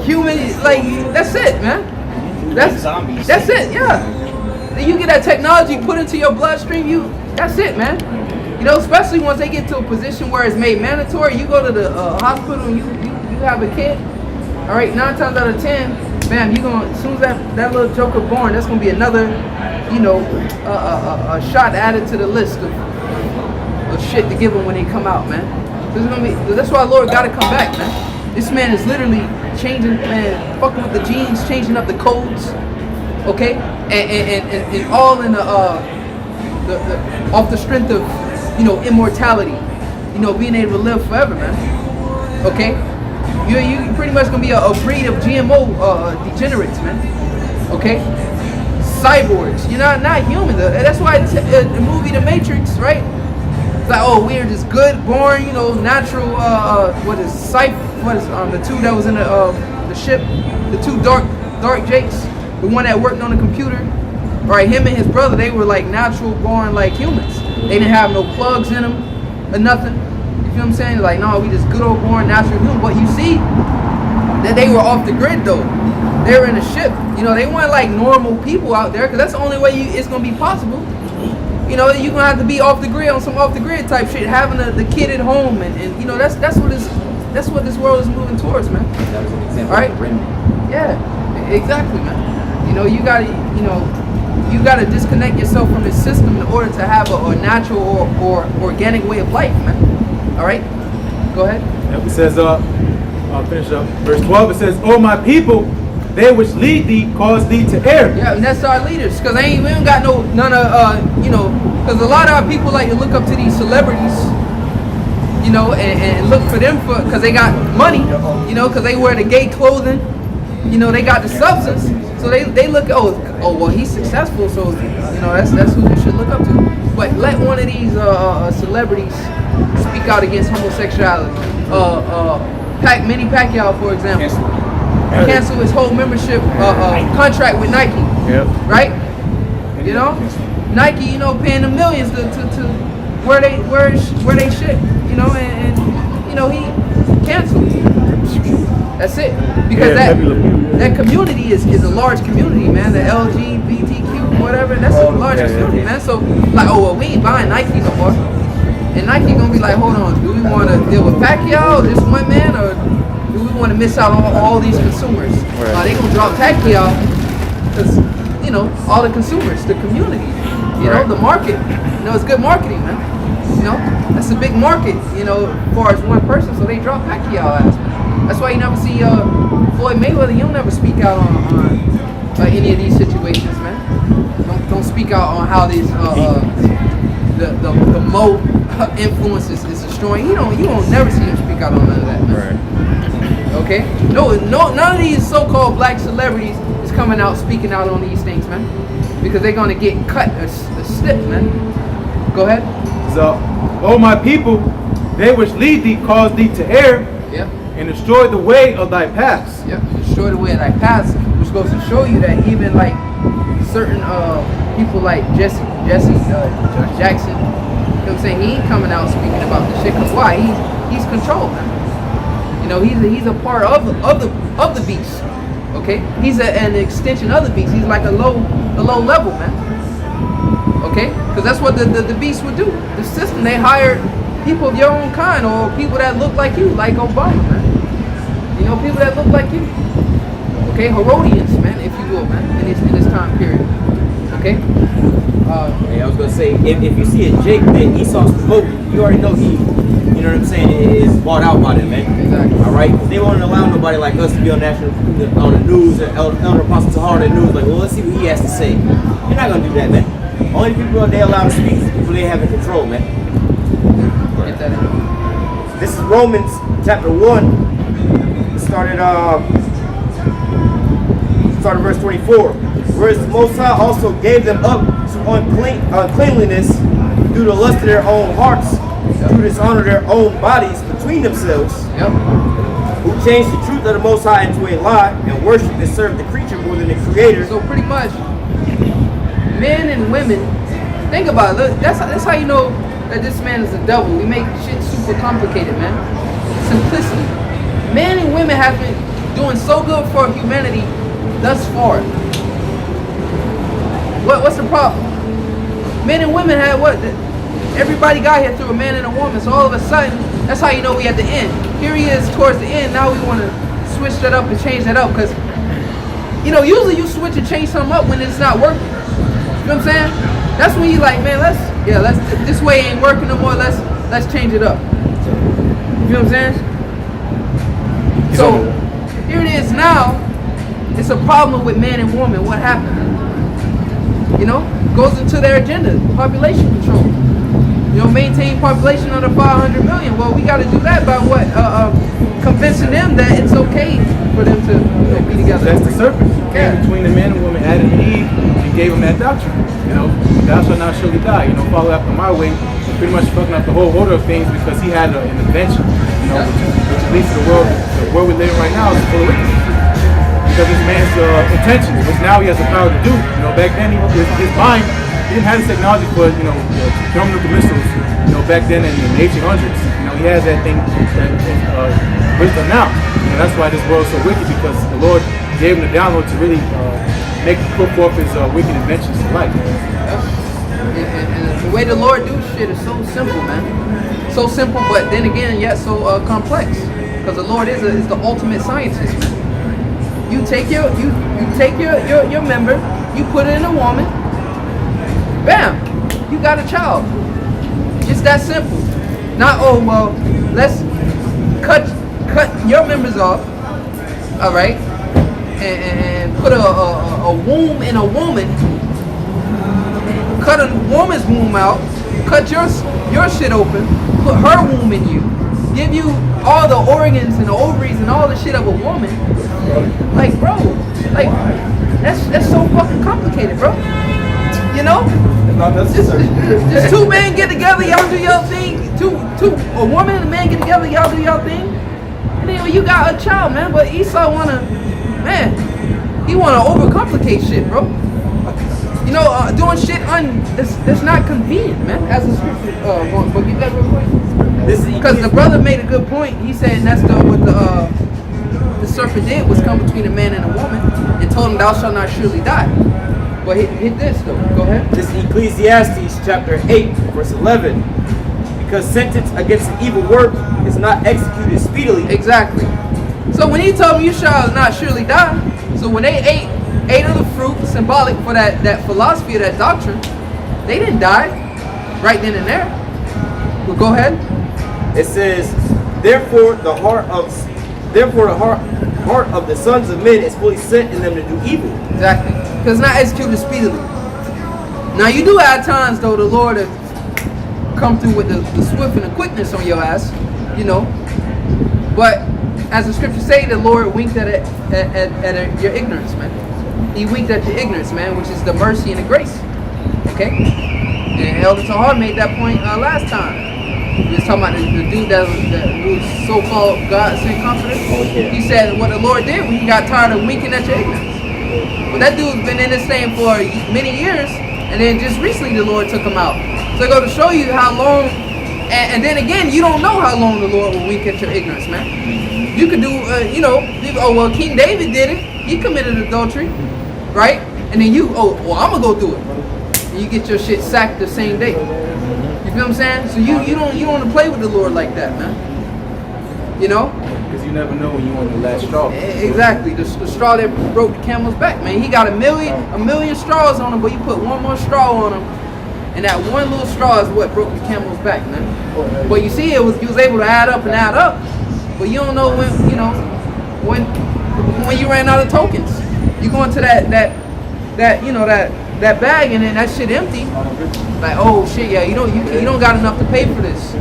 human, like, that's it, man. That's it, yeah. Then you get that technology put into your bloodstream, that's it, man. You know, especially once they get to a position where it's made mandatory, you go to the hospital and you have a kid, all right, 9 times out of 10, bam, you gonna, as soon as that little joker born, that's gonna be another, you know, a shot added to the list of shit to give them when they come out, man. That's why Lord gotta come back, man. This man is literally changing, man, fucking with the genes, changing up the codes, okay, and all in the off the strength of, you know, immortality, you know, being able to live forever, man. Okay, you pretty much gonna be a breed of GMO degenerates, man. Okay, cyborgs. You're not human. That's why the movie The Matrix, right? It's like, oh, we're just good, born, you know, natural. The two that was in the ship, the two dark Jakes, the one that worked on the computer. Right, him and his brother, they were like natural born like humans. They didn't have no plugs in them or nothing. You feel what I'm saying? Like, no, we just good old born natural human. But you see that they were off the grid though. They were in a ship. You know, they weren't like normal people out there, because that's the only way it's gonna be possible. You know, you're gonna have to be off the grid on some off the grid type shit, having the kid at home, and you know, that's what this world is moving towards, man. That was an example. All right? Of the remnant. Yeah, exactly, man. You know, you gotta disconnect yourself from this system in order to have a natural or organic way of life, man. All right, go ahead. Yep, it says, I'll finish up. Verse 12, it says, "O my people, they which lead thee cause thee to err." Yeah, and that's our leaders, cause we don't got none of you know, cause a lot of our people like to look up to these celebrities, you know, and look for them cause they got money, you know, cause they wear the gay clothing, you know, they got the substance, so they look, oh well, he's successful, so you know that's who you should look up to. But let one of these celebrities speak out against homosexuality. Manny Pacquiao, for example, cancel his whole membership contract with Nike. Yep. Right? You know, Nike, you know, paying them millions to where they shit. You know, and you know he canceled. That's it. Because that community is a large community, man. The LGBTQ, whatever, that's a large community, man. So like, oh well, we ain't buying Nike no more. And Nike gonna be like, hold on, do we want to deal with Pacquiao, this one man, or do we want to miss out on all these consumers? They gonna drop Pacquiao because you know all the consumers, the community, you know, the market. You know, it's good marketing, man. You know, that's a big market. You know, as far as one person, so they drop Pacquiao ass, man. That's why you never see Floyd Mayweather. He'll never speak out on any of these situations, man. Don't speak out on how these the Mo influence is destroying. You won't never see him speak out on none of that, man. Right. Okay? No, none of these so-called black celebrities is coming out speaking out on these things, man. Because they're gonna get cut or snipped, man. Go ahead. So, "O my people, they which lead thee cause thee to err, Yep. and destroy the way of thy paths." Yep. Destroy the way of thy paths, which goes to show you that even like certain people like Jesse Jackson. You know what I'm saying? He ain't coming out speaking about the shit. Cause why? He's controlled, man. You know, he's a part of the beast. Okay? He's an extension of the beast. He's like a low level, man. Okay? Because that's what the beast would do. The system, they hired people of your own kind or people that look like you, like Obama, man. You know, people that look like you. Okay? Herodians, man, if you will, man, in this time period. Okay? Hey, I was gonna say, if you see a Jake that Esau's promoting, you already know he, you know what I'm saying, is bought out by them, man. Exactly. All right, they won't allow nobody like us to be on on the news, or Elder Apostle Tahar on the news. Like, well, let's see what he has to say. You're not gonna do that, man. Only people they allow to speak is the people they have in control, man. Get that in. This is Romans chapter 1. It started verse 24. Whereas the Most High also gave them up to uncleanliness through the lust of their own hearts, to dishonor their own bodies between themselves, Yep. who changed the truth of the Most High into a lie, and worship and serve the creature more than the Creator. So pretty much, men and women, think about it. Look, that's how you know that this man is the devil. We make shit super complicated, man. Simplicity. Men and women have been doing so good for humanity thus far. What's the problem? Men and women had what? Everybody got here through a man and a woman. So all of a sudden, that's how you know we at the end. Here he is towards the end. Now we want to switch that up and change that up because, you know, usually you switch and change something up when it's not working. You know what I'm saying? That's when you like, man, this way ain't working no more. Let's change it up. You know what I'm saying? So here it is now. It's a problem with man and woman. What happened? You know, goes into their agenda, population control. You know, maintain population under 500 million. Well, we got to do that by what? Convincing them that it's okay for them to be together. That's the serpent. Came between the man and woman, Adam and Eve, and gave them that doctrine. You know, thou shalt not surely die. You know, follow after my way. Pretty much fucking up the whole order of things because he had an invention. You know, which leads to the world we live in right now is full of wickedness. Because this man's intentions, which now he has the power to do. You know, back then his mind, he didn't have the technology for, you know, thermonuclear missiles. You know, back then in the 1800s, you know, he has that thing, wisdom now. You know, that's why this world's so wicked because the Lord gave him the download to really put forth his wicked inventions to life. And the way the Lord do shit is so simple, man. So simple, but then again, yet so complex. Because the Lord is the ultimate scientist, man. You take your member, you put it in a woman, bam, you got a child. It's that simple. Not, oh, well, let's cut your members off, all right, and put a womb in a woman, cut a woman's womb out, cut your shit open, put her womb in you, give you all the organs and the ovaries and all the shit of a woman. Like, bro, like, that's so fucking complicated, bro. You know? Just two men get together, y'all do your thing. A woman and a man get together, y'all do your thing. And then when you got a child, man, but Esau he wanna overcomplicate shit, bro. You know, doing shit that's not convenient, man. As a scripture, but get that real quick. Because the brother made a good point. He said that's what the serpent did was come between a man and a woman and told him, "Thou shalt not surely die." But hit this though. Go ahead. This is Ecclesiastes chapter 8, verse 11. Because sentence against an evil work is not executed speedily. Exactly. So when he told them, "You shall not surely die," so when they ate of the fruit, symbolic for that philosophy of that doctrine, they didn't die right then and there. Well, go ahead. It says, therefore the heart of the sons of men is fully set in them to do evil. Exactly. Because it's not executed speedily. Now you do have times though the Lord has come through with the swift and the quickness on your ass, you know. But as the scriptures say, the Lord winked at your ignorance, man. He winked at your ignorance, man, which is the mercy and the grace. Okay? And Elder Tahar made that point last time. He was talking about the dude that was so-called God-sent comforter. Oh, yeah. He said what the Lord did when he got tired of winking at your ignorance. But that dude's been in this thing for many years, and then just recently the Lord took him out. So I go to show you how long, and then again, you don't know how long the Lord will wink at your ignorance, man. You could do, oh, well, King David did it. He committed adultery, right? And then I'm going to go do it. And you get your shit sacked the same day. You feel what I'm saying? So you don't want to play with the Lord like that, man. You know? Because you never know when you want the last straw. Exactly. The straw that broke the camel's back, man. He got a million straws on him, but you put one more straw on him, and that one little straw is what broke the camel's back, man. But you see, he was able to add up, but you don't know when you ran out of tokens. You go into that bag and then that shit empty. Like, oh shit, yeah, you don't got enough to pay for this.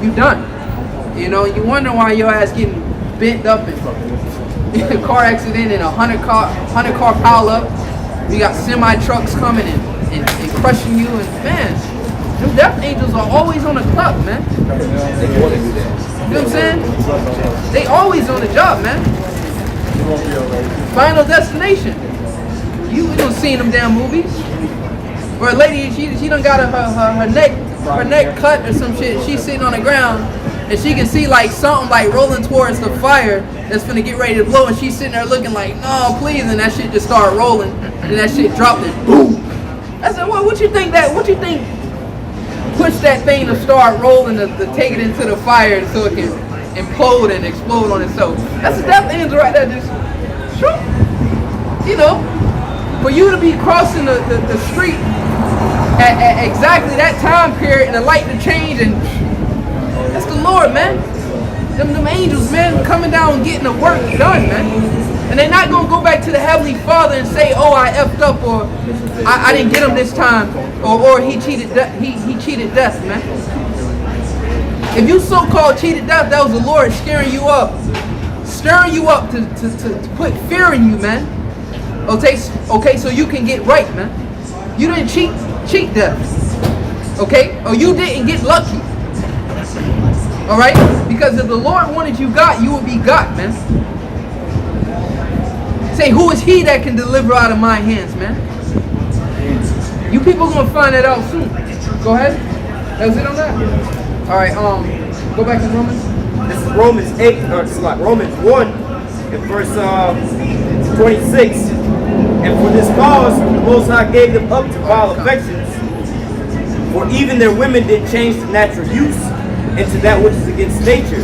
You done. You know, you wonder why your ass getting bent up in a car accident and a 100 car pile up. You got semi trucks coming and crushing you, and man, them death angels are always on the clock, man. You know what I'm saying? They always on the job, man. Final Destination. You don't see them damn movies. Or a lady, she done got her neck cut or some shit. She's sitting on the ground and she can see like something like rolling towards the fire that's finna get ready to blow, and she's sitting there looking like, no, please, and that shit just started rolling, and that shit dropped and boom. I said, well, what you think push that thing to start rolling to take it into the fire so it can implode and explode on itself? That's a death angel right there, just shoot. You know, for you to be crossing the street at exactly that time period and the light to change, and that's the Lord, man. Them angels, man, coming down and getting the work done, man. And they're not gonna go back to the Heavenly Father and say, oh, I effed up, or I didn't get him this time, or he cheated death, man. If you so-called cheated death, that was the Lord stirring you up to put fear in you, man. Okay, so you can get right, man. You didn't cheat death, okay? Or you didn't get lucky, all right? Because if the Lord wanted you got, you would be got, man. Say, who is he that can deliver out of my hands, man? You people gonna find that out soon. Go ahead. That was it on that? All right, go back to Romans. This is Romans 8, or it's like Romans 1, in verse 26. And for this cause, the Most High gave them up to vile affections. For even their women did change the natural use into that which is against nature.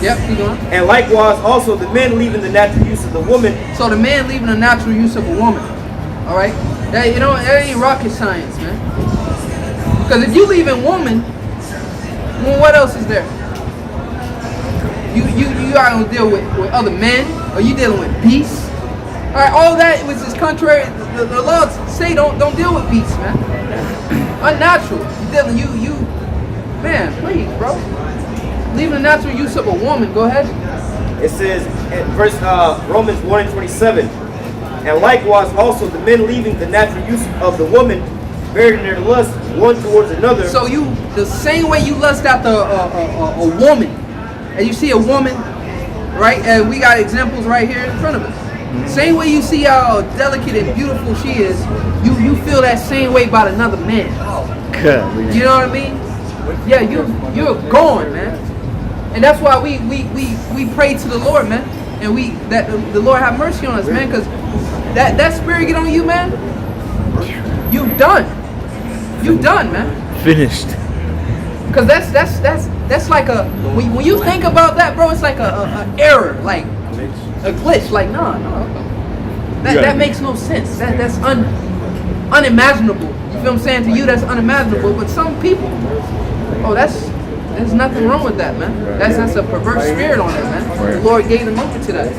Yep, keep going. And likewise, also the men leaving the natural use of the woman. So the man leaving the natural use of a woman. All right, that ain't rocket science, man. Because if you leaving woman, well, what else is there? You are gonna deal with other men, or you dealing with beasts. All right, all that which is contrary. The laws say don't deal with beasts, man. Unnatural. You man, please, bro. Leaving the natural use of a woman. Go ahead. It says in verse Romans 1:27, and likewise also the men leaving the natural use of the woman, buried in their lust one towards another. So the same way you lust after a woman, and you see a woman, right? And we got examples right here in front of us. Same way you see how delicate and beautiful she is, you feel that same way about another man. You know what I mean? Yeah, you're gone, man. And that's why we pray to the Lord, man. And that the Lord have mercy on us, man, because that spirit get on you, man. You done. You done, man. Finished. Because that's like a when you think about that, bro, it's like a error, like a glitch. Like no. That makes no sense. That's unimaginable. You feel what I'm saying? To you, that's unimaginable. But some people, there's nothing wrong with that, man. That's a perverse spirit on it, man. The Lord gave them over to that.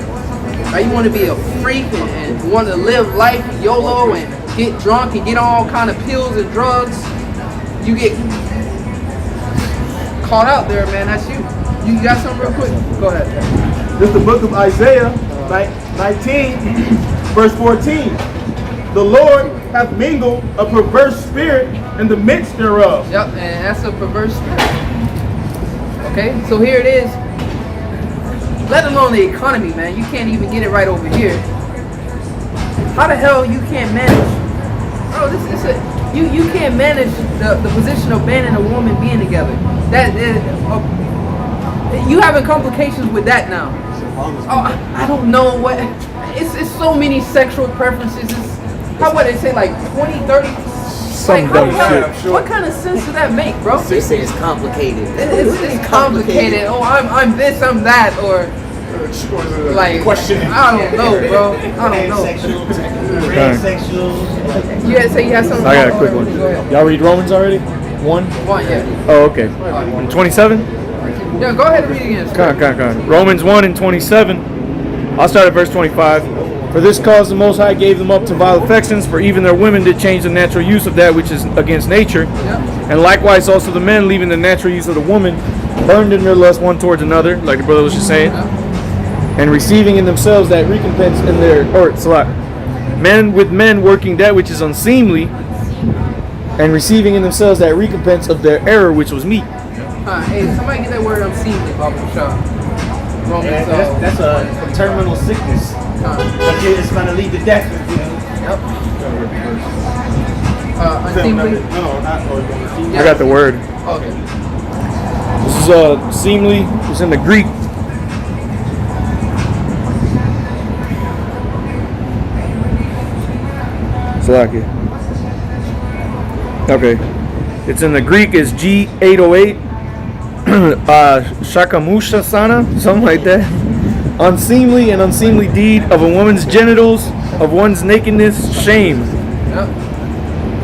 Right? You want to be a freak and want to live life YOLO and get drunk and get all kind of pills and drugs. You get caught out there, man. That's you. You got something real quick? Go ahead. This is the book of Isaiah 19, verse 14. The Lord hath mingled a perverse spirit in the midst thereof. Yep, and that's a perverse spirit. Okay, so here it is. Let alone the economy, man. You can't even get it right over here. How the hell you can't manage? Oh, you can't manage the position of man and a woman being together. You having complications with that now. Oh, I don't know what. It's so many sexual preferences. How would they say like 20, 30? Some dumb shit. What kind of sense does that make, bro? They say it's complicated. It's complicated. Oh, I'm this, I'm that, or like I don't know, bro. I don't know. You had to say you had something. I got a quick one. Go ahead. Y'all read Romans already? One? Yeah. Oh, okay. 27? Yeah, go ahead and read it again. Come on. Romans 1 and 27. I'll start at verse 25. For this cause the Most High gave them up to vile affections, for even their women did change the natural use of that which is against nature. And likewise also the men, leaving the natural use of the woman, burned in their lust one towards another, like the brother was just saying, and receiving in themselves that recompense in their, men with men working that which is unseemly, and receiving in themselves that recompense of their error which was meat. Hey, somebody get that word unseemly, Baba Shah. Romans, That's a terminal sickness. It's going to lead to death. Yep. Unseemly. I got the word. Okay. This is seemly. It's in the Greek. Slovakia. Okay. It's in the Greek is G808. Shakamusha sana, something like that. Unseemly and unseemly deed of a woman's genitals, of one's nakedness, shame. Yep.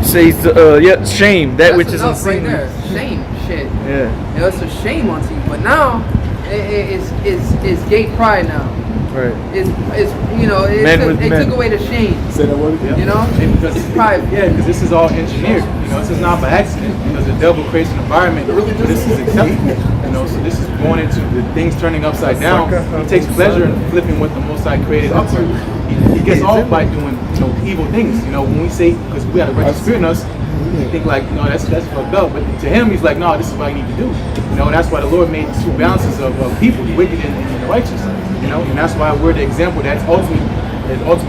Says shame, that which is unseemly. Right there. Shame, shit. Yeah. It's a shame onto you. But now it's gay pride now. Right. It's they took away the shame. Say that word again. You know? Because It's pride. Yeah, because this is all engineered. This is not by accident. Because the devil creates an environment where this is acceptable. So this is going into the things turning upside down. He takes pleasure in flipping what the Most High created up to. He gets off by doing evil things. When we say, because we have a righteous spirit in us, we think like, that's fucked up. But to him, he's like, no, this is what I need to do. That's why the Lord made two balances of people, the wicked and the righteous. And that's why we're the example that's ultimate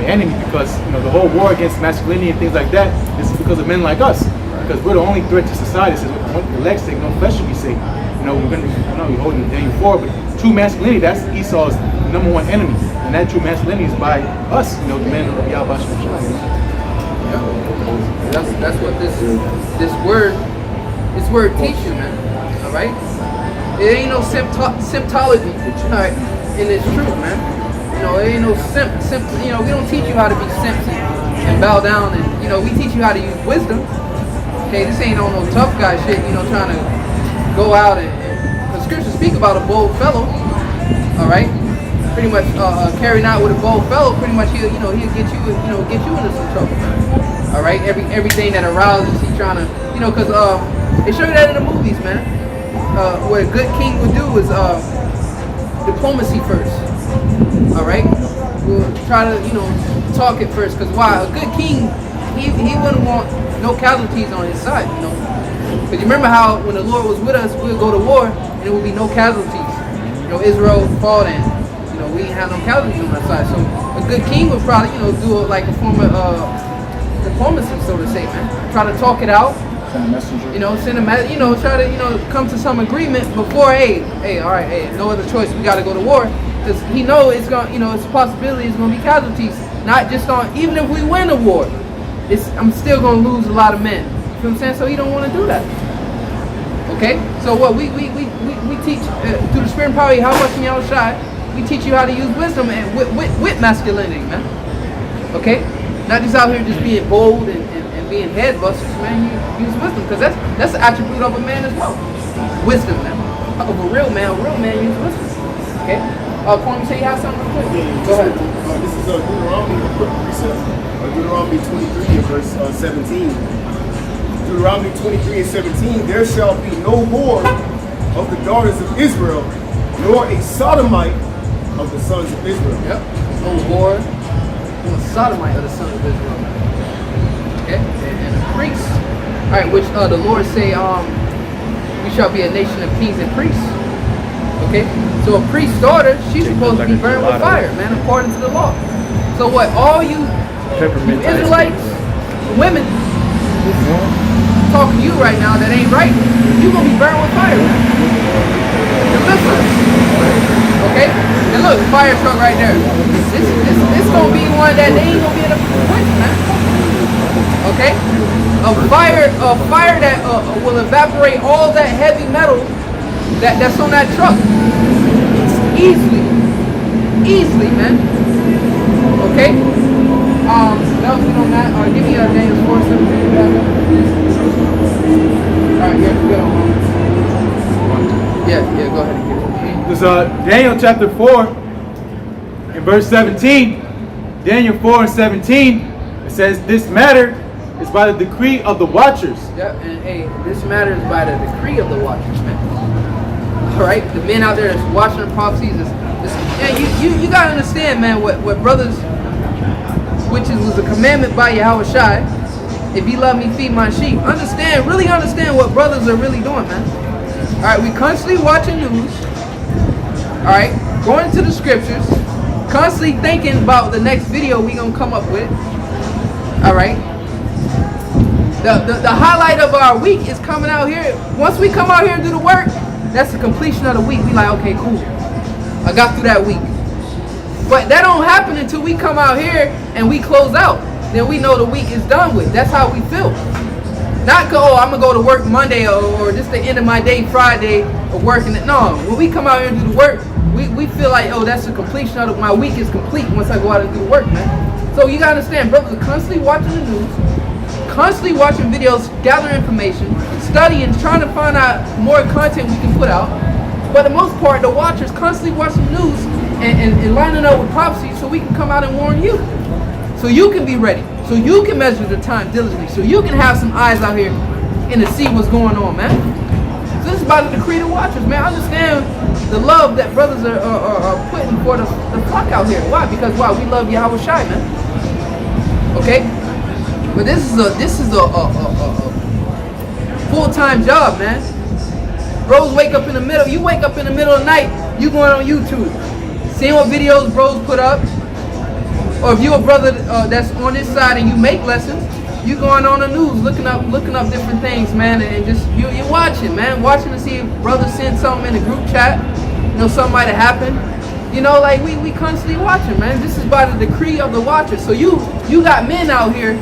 enemy, because the whole war against masculinity and things like that is because of men like us. Because we're the only threat to society. It says, with the leg's sake, no flesh should be safe. We're holding Daniel forward, but true masculinity, that's Esau's number one enemy. And that true masculinity is by us, the men of Yahweh. That's what this word teach you, man. All right. It ain't no symptology, all right, in this truth, man. It ain't no we don't teach you how to be simps and bow down, and we teach you how to use wisdom. Okay, this ain't on no tough guy shit, you know, trying to go out and the scriptures speak about a bold fellow. Alright? Pretty much carrying out with a bold fellow, pretty much he'll get you into some trouble. Alright? Everything that arouses, he's trying to, you know, cause they show you that in the movies, man. What a good king would do is diplomacy first. Alright? We'll try to, you know, talk it first, cause why? A good king, he wouldn't want no casualties on his side, you know. Because you remember how when the Lord was with us, we would go to war and there would be no casualties. You know, Israel fought and, you know, we didn't have no casualties on our side. So a good king would probably, you know, do like a form of diplomacy, so to say, man. Try to talk it out. Send a messenger. You know, send a message, you know, try to, you know, come to some agreement before, hey, all right, hey, no other choice, we got to go to war. Because he knows it's going to, you know, it's a possibility it's going to be casualties. Not just on, even if we win a war, I'm still going to lose a lot of men. You know what I'm saying? So he don't want to do that. Okay? So what we teach through the spirit and power, how much in y'all shy, we teach you how to use wisdom and with masculinity, man. Okay? Not just out here just being bold and being head busters, man. You use wisdom, because that's an attribute of a man as well. Wisdom, man. Of a real man use wisdom. Okay? Kwame, say you have something real quick? Yeah, Go ahead. This is Deuteronomy, a quick precept. Deuteronomy 23 and verse 17. Deuteronomy 23 and 17. There shall be no whore of the daughters of Israel, nor a sodomite of the sons of Israel. Yep. No whore, no sodomite of the sons of Israel. Okay? And a priest. Alright, which the Lord say, we shall be a nation of kings and priests. Okay? So a priest's daughter, she's supposed to be burned with fire, man, according to the law. So what, all you Israelites, women, talking to you right now that ain't right, you gonna be burned with fire, man. You're listening. Okay? And look, fire truck right there. This gonna be one that they ain't gonna be able to quench, man. Okay? A fire that will evaporate all that heavy metal that's on that truck. Easily, man. Okay? That was on that. Give me a Daniel 4:17. Alright, yeah, go. Yeah, go ahead and get it. This is Daniel chapter 4 and verse 17. Daniel 4 and 17. It says, this matter is by the decree of the watchers. Yeah, and hey, this matter is by the decree of the watchers, man. Alright, the men out there that's watching the prophecies you gotta understand, man, what brothers, which was a commandment by Yahweh Shai, if you love me, feed my sheep. Really understand what brothers are really doing, man. Alright, we constantly watching news. Alright, going to the scriptures, constantly thinking about the next video we gonna come up with. Alright. The highlight of our week is coming out here. Once we come out here and do the work, that's the completion of the week. We like, okay, cool. I got through that week. But that don't happen until we come out here and we close out. Then we know the week is done with. That's how we feel. Not go, I'm going to go to work Monday or this the end of my day, Friday, or working it. No, when we come out here and do the work, we feel like, oh, that's the completion of my week is complete once I go out and do the work, man. So you got to understand, brothers are constantly watching the news, constantly watching videos, gathering information, studying, trying to find out more content we can put out. But the most part, the watchers constantly watching the news and lining up with prophecy so we can come out and warn you. So you can be ready. So you can measure the time diligently. So you can have some eyes out here and to see what's going on, man. So this is by the decree of the watchers, man. I understand the love that brothers are putting for the flock out here. Why? Because why? We love Yahweh Shai, man. Okay? But this is a full-time job, man. Bros wake up in the middle. You wake up in the middle of the night, you going on YouTube, seeing what videos bros put up. Or if you're a brother that's on this side and you make lessons, you going on the news, looking up different things, man, and just you're watching, man, watching to see if brothers send something in the group chat, you know, something might have happened. You know, like we constantly watching, man. This is by the decree of the watchers. So you got men out here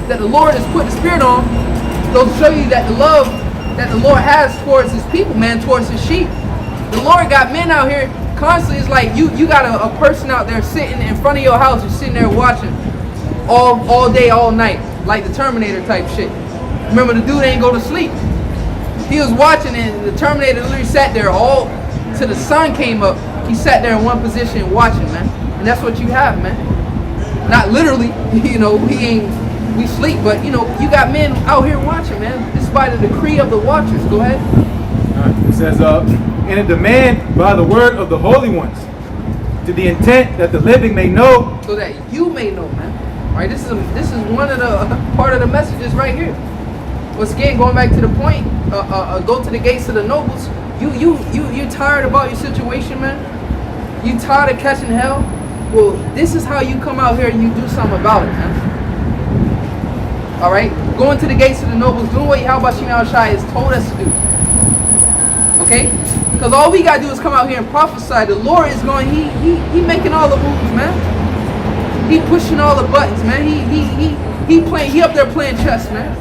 that the Lord has put the spirit on, they'll show you that the love that the Lord has towards his people, man, towards his sheep. The Lord got men out here constantly. It's like you got a person out there sitting in front of your house, just sitting there watching all day, all night, like the Terminator type shit. Remember, the dude ain't go to sleep. He was watching, and the Terminator literally sat there all till the sun came up. He sat there in one position watching, man. And that's what you have, man. Not literally, you know, we sleep, but you know, you got men out here watching, man. This is by the decree of the watchers. Go ahead. It says, in a demand by the word of the holy ones, to the intent that the living may know. So that you may know, man. All right, this is one of the part of the messages right here. Once again, going back to the point, go to the gates of the nobles. You tired about your situation, man? You tired of catching hell? Well, this is how you come out here and you do something about it, man. All right, going to the gates of the nobles, doing what Yahweh Shai has told us to do. Okay, because all we gotta do is come out here and prophesy. The Lord is going. He making all the moves, man. He pushing all the buttons, man. He playing. He up there playing chess, man.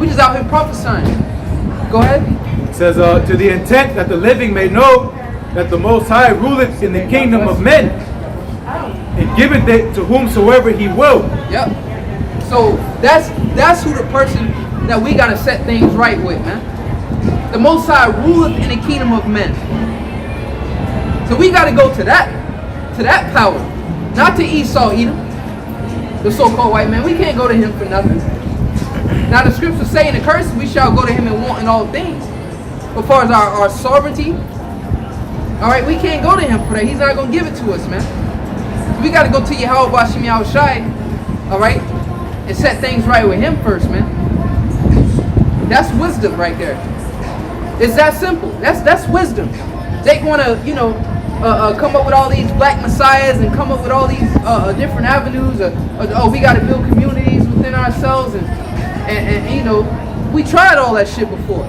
We just out here prophesying. Go ahead. It says, to the intent that the living may know that the Most High ruleth in the kingdom of men, and giveth it to whomsoever he will. Yep. So that's who the person that we gotta set things right with, man. The Most High ruleth in the kingdom of men. So we gotta go to that power, not to Esau, Edom, the so-called white man. We can't go to him for nothing. Now the scriptures say in the curses we shall go to him and want in all things. As far as our sovereignty, all right, we can't go to him for that. He's not gonna give it to us, man. We got to go to Yahweh Bashim Yahushai, all right, and set things right with him first, man. That's wisdom right there. It's that simple. That's wisdom. They want to, you know, come up with all these black messiahs and come up with all these different avenues. We got to build communities within ourselves, and you know, we tried all that shit before.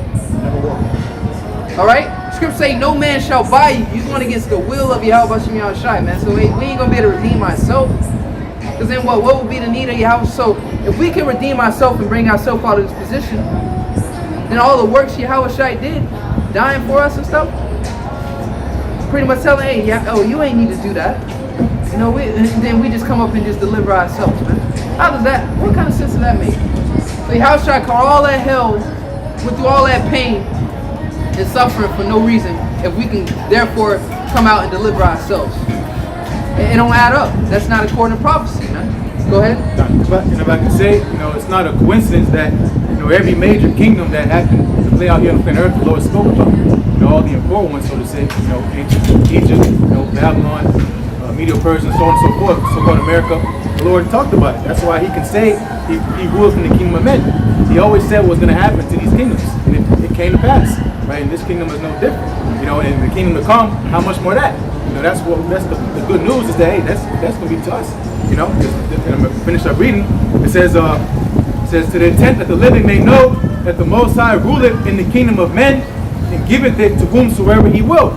All right. Scripture say no man shall buy you. You're going against the will of Yahweh Bashim Yahushai, man. So we ain't going to be able to redeem ourselves. Because then what would be the need of Yahweh? So if we can redeem ourselves and bring ourselves out of this position, then all the works Yahweh Shai did, dying for us and stuff, pretty much telling, hey, you ain't need to do that. You know, and then we just come up and just deliver ourselves, man. How does that, what kind of sense does that make? So Yahweh Shai caught all that hell, went through all that pain and suffering for no reason, if we can therefore come out and deliver ourselves. It don't add up. That's not according to prophecy, man. Go ahead. But if I can say, you know, it's not a coincidence that, you know, every major kingdom that happened to play out here on planet Earth, the Lord spoke about. You know, all the important ones, so to say, you know, ancient Egypt, you know, Babylon, Medo-Persia, and so on and so forth, so-called America. The Lord talked about it. That's why he can say he rules in the kingdom of men. He always said what was going to happen to these kingdoms, and it came to pass. Right, and this kingdom is no different. You know, and the kingdom to come, how much more that? You know, that's the good news is that, hey, that's gonna be to us. You know, and I'm gonna finish up reading. It says to the intent that the living may know that the Most High ruleth in the kingdom of men, and giveth it to whomsoever he will,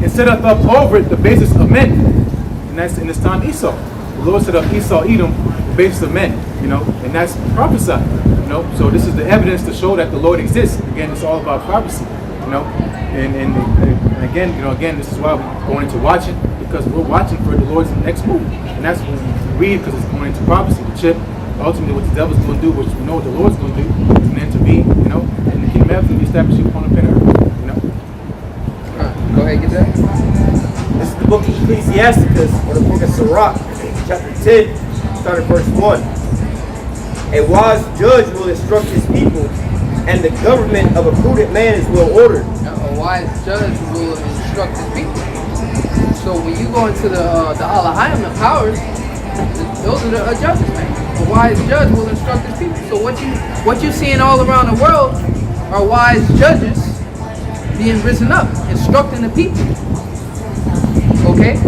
and setteth up over it the basis of men. And that's in this time Esau. The Lord set up Esau, Edom, the basis of men. You know, and that's prophesied. You know, so this is the evidence to show that the Lord exists. Again, it's all about prophecy. You know, and again, you know, this is why we're going into watching, because we're watching for the Lord's next move, and that's when we read, because it's going into prophecy. The chip, ultimately, what the devil's going to do, which we know what the Lord's going to do, and then to be, you know, and the kingdom of heaven to be established upon the planet Earth. You know. Go ahead, get that. This is the book of Ecclesiasticus, or the book of Sirach, chapter 10, starting verse 1. A wise judge will instruct his people, and the government of a prudent man is well ordered. A wise judge will instruct his people. So when you go into the Alahayim, the powers, those are the judges, man. A wise judge will instruct his people. So what you seeing all around the world are wise judges being risen up, instructing the people. Okay?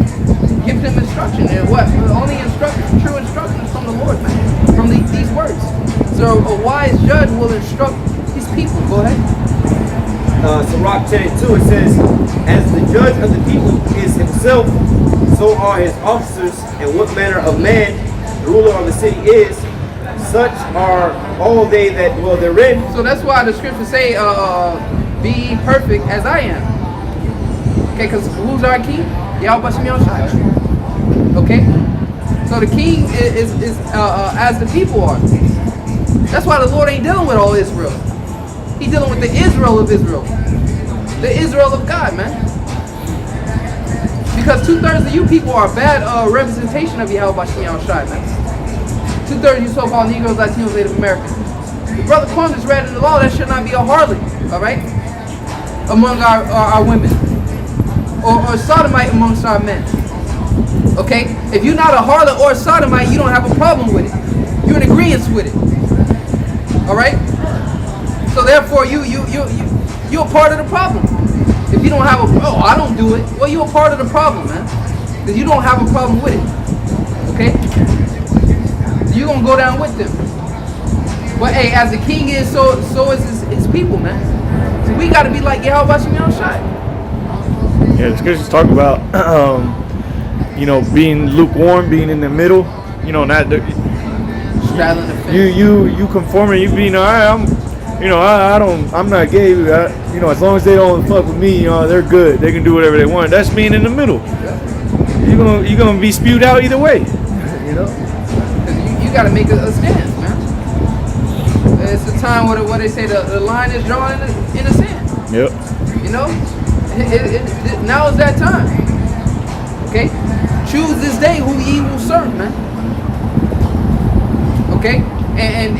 Give them instruction. And what? Only instruction, true instruction is from the Lord, man. From these words. So a wise judge will instruct his people. Go ahead. Sirach 10:2, it says, as the judge of the people is himself, so are his officers, and what manner of man the ruler of the city is, such are all they that dwell therein. So that's why the scriptures say, be perfect as I am. Okay, because who's our king? Yahweh Bashim Yahushai. Okay? So the king is as the people are. That's why the Lord ain't dealing with all Israel. He's dealing with the Israel of Israel. The Israel of God, man. Because 2/3 of you people are bad representation of Yahweh Shem Shai, man. 2/3 of you so-called Negroes, Latinos, Native Americans. The brother Kwame just read in the law that should not be a harlot, all right, among our women, or sodomite amongst our men. Okay, if you're not a harlot or a sodomite, you don't have a problem with it. You're in agreement with it. All right. So therefore, you're a part of the problem. If you don't have I don't do it. Well, you're a part of the problem, man. Because you don't have a problem with it. Okay. You're gonna go down with them. But hey, as the king is, so is his people, man. So we got to be like Yahweh Shem Shai. Yeah, the scriptures talk about, being lukewarm, being in the middle. Not Straddling the fence. you conforming. You being I'm not gay. As long as they don't fuck with me, they're good. They can do whatever they want. That's being in the middle. You're gonna be spewed out either way. Because you got to make a stance, man. It's the time where they say the line is drawn in the sand. Yep. Now is that time. Okay? Choose this day who ye will serve, man. Okay? And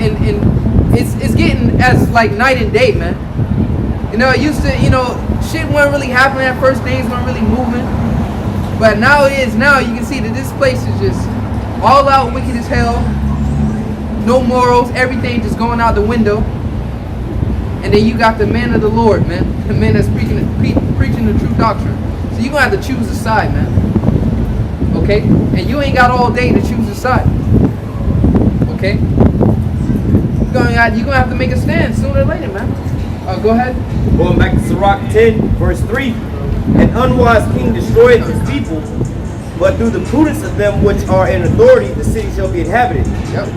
it's getting as like night and day, man. It used to, shit wasn't really happening at first, things weren't really moving. But now you can see that this place is just all out wicked as hell. No morals, everything just going out the window. And then you got the man of the Lord, man. The man that's preaching the true doctrine. So you're going to have to choose a side, man. Okay? And you ain't got all day to choose a side. Okay? You're going to have to make a stand sooner or later, man. Go ahead. Going back to Sirach 10, verse 3. An unwise king destroyeth his people, but through the prudence of them which are in authority, the city shall be inhabited. Yep.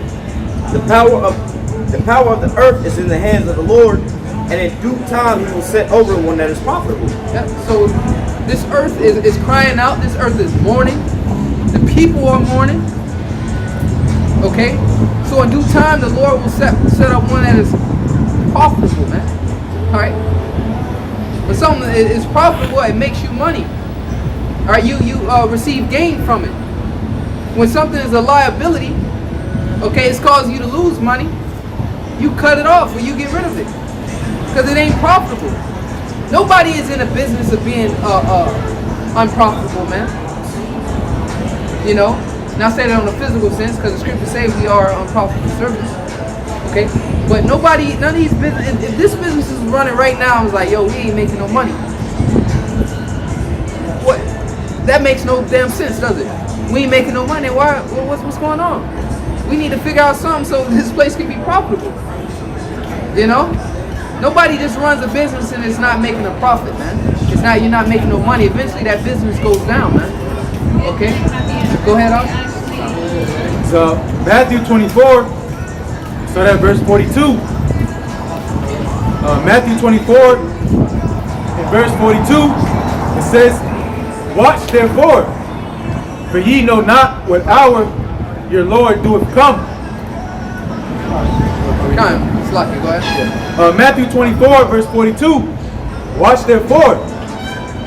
The power of the earth is in the hands of the Lord, and in due time he will set over one that is profitable. Yep. So this earth is crying out. This earth is mourning. The people are mourning. Okay? So in due time the Lord will set up one that is profitable, man. Alright? But something that is profitable, it makes you money. Alright, you receive gain from it. When something is a liability, okay, it's causing you to lose money, you cut it off or you get rid of it. Because it ain't profitable. Nobody is in a business of being unprofitable, man. Not say that on a physical sense, because the scriptures say we are unprofitable servants. Okay? But none of these business, if this business is running right now, it's like, yo, we ain't making no money. What? That makes no damn sense, does it? We ain't making no money. Why? What's going on? We need to figure out something so this place can be profitable. Nobody just runs a business and it's not making a profit, man. You're not making no money. Eventually that business goes down, man. Okay? Go ahead, Austin. So Matthew 24, start at verse 42. Matthew 24, in verse 42, it says, "Watch therefore, for ye know not what hour your Lord doeth come." Go ahead. Matthew 24, verse 42. "Watch therefore,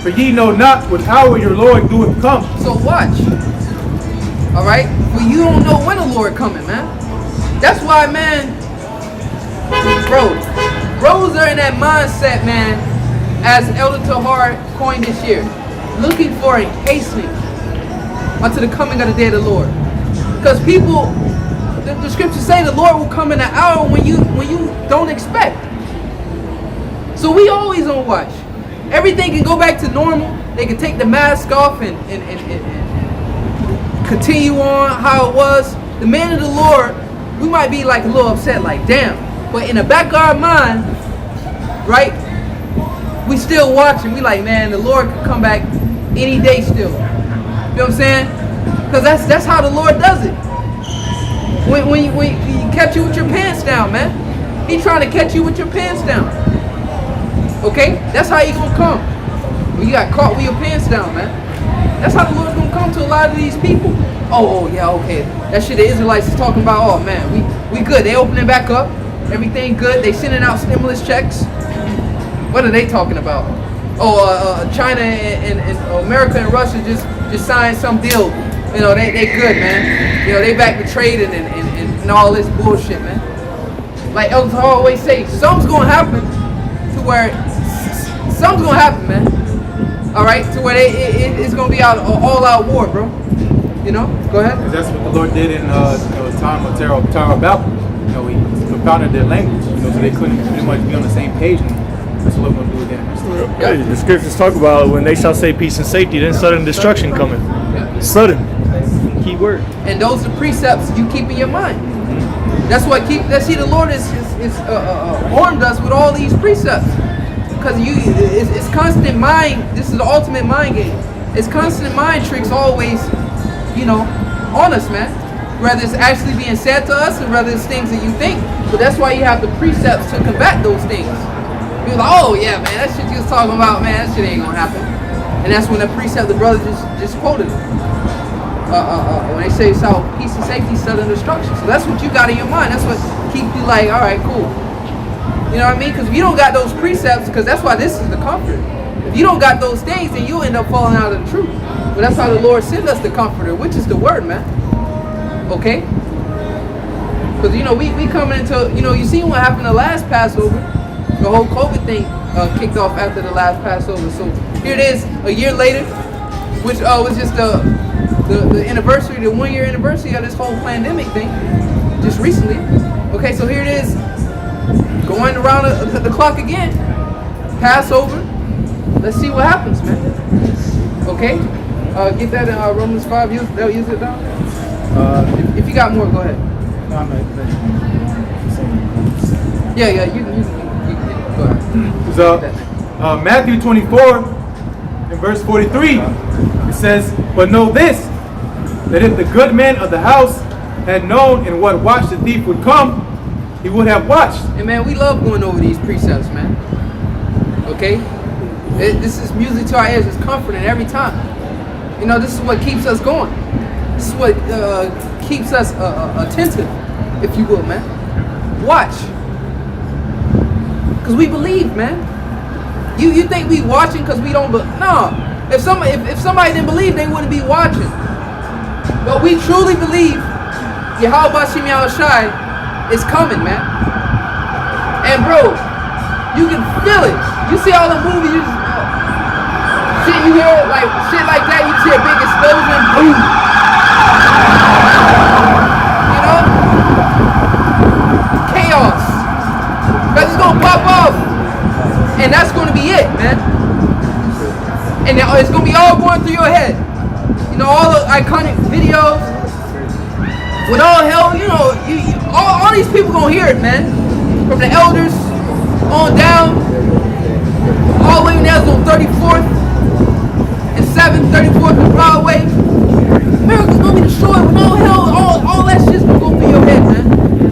for ye know not what hour your Lord doeth come." So watch. Alright? But you don't know when the Lord coming, man. That's why, man, bros are in that mindset, man, as Elder Tahar coined this year. Looking for and hastening unto the coming of the day of the Lord. Because people, the scriptures say the Lord will come in an hour when you don't expect. So we always on watch. Everything can go back to normal. They can take the mask off and continue on how it was. The man of the Lord, we might be like a little upset, like damn. But in the back of our mind, right, we still watching. We like, man, the Lord could come back any day still. You know what I'm saying? Because that's how the Lord does it. When he catch you with your pants down, man. He trying to catch you with your pants down. Okay? That's how he gonna come. When you got caught with your pants down, man. That's how the Lord's gonna come to a lot of these people. Oh yeah, okay. That shit the Israelites is talking about. Oh man, we good. They opening back up. Everything good. They sending out stimulus checks. What are they talking about? China and America and Russia just signed some deal. You know, they good, man. You know, they back to trading and all this bullshit, man. Like Elder always say, something's gonna happen to where something's gonna happen, man. All right, to where it's gonna be all out war, bro. You know, go ahead. Because that's what the Lord did in the time of Tower of Babel. You know, He confounded their language. You know, so they couldn't pretty much be on the same page. And that's what we're gonna do again. Hey, the scriptures talk about when they shall say peace and safety, then sudden destruction coming. Sudden. Key word. And those are precepts you keep in your mind. That's what the Lord is armed us with all these precepts. Because it's constant mind. This is the ultimate mind game. It's constant mind tricks always, you know, on us, man. Whether it's actually being said to us or whether it's things that you think. But that's why you have the precepts to combat those things. You're like, oh yeah, man, that shit you was talking about, man, that shit ain't gonna happen. And that's when the precept the brother just quoted. When they say so, peace and safety, sudden destruction. So that's what you got in your mind. That's what keeps you like, all right, cool. You know what I mean? Because if you don't got those precepts, because that's why this is the comfort. If you don't got those things, then you'll end up falling out of the truth. But that's how the Lord sent us the comforter, which is the word, man. Okay? Because, you know, we coming into, you know, you seen what happened the last Passover. The whole COVID thing kicked off after the last Passover. So here it is, a year later, which was just the anniversary, the 1 year anniversary of this whole pandemic thing, just recently. Okay, so here it is, going around the clock again, Passover. Let's see what happens, man. Okay, get that in Romans 5. Use it down. If you got more, go ahead. Yeah, you can go ahead. So, Matthew 24, in verse 43, it says, "But know this, that if the good man of the house had known in what watch the thief would come, he would have watched." And man, we love going over these precepts, man. Okay? This is music to our ears. It's comforting every time. You know, this is what keeps us going. This is what keeps us attentive, if you will, man. Watch. Because we believe, man. You think we watching because we don't believe? No. If somebody didn't believe, they wouldn't be watching. But we truly believe Yahweh Shem Shai is coming, man. And bro, you can feel it. You see all the movies, shit you hear, like shit like that, you see a big explosion, boom. You know? Chaos. Because it's gonna pop off. And that's gonna be it, man. And it's gonna be all going through your head. You know, all the iconic videos. With all hell, you know, all these people gonna hear it, man. From the elders on down, all the way down to 34th and 7th, 34th and Broadway. America's gonna be destroyed with all hell, all that shit's gonna go through your head, man.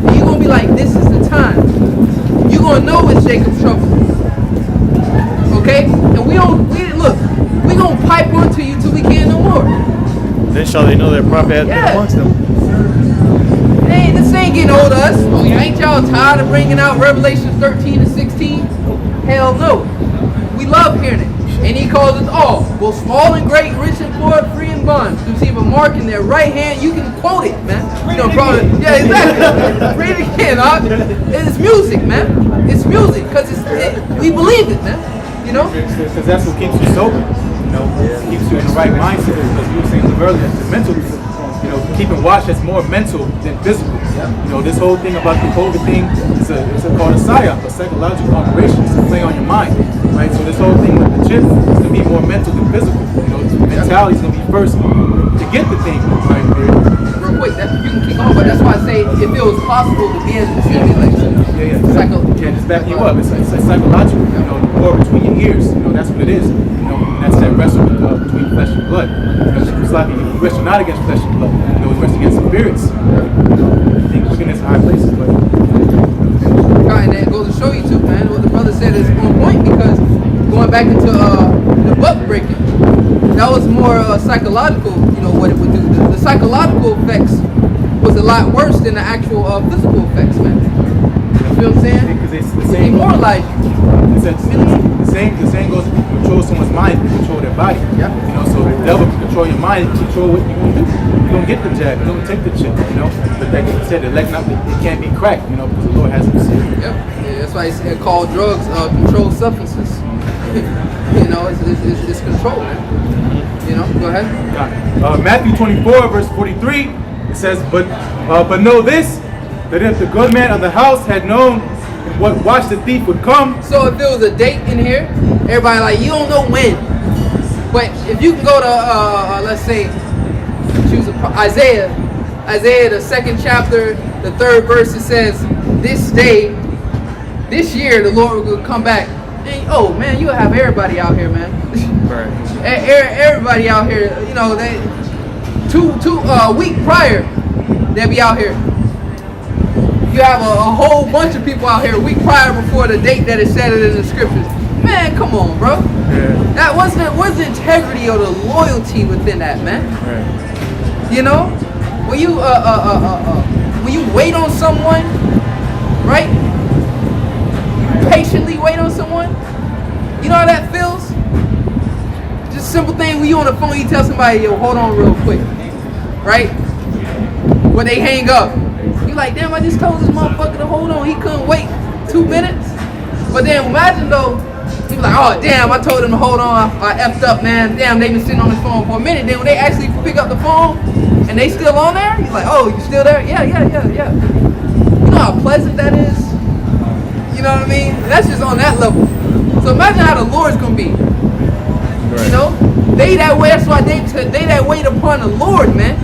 And you're gonna be like, this is the time. You're gonna know it's Jacob's trouble. Okay? And we gonna pipe onto you till we can't no more. Then shall they know their prophet hath been amongst them. This ain't getting old to us. Oh, ain't y'all tired of bringing out Revelation 13 and 16? Hell no. We love hearing it. And he calls us all, both small and great, rich and poor, free and bond, to receive a mark in their right hand. You can quote it, man. You know, bro. Yeah, exactly. Read it again, huh? It's music, man. It's music, because we believe it, man. You know? Because that's what keeps you sober. You know, it keeps you in the right mindset. Because you were saying earlier, the mental, you know, keeping watch that's more mental than physical. You know, this whole thing about the COVID thing is called a psyop, a psychological operation. It's a play on your mind, right? So this whole thing with the chip is going to be more mental than physical. You know, mentality is going to be first to get the thing, right? Real quick, you can keep on, but that's why I say if it was possible to be able to simulate. Yeah, just backing you up. It's psychological. You know, the war between your ears. You know, that's what it is. You know, and that's that wrestle between flesh and blood. You know, it's like you wrestle not against flesh and blood. You know, we wrestle against spirits. I think wickedness in high places, but. And that goes to show you too, man. What the brother said is on point, because going back into the buck breaking, that was more psychological, you know, what it would do. The psychological effects was a lot worse than the actual physical effects, man. You feel what I'm saying? Because it's the It same. demoralized you. The same goes to control someone's mind, to control their body. Yeah. You know, so the devil can control your mind, control what you're gonna do. You're gonna get the jab, you're gonna take the chip, you know. But like I said, it can't be cracked, you know, because the Lord has it sealed. Yep. Yeah, that's why it's called drugs, controlled substances. You know, it's control, man. You know, go ahead. Matthew 24, verse 43, it says, but know this, that if the good man of the house had known what watch the thief would come. So if there was a date in here, everybody like, you don't know when. But if you can go to, let's say, choose Isaiah, the 2nd chapter, the 3rd verse, it says, this day, this year, the Lord will come back. And, oh man, you'll have everybody out here, man. Right. Everybody out here, you know, they week prior, they'll be out here. You have a whole bunch of people out here a week prior before the date that is said in the scriptures. Man, come on, bro. Yeah. That wasn't the integrity or the loyalty within that, man. Right. You know, when you wait on someone, right? Patiently wait on someone. You know how that feels? Just simple thing. When you on the phone, you tell somebody, yo, hold on real quick, right? When they hang up. You like, damn, I just told this motherfucker to hold on. He couldn't wait 2 minutes. But then imagine though, he was like, oh damn, I told him to hold on. I effed up, man. Damn, they been sitting on the phone for a minute. Then when they actually pick up the phone and they still on there, he's like, oh, you still there? Yeah. You know how pleasant that is? You know what I mean? That's just on that level. So imagine how the Lord's gonna be. Right. You know? They that wait, that's why they that wait upon the Lord, man.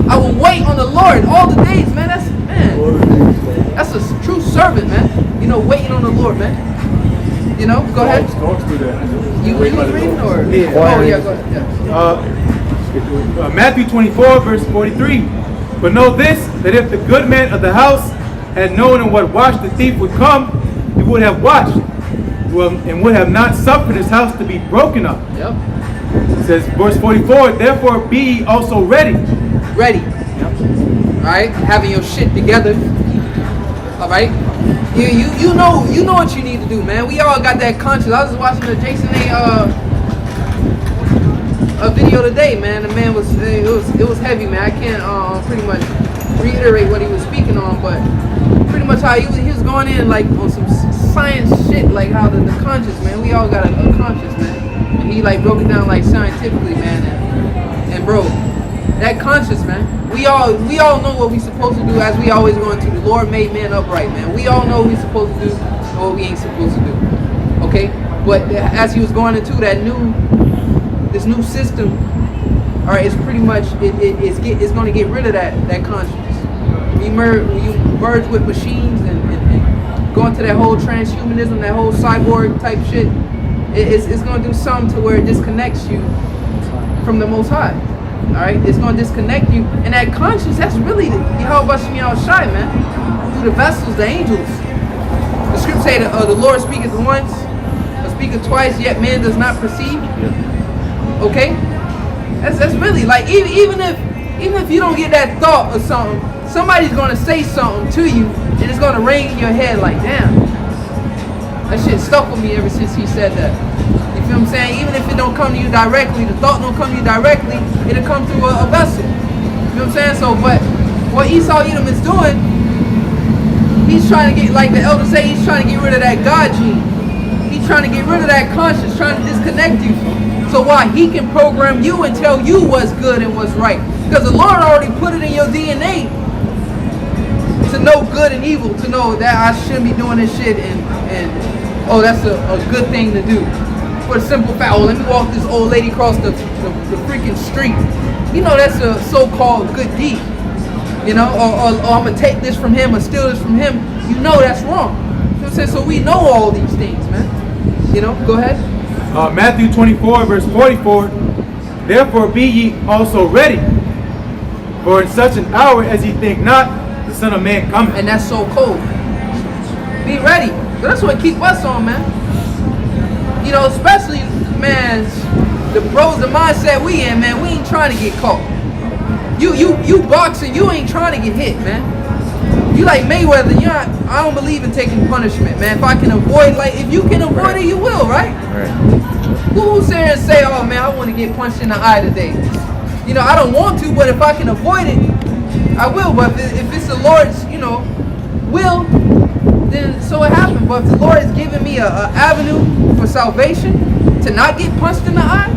I will wait on the Lord all the days, man. That's a true servant, man. You know, waiting on the Lord, man. You know, go ahead. Dogs do that. You was reading or? Yeah. Oh yeah, go ahead. Yeah. Matthew 24, verse 43. But know this, that if the good man of the house had known in what watch the thief would come, he would have watched, and would have not suffered his house to be broken up. Yep. It says, verse 44, therefore be ye also ready. Ready. Yep. Alright? Having your shit together. Alright? You know what you need to do, man. We all got that conscience. I was watching the Jason a video today, man. The man it was heavy, man. I can't pretty much reiterate what he was speaking on, but pretty much how he was going in like on some science shit, like how the conscience, man. We all got a conscience, man. And he like broke it down like scientifically, man. And bro, that conscience, man. We all know what we supposed to do, as we always going to. The Lord made man upright, man. We all know what we supposed to do and what we ain't supposed to do. Okay? But as he was going into this new system, all right, it's pretty much it's going to get rid of that conscience. When you merge with machines and go into that whole transhumanism, that whole cyborg type shit, it's going to do something to where it disconnects you from the Most High. All right, it's going to disconnect you, and that conscience, that's really Yehovah Shemiel Shai, man. Through the vessels, the angels. The scripture say that the Lord speaketh once, or speaketh twice, yet man does not perceive. Okay, that's really like even if you don't get that thought or something, somebody's going to say something to you, and it's going to ring in your head like, damn, that shit stuck with me ever since he said that. You feel what I'm saying? Even if it don't come to you directly, the thought don't come to you directly, it'll come through a vessel. You know what I'm saying? So, but what Esau Edom is doing, he's trying to get, like the elders say, he's trying to get rid of that God gene. He's trying to get rid of that conscience, trying to disconnect you. So why? He can program you and tell you what's good and what's right. Because the Lord already put it in your DNA to know good and evil, to know that I shouldn't be doing this shit and oh, that's a good thing to do. For a simple fact, oh, let me walk this old lady across the freaking street. You know, that's a so-called good deed. You know, or I'm going to take this from him or steal this from him. You know that's wrong. You know what I'm saying? So we know all these things, man. You know, go ahead. Matthew 24, verse 44. Therefore be ye also ready, for in such an hour as ye think not, the Son of Man cometh. And that's so cold. Be ready. That's what keep us on, man. You know, especially, man, the bros, the mindset we in, man, we ain't trying to get caught. You boxing, you ain't trying to get hit, man. You like Mayweather, I don't believe in taking punishment, man. If I can avoid, like, if you can avoid it, you will, right? Who's there and say, oh man, I want to get punched in the eye today? You know, I don't want to, but if I can avoid it, I will. But if it's the Lord's, will, then so it happened. But if the Lord is giving me a avenue for salvation to not get punched in the eye,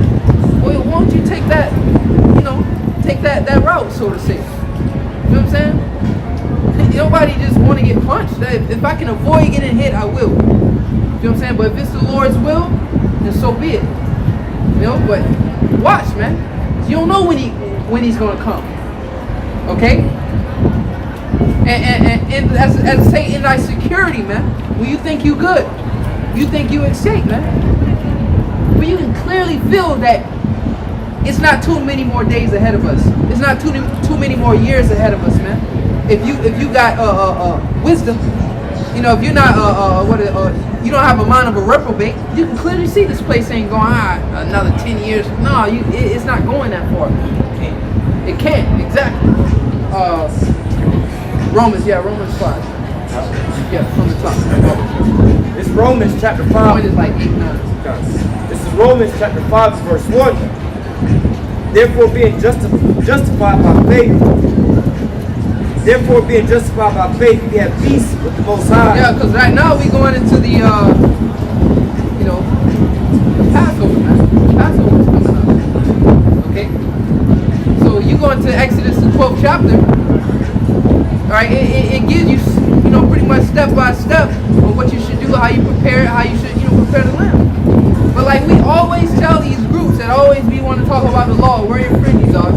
well, won't you take that, take that route, so to say? You know what I'm saying? Nobody just want to get punched. If I can avoid getting hit, I will. You know what I'm saying? But if it's the Lord's will, then so be it. But watch, man. You don't know when he's gonna come. Okay? And as I say, in thy security, man, when you think you good, you think you escape, man. But you can clearly feel that it's not too many more days ahead of us. It's not too many more years ahead of us, man. If you got wisdom, if you're not you don't have a mind of a reprobate, you can clearly see this place ain't going another 10 years. No, it's not going that far. It can't, exactly. Romans 5. Yeah, from the top. It's Romans chapter 5. Point is like 8, 9. This is Romans chapter 5, verse 1. Therefore being justified by faith, we have peace with the Most High. Yeah, because right now we going into the Passover, man. Passover is coming up. Okay? So you go into Exodus, the 12th chapter. All right, it gives you, pretty much step by step on what you should do, how you prepare it, how you should, prepare the lamb. But like we always tell these groups that always be want to talk about the law, where your fringes are.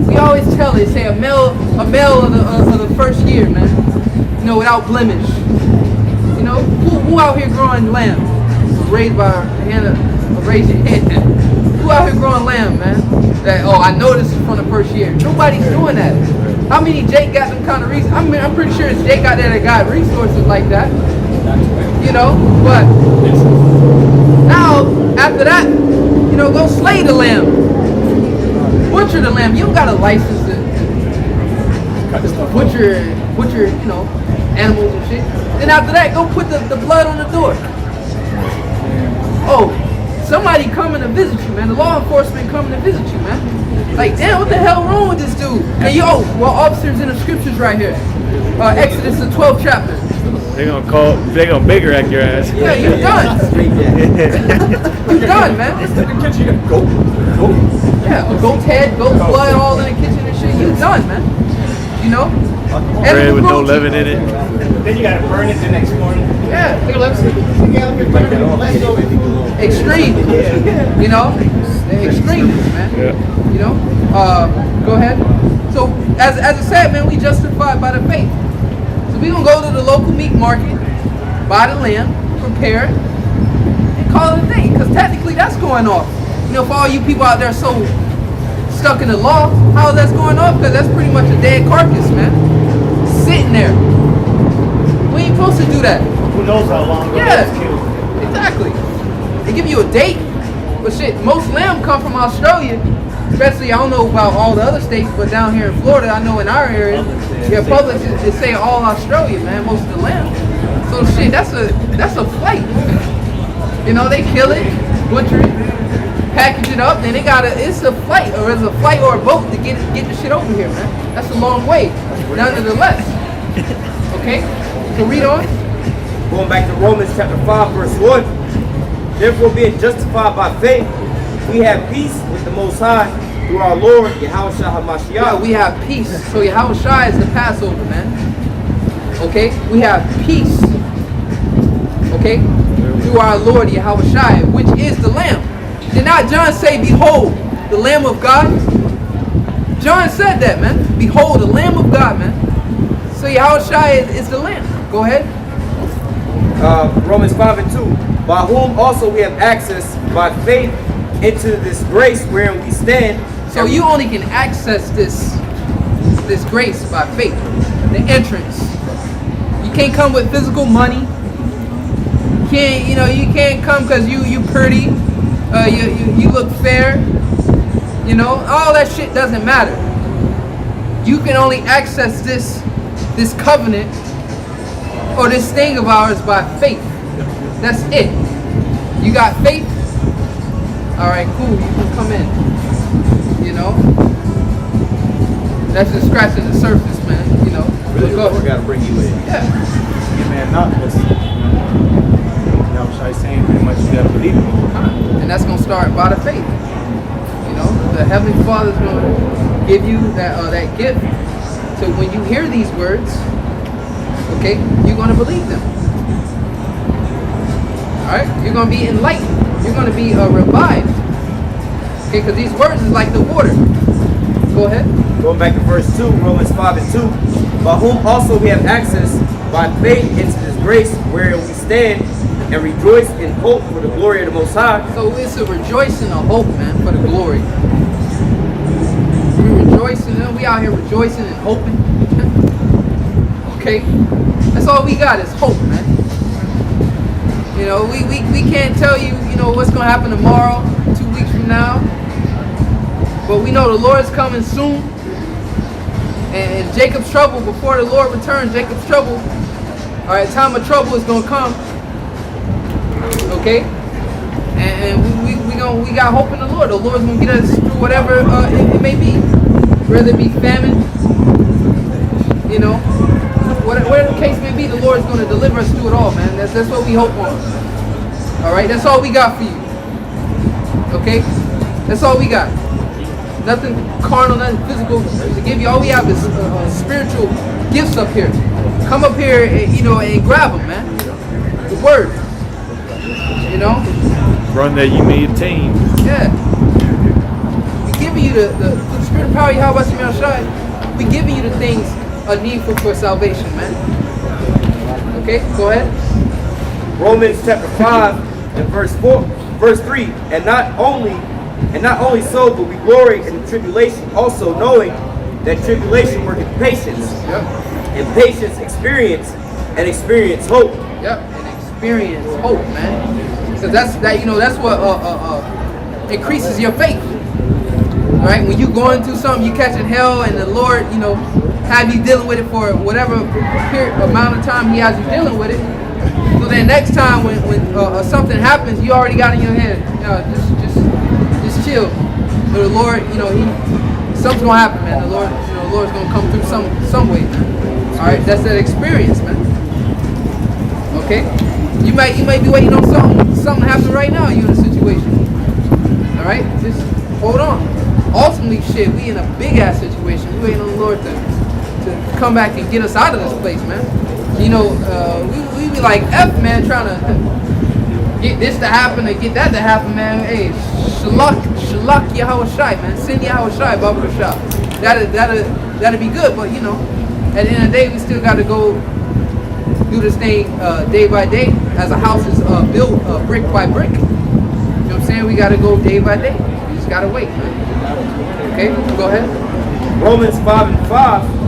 We always tell it, say a male of the first year, man. Without blemish. Who out here growing lamb? Raised by Hannah, raise your hand. Who out here growing lamb, man? That I know this is from the first year. Nobody's doing that. How many Jake got them kind of reasons? I mean, I'm pretty sure it's Jake out there that got resources like that. But now after that, go slay the lamb. Butcher the lamb. You don't got a license to butcher, animals and shit. Then after that, go put the blood on the door. Oh, somebody coming to visit you, man. The law enforcement coming to visit you, man. Like, damn, what the hell wrong with this dude? And officers in the scriptures right here. Exodus, the 12th chapter. They gonna bigger act your ass. Yeah, you done. You done, man. In the kitchen, you got goat. Yeah, a goat's head, goat's blood, all in the kitchen and shit. You done, man. Bread with no leaven in it. Then you gotta burn it the next morning. Yeah. Extreme. The extremes, man. Yeah. Go ahead. So as I said, man, we justified by the faith. So we gonna go to the local meat market, buy the lamb, prepare it, and call it a day. Because technically that's going off. For all you people out there so stuck in the law, how is that going off? Because that's pretty much a dead carcass, man. Sitting there. We ain't supposed to do that. Who knows how long ago Yeah, it was killed. exactly. They give you a date, but shit, most lamb come from Australia. Especially, I don't know about all the other states, but down here in Florida, I know in our area, Publix is saying all Australia, man, most of the lamb. So shit, that's a flight. They kill it, butcher it, package it up, then it's a flight, or it's a flight or a boat to get the shit over here, man. That's a long way, nonetheless. Okay, so read on. Going back to Romans chapter 5, verse 1. Therefore being justified by faith, we have peace with the Most High through our Lord, Yahweh HaMashiach. Yeah, we have peace. So Yahweh Shai is the Passover, man. Okay, we have peace. Okay, through our Lord, Yahweh Shai, which is the Lamb. Did not John say, behold, the Lamb of God? John said that, man. Behold, the Lamb of God, man. So Yahweh Shai is the Lamb. Go ahead. Romans 5 and 2. By whom also we have access by faith into this grace wherein we stand. So you only can access this grace by faith. The entrance. You can't come with physical money. You can't come because you pretty. you look fair. You know, all that shit doesn't matter. You can only access this covenant or this thing of ours by faith. That's it. You got faith? Alright, cool, you can come in. You know? That's just scratching the surface, man. You know. Really, we gotta bring you in. Yeah. Yeah, man, not just, you know what I'm saying? Pretty much you gotta believe in me. And that's gonna start by the faith. You know, the Heavenly Father's gonna give you that gift. So when you hear these words, okay, you're gonna believe them. Alright? You're gonna be enlightened. You're gonna be revived. Okay, because these words is like the water. Go ahead. Going back to verse 2, Romans 5 and 2. By whom also we have access by faith into this grace wherein we stand and rejoice in hope for the glory of the Most High. So it's a rejoicing of hope, man, for the glory. We rejoicing, we out here rejoicing and hoping. Okay? That's all we got is hope, man. You know, we can't tell you, you know, what's going to happen tomorrow, 2 weeks from now. But we know the Lord's coming soon. And Jacob's trouble, before the Lord returns, Jacob's trouble, all right, time of trouble is going to come. Okay? And we got hope in the Lord. The Lord's going to get us through whatever it may be. Whether it be famine, you know, whatever the case may be, the Lord's going to deliver us through it all, man. That's what we hope on. All right? That's all we got for you. Okay? That's all we got. Nothing carnal, nothing physical to give you. All we have is spiritual gifts up here. Come up here, and, you know, and grab them, man. The word. You know? Run that you may obtain. Yeah. We giving you the spirit of power, Yahweh Shai. We giving you the things needful for salvation, man. Okay, go ahead. Romans chapter 5 and verse 3. And not only so, but we glory in tribulation, also knowing that tribulation worketh patience, and patience experience, and experience hope. Yep, and experience hope, man. Because that's what increases your faith. All right, when you going through something, you catching hell, and the Lord, you know, have you dealing with it for whatever amount of time He has you dealing with it. So then next time when something happens, you already got in your head, just chill. But the Lord, you know, something's gonna happen, man. The Lord, you know, the Lord's gonna come through some way, man. All right, that's that experience, man. Okay, you might be waiting on something to happen right now. You in a situation. All right, just hold on. Ultimately, shit, we in a big ass situation. We waiting on the Lord to come back and get us out of this place, man. You know, we be like F, man, trying to get this to happen and get that to happen, man. Hey, shalak Yahweh Shai, man. Send Yahweh Shai, Baba Shai. That'll be good, but you know, at the end of the day, we still got to go do this thing day by day, as a house is built brick by brick. You know what I'm saying? We got to go day by day. We just got to wait, man. Okay, go ahead. Romans 5 and 5.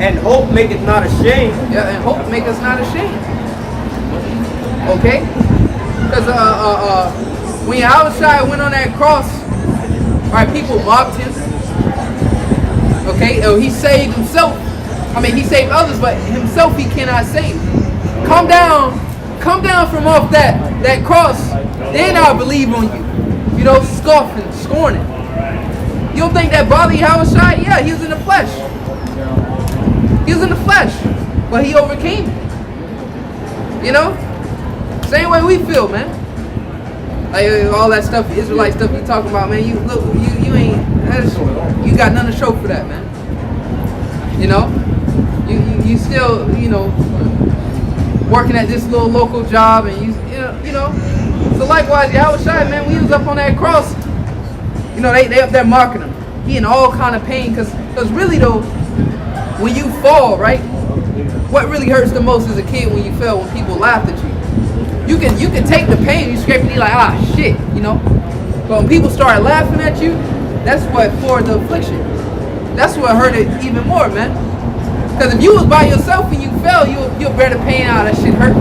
And hope maketh not ashamed. Yeah, and hope make us not ashamed. Okay? Because when Yahushua went on that cross, right, people mocked him. Okay? He saved himself. I mean, he saved others, but himself he cannot save. Come down from off that cross, then I'll believe on you. You know, scoffing, scorning. You don't think that bothered Yahushua? Yeah, he was in the flesh. He was in the flesh, but he overcame it. You know? Same way we feel, man. Like all that stuff, Israelite stuff you talking about, man. You got nothing to show for that, man. You know? You still, you know, working at this little local job, and you know. So likewise, Yahushua, man, we was up on that cross. You know, they up there marking him. He in all kind of pain, cause really though, when you fall, right? What really hurts the most as a kid when you fell, when people laughed at you. You can take the pain, you scrape and you're like, ah shit, you know. But when people start laughing at you, that's what for the affliction. That's what hurt it even more, man. Because if you was by yourself and you fell, you'll bear the pain out. That shit hurt.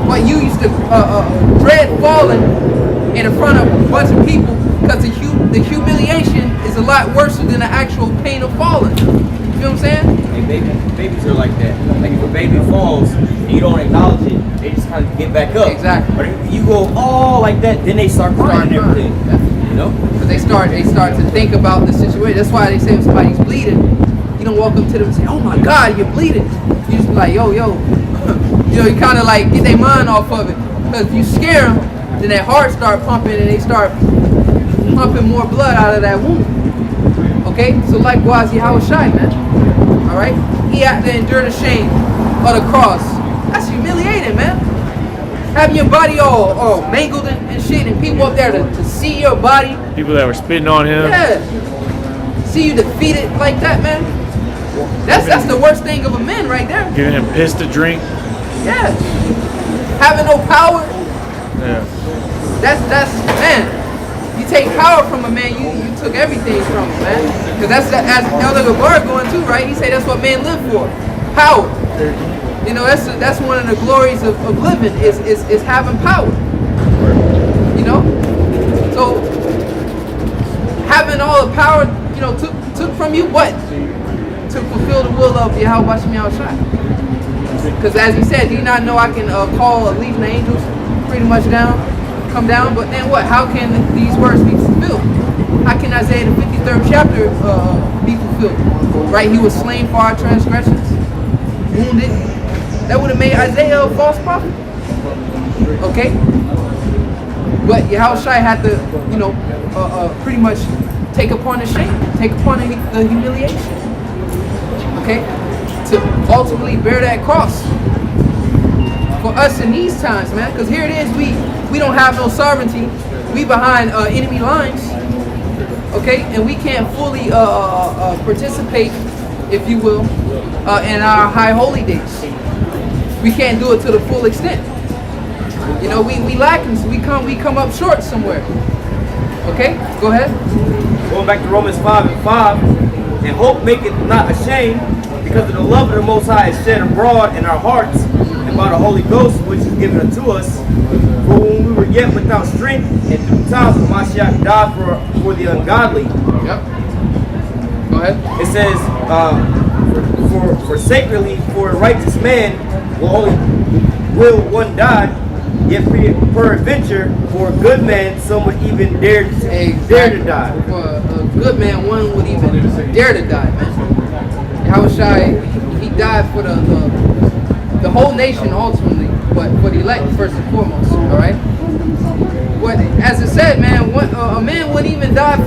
But you used to dread falling. in front of a bunch of people, because the humiliation is a lot worse than the actual pain of falling. You feel what I'm saying? Hey, babies are like that. Like if a baby falls and you don't acknowledge it, they just kind of get back up. Exactly. But if you go all like that, then they start crying and everything. You know? Because they start to think about the situation. That's why they say if somebody's bleeding, you don't walk up to them and say, "Oh my God, you're bleeding." You just be like, "Yo." You know, you kind of like get their mind off of it. Because if you scare them, then their heart start pumping and they start pumping more blood out of that wound. Okay? So likewise, Yahweh Shai, man. Alright? He had to endure the shame of the cross. That's humiliating, man. Having your body all mangled and shit, and people up there to see your body. People that were spitting on him. Yeah. See you defeated like that, man. That's the worst thing of a man right there. Giving him piss to drink. Yeah. Having no power. Yeah. That's man. You take power from a man, you took everything from him, man. Because that's as Elder Gabar going too, right? He said that's what men live for. Power. You know, that's one of the glories of living is having power. You know? So having all the power, you know, took from you what? To fulfill the will of Yahweh Bashem Yahushua. Because as he said, do you not know I can call a legion of angels pretty much come down? But then what? How can these words be fulfilled? How can Isaiah the 53rd chapter be fulfilled? Right? He was slain for our transgressions, wounded. That would have made Isaiah a false prophet. Okay? But Yahushua had to, you know, pretty much take upon the shame, take upon the humiliation. Okay? To ultimately bear that cross for us in these times, man. Because here it is, we don't have no sovereignty. We behind enemy lines. Okay? And we can't fully participate, if you will, in our high holy days. We can't do it to the full extent. You know, we lacking, so we come up short somewhere. Okay? Go ahead. Going back to Romans 5:5, and hope maketh not ashamed, because of the love of the Most High is shed abroad in our hearts, and by the Holy Ghost which is given unto us. For when we were yet without strength, in due time the Mashiach died for the ungodly. Yep. Go ahead. It says, for sacredly, for a righteous man will one die, yet peradventure, for a good man some would even dare to die. For a good man, one would even dare to die, man. Yahushua, he died for the whole nation ultimately, but for the elect first and foremost, all right? But as it said, man, a man wouldn't even die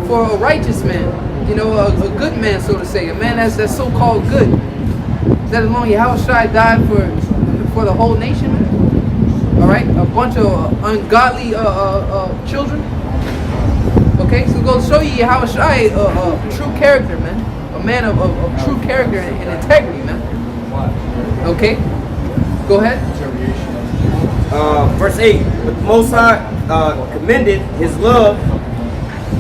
for a righteous man, you know, a good man, so to say, a man that's so-called good. Let alone Yahushua died for the whole nation, man. All right, a bunch of ungodly children. Okay, so go show you Yahushua a true character, man. A man of true character and integrity, man. Okay, go ahead. Verse 8, but the Most High commended his love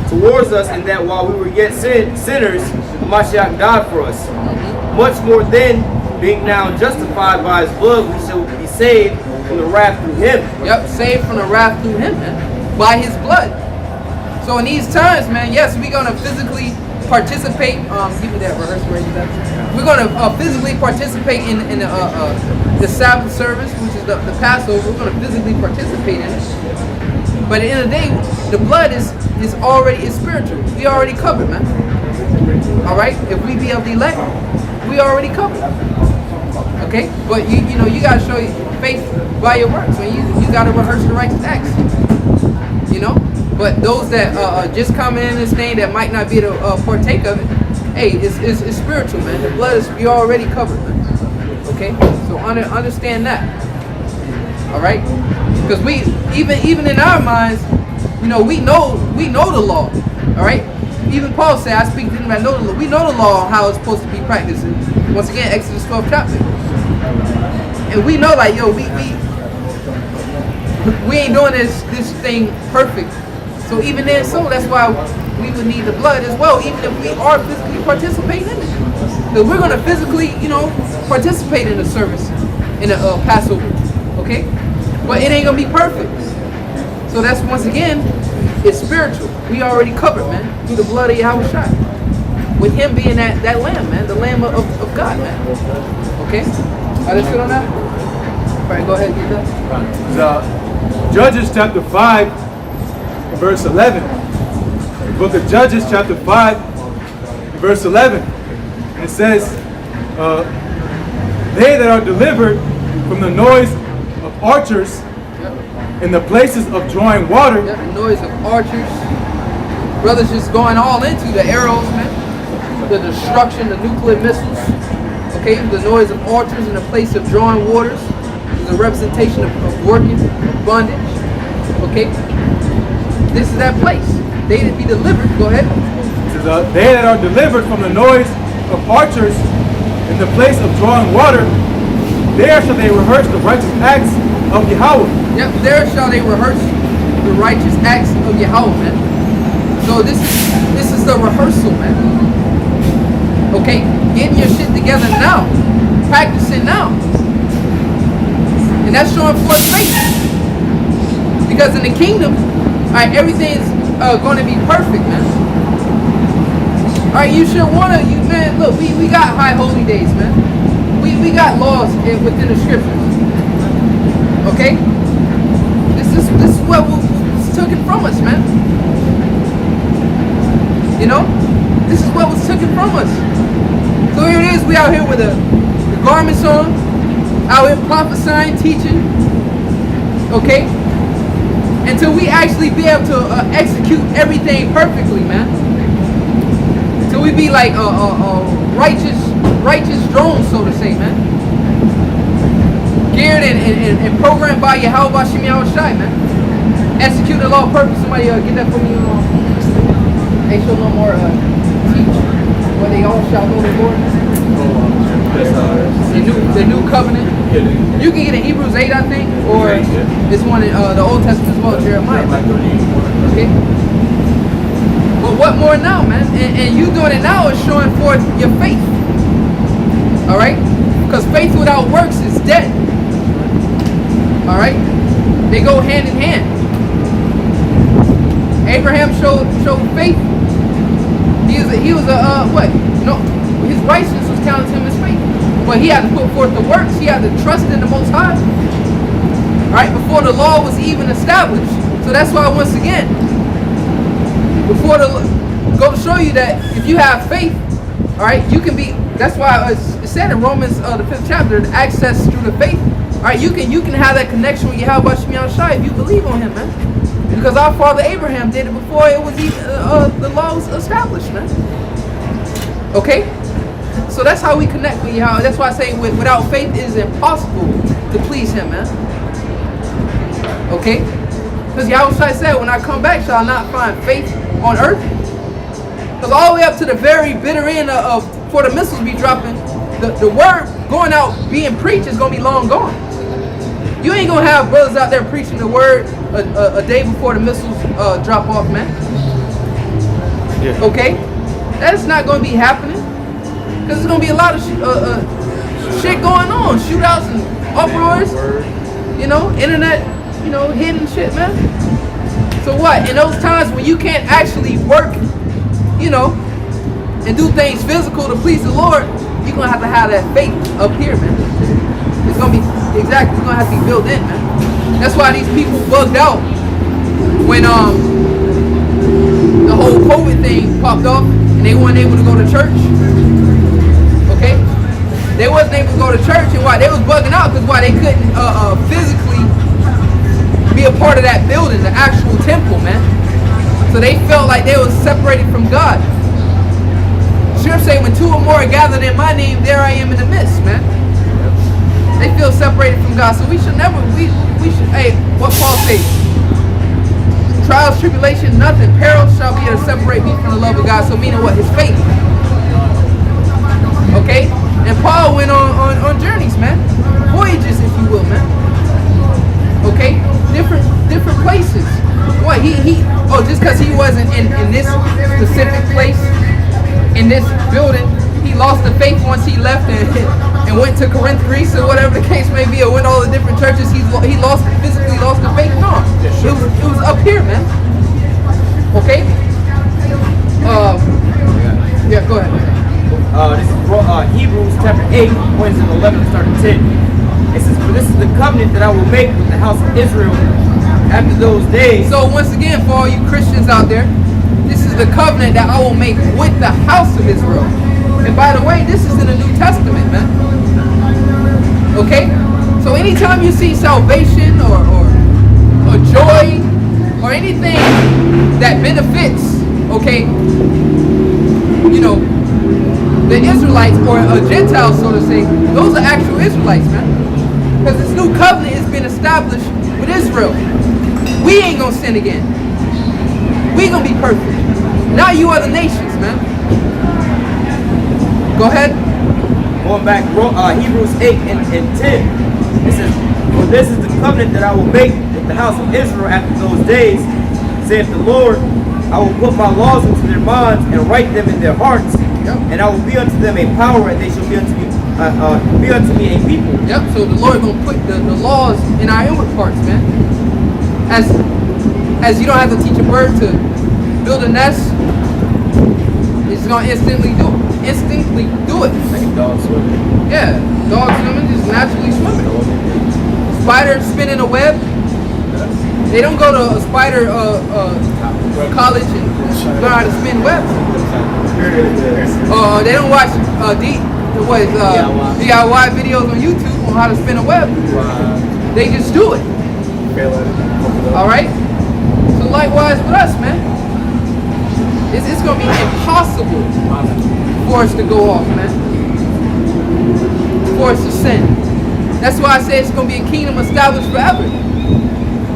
towards us in that while we were yet sinners, the Mashiach died for us. Much more then, being now justified by his blood, we shall be saved from the wrath through him. Yep, saved from the wrath through him, man. By his blood. So in these times, man, yes, we're going to physically participate. Give me that rehearsal right there. We're going to physically participate in the Sabbath service, which is the Passover. We're going to physically participate in it. But at the end of the day, the blood is spiritual. We already covered, man. All right? If we be of the elect, we already covered. Okay? But you know, you got to show faith by your works. So you got to rehearse the righteous acts. You know? But those that just coming in this thing that might not be able to partake of it, hey, it's spiritual, man. The blood is you already covered, man. Okay? So understand that. All right? Because we even in our minds, you know, we know the law. All right? Even Paul said, I speak to them that know the law. We know the law, how it's supposed to be practiced. And once again, Exodus 12 chapter. And we know, like, yo, we ain't doing this thing perfect. So even then, that's why we would need the blood as well, even if we are physically participating in it. Because we're going to physically, you know, participate in the service, in the Passover. Okay? But it ain't going to be perfect. So that's once again, it's spiritual. We already covered, man, through the blood of Yahweh Shai. With him being that lamb, man, the lamb of God, man. Okay? Are they good on that? All right, go ahead, get that. Judges chapter 5, verse 11. The book of Judges chapter 5, verse 11. It says, they that are delivered from the noise of archers in the places of drawing water. The noise of archers. Brothers just going all into the arrows, man. The destruction, the nuclear missiles. Okay, the noise of archers in the place of drawing waters is a representation of working, of bondage. Okay, this is that place. They that be delivered. Go ahead. They that are delivered from the noise of archers in the place of drawing water, there shall they rehearse the righteous acts of Yahweh. Yep, there shall they rehearse the righteous acts of Yahweh, man. So this is the rehearsal, man. Okay, getting your shit together now, practicing now, and that's showing forth faith. Because in the kingdom, all right, everything's going to be perfect, man. All right, you should wanna, man. Look, we got high holy days, man. We got laws within the scriptures. Okay, this is what was taken from us, man. You know, this is what was taken from us. So here it is. We out here with the garments on, out here prophesying, teaching. Okay, until we actually be able to execute everything perfectly, man. Until we be like righteous drones, so to say, man. Geared and programmed by Yahweh Bashim Yahweh Shai, man. Execute the law of purpose. Somebody get that for me. They show no more teach where they all shall know the Lord. The new covenant. You can get in Hebrews 8, I think, or this one in the Old Testament as well, Jeremiah. Okay. But what more now, man? And you doing it now is showing forth your faith. All right? Because faith without works is dead. All right? They go hand in hand. Abraham showed faith. He was a what? No, his righteousness was counted to him as faith. But he had to put forth the works. He had to trust in the Most High. All right? Before the law was even established. So that's why once again, before go to show you that if you have faith, all right, you can be. That's why it said in Romans the 5th chapter, the access through the faith. All right, you can have that connection with Yahweh Shem Shai if you believe on Him, man. Because our father Abraham did it before it was even the law was established, man. Okay, so that's how we connect with Yahweh. That's why I say without faith it is impossible to please Him, man. Okay, because Yahweh Shai said, "When I come back, shall I not find faith on earth?" Because all the way up to the very bitter end of for the missiles be dropping, the word going out being preached is gonna be long gone. You ain't gonna have brothers out there preaching the word a day before the missiles drop off, man. Yeah. Okay, that's not gonna be happening because there's gonna be a lot of shit going on, shootouts and uproars. You know, internet, hidden shit, man. So what? In those times when you can't actually work, and do things physical to please the Lord, you're gonna have that faith up here, man. It's gonna be it's gonna have to be built in, man. That's why these people bugged out when the whole COVID thing popped off and they weren't able to go to church. Okay, they wasn't able to go to church, and why? They was bugging out because why? They couldn't physically be a part of that building, the actual temple, man. So they felt like they was separated from God. Scripture say, when two or more are gathered in my name, there I am in the midst, man. They feel separated from God. So we should never, we should, hey, what Paul says, trials, tribulation, nothing, peril shall be able to separate me from the love of God. So meaning what? His faith. Okay? And Paul went on journeys, man. Voyages, if you will, man. Okay? Different places. What? Just because he wasn't in this specific place, in this building, he lost the faith once he left and and went to Corinth, Greece, or whatever the case may be, or went to all the different churches, he physically lost the faith. No, it was up here, man. Okay. Yeah, go ahead. This is Hebrews chapter 8, points in 11, starting 10. It says, "For this is the covenant that I will make with the house of Israel after those days." So once again, for all you Christians out there, this is the covenant that I will make with the house of Israel. And by the way, this is in the New Testament, man. Okay? So anytime you see salvation or joy or anything that benefits, okay, you know, the Israelites or a Gentile, so to say, those are actual Israelites, man. Because this new covenant has been established with Israel. We ain't gonna sin again. We gonna be perfect. Now you are the nations, man. Go ahead. Going back, Hebrews 8 and 10. It says, "For this is the covenant that I will make with the house of Israel after those days, saith the Lord. I will put my laws into their minds and write them in their hearts. Yep. And I will be unto them a power, and they shall be unto me a people." Yep, so the Lord gonna put the laws in our inward parts, man. As you don't have to teach a bird to build a nest, it's gonna instantly do it. Like dogs swimming. Yeah, dogs swimming, just naturally swimming. Spiders spinning a web. They don't go to a spider college and learn how to spin webs. They don't watch DIY videos on YouTube on how to spin a web. They just do it. All right. So likewise with us, man. It's gonna be impossible for us to go off, man. For us to sin. That's why I say it's gonna be a kingdom established forever.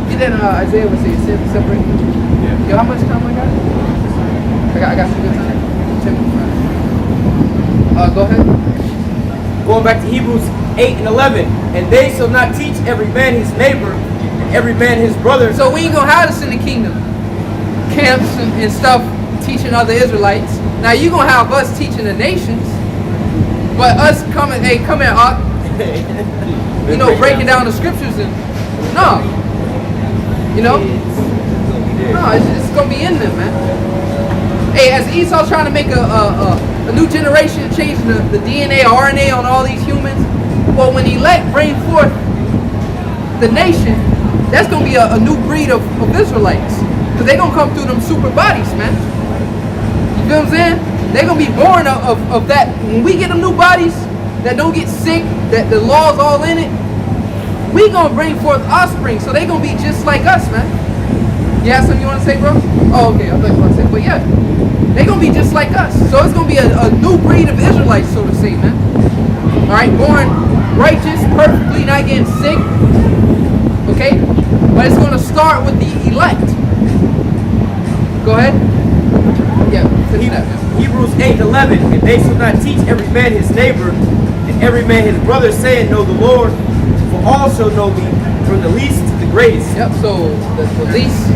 Get that Isaiah would say separate. Yeah. Yo, how much time I got? I got some good time. 10 minutes. Go ahead. Going back to Hebrews 8 and 11. "And they shall not teach every man his neighbor, and every man his brother." So we ain't gonna have this in the kingdom. Camps and stuff teaching other Israelites. Now you gonna have us teaching the nations, but us coming, hey, come here, Ak. You know, breaking down the scriptures and no. You know? No, it's gonna be in them, man. Hey, as Esau's trying to make a new generation, change the DNA or RNA on all these humans, well, when elect bring forth the nation, that's gonna be a new breed of Israelites. Because they're gonna come through them super bodies, man. You feel what I'm saying? They're gonna be born of that. When we get them new bodies that don't get sick, that the law's all in it, we gonna bring forth offspring. So they gonna be just like us, man. You have something you wanna say, bro? Oh, okay, I thought you wanna say, but yeah. They gonna be just like us. So it's gonna be a new breed of Israelites, so to say, man. Alright, born righteous, perfectly, not getting sick. Okay? But it's gonna start with the elect. Go ahead. Yeah, finish that. Hebrews 8:11. "And they shall not teach every man his neighbor, and every man his brother, saying, Know the Lord, for all shall know me, from the least to the greatest." Yep, so the least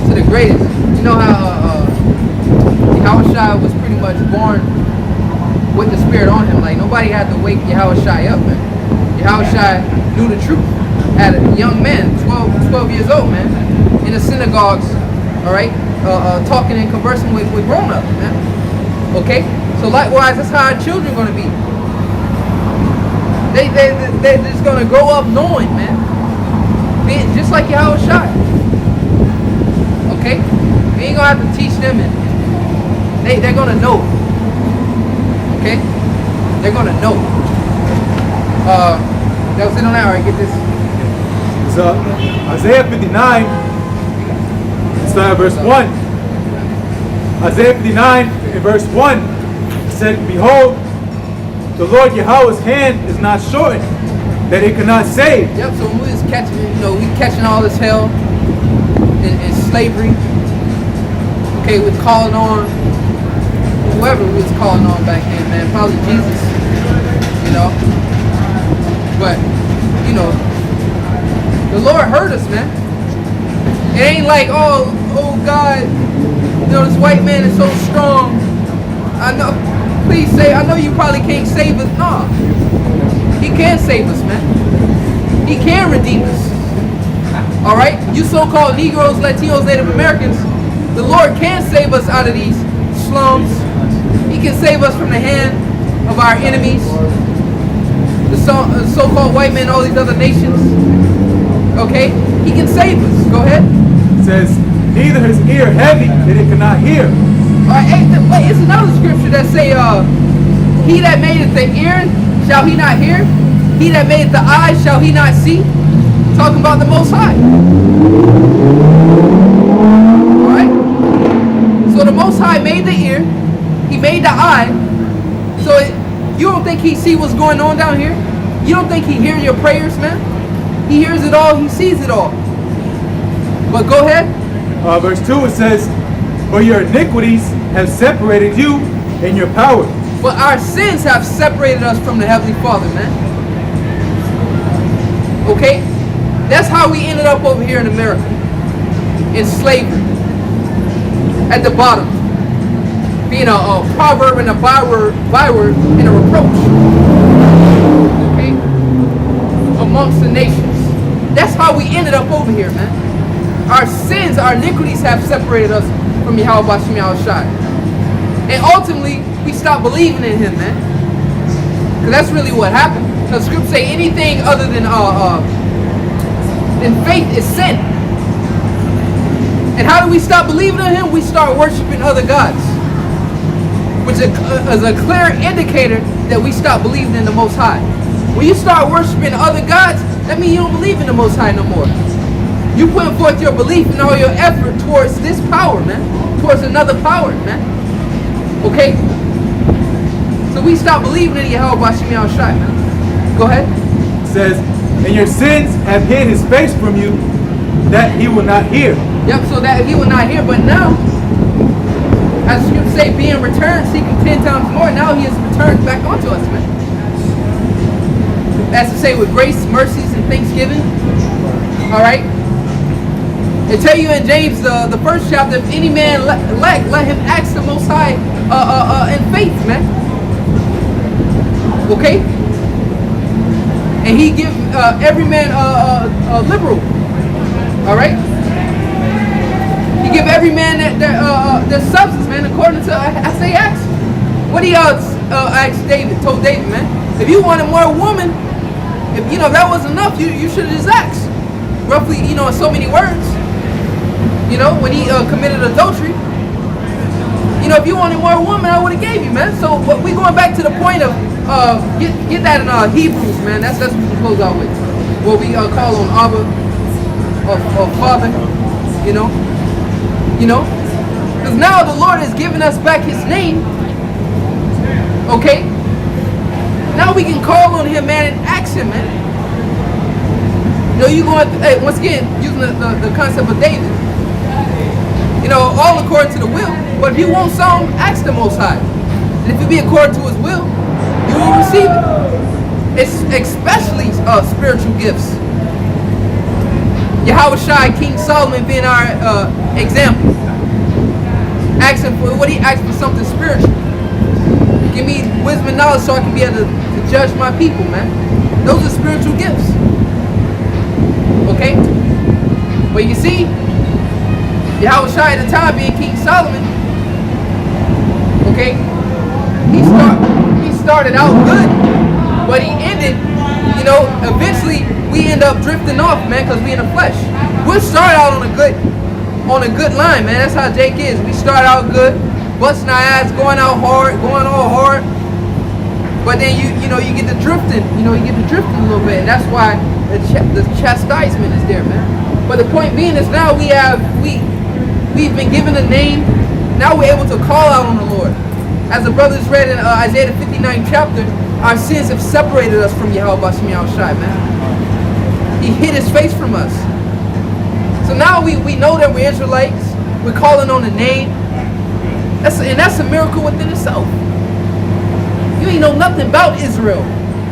to the greatest. You know how Yahushua was pretty much born with the spirit on him. Like nobody had to wake Yahushua up, man. Yahushua knew the truth at a young man, 12 years old, man, in the synagogues, all right, talking and conversing with grown-ups, man. Okay, so likewise, that's how our children are gonna be. They're just gonna grow up knowing, man, being just like Yahushua. Okay, we ain't gonna have to teach them, and they're gonna know. Okay, they're gonna know. That was it on that. All right, get this. So Isaiah 59, start at verse 1. Isaiah 59 in verse 1 said, "Behold, the Lord Yahweh's hand is not shortened, that it cannot save." Yep, so we was catching, we catching all this hell in slavery. Okay, we're calling on whoever we was calling on back then, man. Probably Jesus, But, the Lord heard us, man. It ain't like, oh God, this white man is so strong. I know, please say, I know you probably can't save us. No. He can save us, man. He can redeem us. All right? You so-called Negroes, Latinos, Native Americans, the Lord can save us out of these slums. He can save us from the hand of our enemies, the so-called white men, all these other nations. Okay? He can save us. Go ahead. It says, neither his ear heavy that it cannot hear. All right, hey, wait, it's another scripture that say, he that made the ear, shall he not hear? He that made the eye, shall he not see? Talking about the Most High. Alright? So the Most High made the ear. He made the eye. So you don't think he see what's going on down here? You don't think he hears your prayers, man? He hears it all. He sees it all. But go ahead. Verse 2, it says, for your iniquities have separated you in your power. But our sins have separated us from the Heavenly Father, man. Okay? That's how we ended up over here in America. In slavery. At the bottom. Being a proverb and a byword and a reproach. Okay? Amongst the nations. That's how we ended up over here, man. Our sins, our iniquities have separated us from Yahweh Bashem Yahushai. And ultimately, we stopped believing in him, man. Because that's really what happened. The scripture say anything other than faith is sin. And how do we stop believing in him? We start worshiping other gods. Which is a clear indicator that we stop believing in the Most High. When you start worshiping other gods, that means you don't believe in the Most High no more. You put forth your belief and all your effort towards this power, man. Towards another power, man. Okay? So we stop believing in Yahweh Bashem Yahushai, man. Go ahead. It says, and your sins have hid his face from you, that he will not hear. Yep, so that he will not hear. But now, as the scripture say, being returned, seeking 10 times more, now he is returned back onto us, man. As to say, with grace, mercies, and thanksgiving. Alright? They tell you in James, the first chapter, if any man lack, let him ask the Most High in faith, man. Okay? And he give every man liberal. Alright? He give every man their substance, man, according to, I say ask. What he asked David, told David, man? If you wanted more woman, if that wasn't enough, you should have just asked. Roughly, in so many words. When he committed adultery. If you wanted more woman, I would have gave you, man. So we going back to the point of get that in Hebrews, man. That's what we close out with. What we call on Abba or Father, because now the Lord has given us back his name. Okay? Now we can call on him, man, and ask him, man. You going, once again, using the concept of David. All according to the will. But if you want something, ask the Most High. And if it be according to his will, you will receive it. It's especially spiritual gifts. Yahushua, King Solomon being our example. Asking for what he asked for something spiritual. Give me wisdom and knowledge so I can be able to judge my people, man. Those are spiritual gifts. Okay? But you see, Yahushua at the time being King Solomon, okay, he started out good, but he ended, eventually we end up drifting off, man, because we in the flesh. We'll start out on a good line, man. That's how Jake is. We start out good, busting our ass, going all hard, but then you get the drifting, a little bit, and that's why the chastisement is there, man. But the point being is now we've been given a name. Now we're able to call out on the Lord. As the brothers read in Isaiah the 59th chapter, our sins have separated us from Yahweh Bashem Yahushai, man. He hid his face from us. So now we know that we're Israelites. We're calling on the name. That's a miracle within itself. You ain't know nothing about Israel.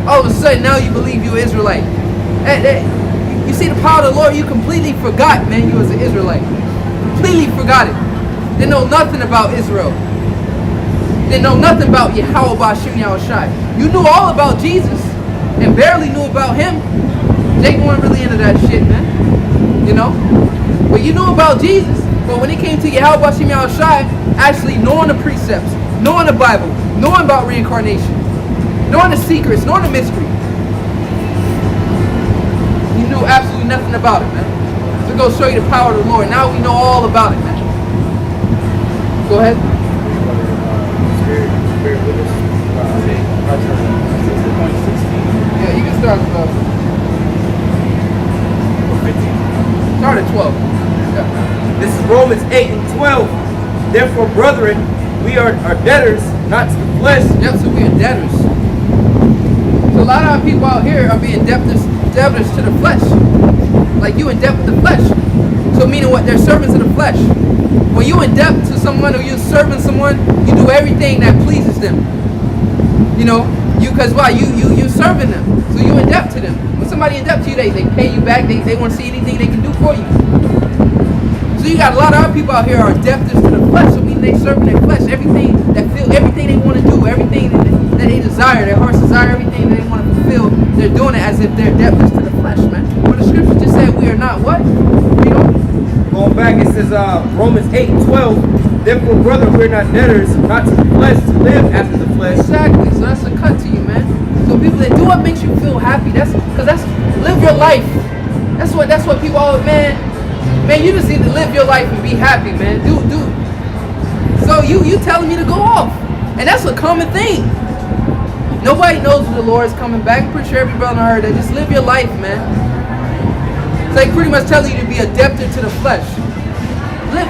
All of a sudden now you believe you're Israelite. You see the power of the Lord, you completely forgot, man, you was an Israelite. Completely forgot it. Didn't know nothing about Israel. Didn't know nothing about Yahweh Bashem Yahushai. You knew all about Jesus. and barely knew about him, Jake wasn't really into that shit, man. You know? But you knew about Jesus. But when it came to Yahweh Shem Shai, actually knowing the precepts, knowing the Bible, knowing about reincarnation, knowing the secrets, knowing the mystery, you knew absolutely nothing about it, man. So go show you the power of the Lord. Now we know all about it, man. Go ahead. Yeah, you can start with start at 12. Yeah. This is Romans 8 and 12. Therefore, brethren, we are debtors, not to the flesh. Yep, so we are debtors. So a lot of our people out here are being debtors to the flesh. Like you in debt with the flesh. So meaning what? They're servants of the flesh. When you in debt to someone or you're serving someone, you do everything that pleases them. You know, because why? You serving them. So you in debt to them. When somebody in debt to you, they pay you back. They want to see anything they can do for you. So you got a lot of our people out here are debtors to the flesh. So meaning they serving their flesh. Everything they want to do, everything that they desire, their hearts desire, everything that they want to fulfill, they're doing it as if they're debtors to the flesh, man. But the scripture just said we are not what? You know? Going back, it says Romans 8 and 12. Therefore, brother, we're not debtors, not to the flesh, to live after the flesh. Exactly. So that's a cut to you, man. So people that do what makes you feel happy. That's live your life. That's what people always, man, you just need to live your life and be happy, man. Do. So you telling me to go off, and that's a common thing. Nobody knows when the Lord is coming back. I'm pretty sure every brother heard that. Just live your life, man. It's like pretty much telling you to be a debtor to the flesh.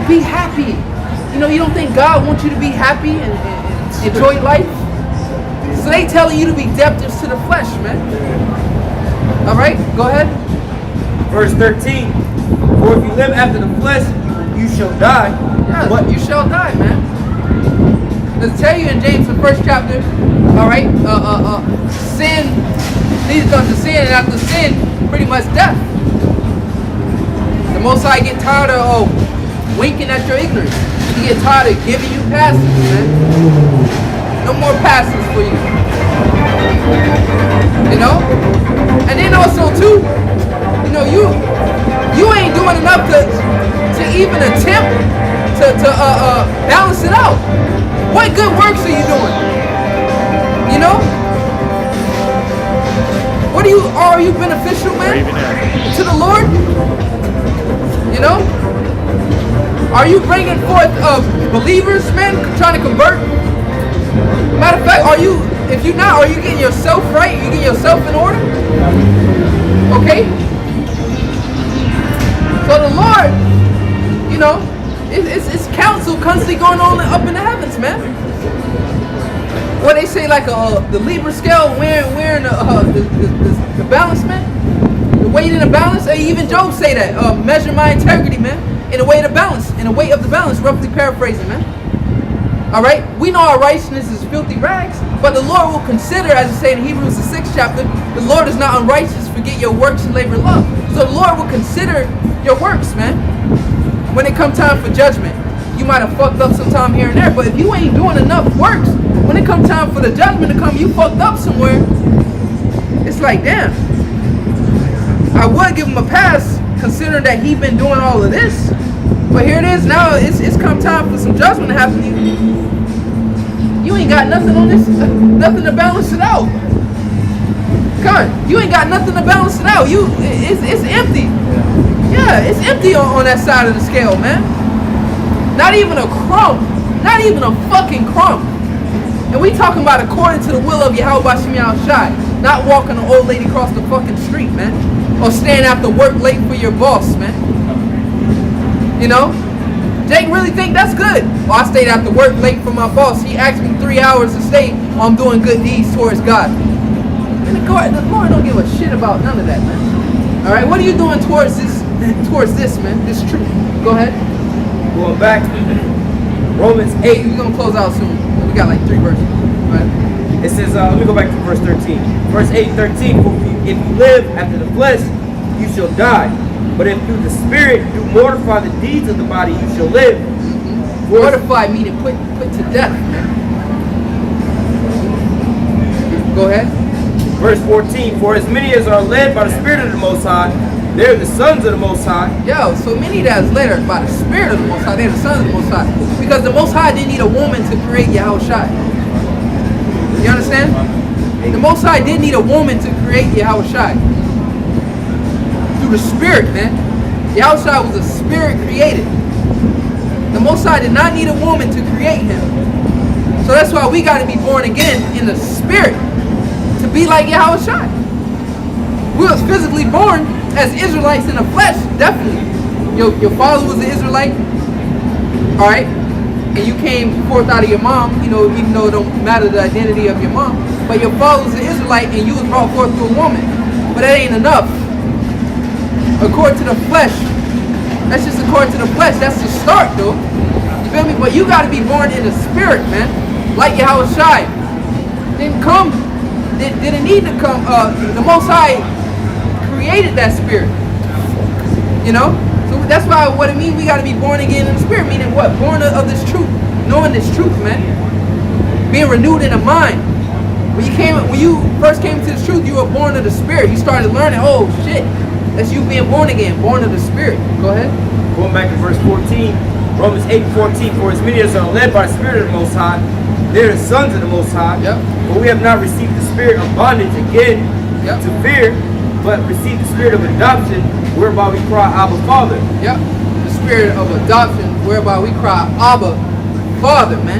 Be happy. You know, you don't think God wants you to be happy and enjoy life? So they telling you to be debtors to the flesh, man. All right, go ahead. Verse 13. For if you live after the flesh, you shall die. Yeah, but you shall die, man. Let's tell you in James, the first chapter. All right, sin leads unto sin, and after sin, pretty much death. The Most High get tired of winking at your ignorance. He get tired of giving you passes, man. No more passes for you. You know? And then also too, you know, you ain't doing enough to even attempt to balance it out. What good works are you doing? You know? Are you beneficial, man? To the Lord? You know? Are you bringing forth believers, man, trying to convert? Matter of fact, if you're not, are you getting yourself right? You getting yourself in order? Okay? So the Lord, you know, it's counsel constantly going on up in the heavens, man. What they say, like the Libra scale, wearing the balance, man. The weight and the balance. Hey, even Job say that. Measure my integrity, man. In the weight of balance. In the weight of the balance. Roughly paraphrasing, man. All right. We know our righteousness is filthy rags, but the Lord will consider, as it says in Hebrews the 6th chapter, the Lord is not unrighteous. Forget your works and labor of love. So the Lord will consider your works, man. When it comes time for judgment, you might have fucked up sometime here and there, but if you ain't doing enough works, when it comes time for the judgment to come, you fucked up somewhere. It's like, damn. I would give him a pass, considering that he been doing all of this. But here it is now. It's come time for some judgment to happen to you. You ain't got nothing on this, nothing to balance it out. Come on, you ain't got nothing to balance it out. It's empty. Yeah, it's empty on that side of the scale, man. Not even a crumb. Not even a fucking crumb. And we talking about according to the will of Yahweh Shem Shai. Not walking an old lady across the fucking street, man. Or staying after work late for your boss, man. You know? Jake really think that's good. Well, I stayed after work late for my boss. He asked me 3 hours to stay while I'm doing good deeds towards God. And the Lord don't give a shit about none of that, man. Alright, what are you doing towards this, man? This truth. Go ahead. Going back, Romans 8. We're gonna close out soon. We got like 3 verses. Right? It says, let me go back to verse 13. Verse 8:13. If you live after the flesh, you shall die. But if through the Spirit you mortify the deeds of the body, you shall live. Mortify meaning put to death. Go ahead. Verse 14, for as many as are led by the Spirit of the Most High, they're the sons of the Most High. Yo, so many that is led by the Spirit of the Most High, they're the sons of the Most High. Because the Most High didn't need a woman to create Yahushua. You understand? The Most High didn't need a woman to create Yahushua. Through the Spirit, man. Yahushua was a Spirit created. The Most High did not need a woman to create him. So that's why we got to be born again in the Spirit. To be like Yahushua. We was physically born as Israelites in the flesh, definitely. Your father was an Israelite, all right? And you came forth out of your mom, you know, even though it don't matter the identity of your mom. But your father was an Israelite and you was brought forth through a woman. But that ain't enough. According to the flesh, that's just according to the flesh. That's the start, though. You feel me? But you got to be born in the Spirit, man. Like Yahushua. Didn't need to come. The Most High created that Spirit. You know? So that's why what it means we got to be born again in the Spirit. Meaning what? Born of this truth. Knowing this truth, man. Being renewed in the mind. When you first came to this truth, you were born of the Spirit. You started learning, oh shit. That's you being born again. Born of the Spirit. Go ahead. Going back to verse 14. Romans 8:14. For as many as are led by the Spirit of the Most High, they're the sons of the Most High. Yep. For we have not received the spirit of bondage again to fear, but received the spirit of adoption, whereby we cry, Abba, Father. Yep. The spirit of adoption, whereby we cry, Abba, Father, man.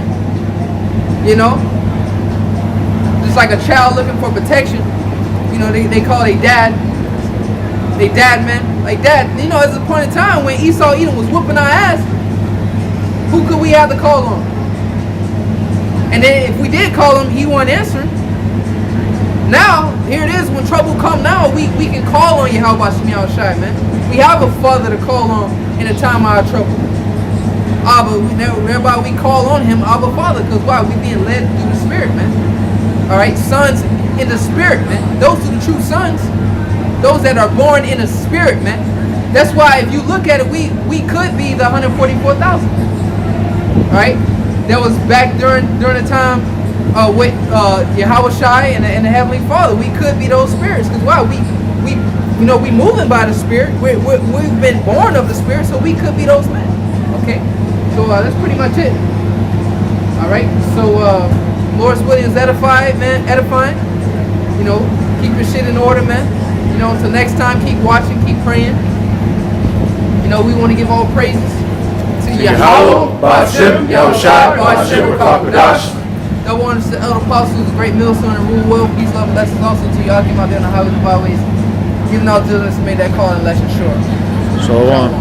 You know? Just like a child looking for protection. You know, they call their dad. They dad, man. Like dad, you know, there's a point in time when Esau Edom was whooping our ass. Who could we have to call on? And then if we did call him, he wasn't answering. Now, here it is, when trouble come now, we can call on Yahweh Shai, man. We have a father to call on in a time of our trouble. Abba, everybody we call on him, Abba Father, because why? We being led through the Spirit, man. Alright, sons in the Spirit, man. Those are the true sons. Those that are born in the Spirit, man. That's why if you look at it, we could be the 144,000. Alright? That was back during the time with Yahushua and the Heavenly Father. We could be those spirits, because why? We moving by the Spirit. We've been born of the Spirit, so we could be those men. Okay, so that's pretty much it. All right. So Morris Williams edifying. You know, keep your shit in order, man. You know, until next time, keep watching, keep praying. You know, we want to give all praises to Yahweh, Ba'ashem, Yahushua, Ba'ashem, Rakakadash. No one is the elder apostles, the great millstone, and rule well. Peace, love, and blessings also to y'all. Came out there on the highways and byways. Even out diligence made that call and election sure. So long.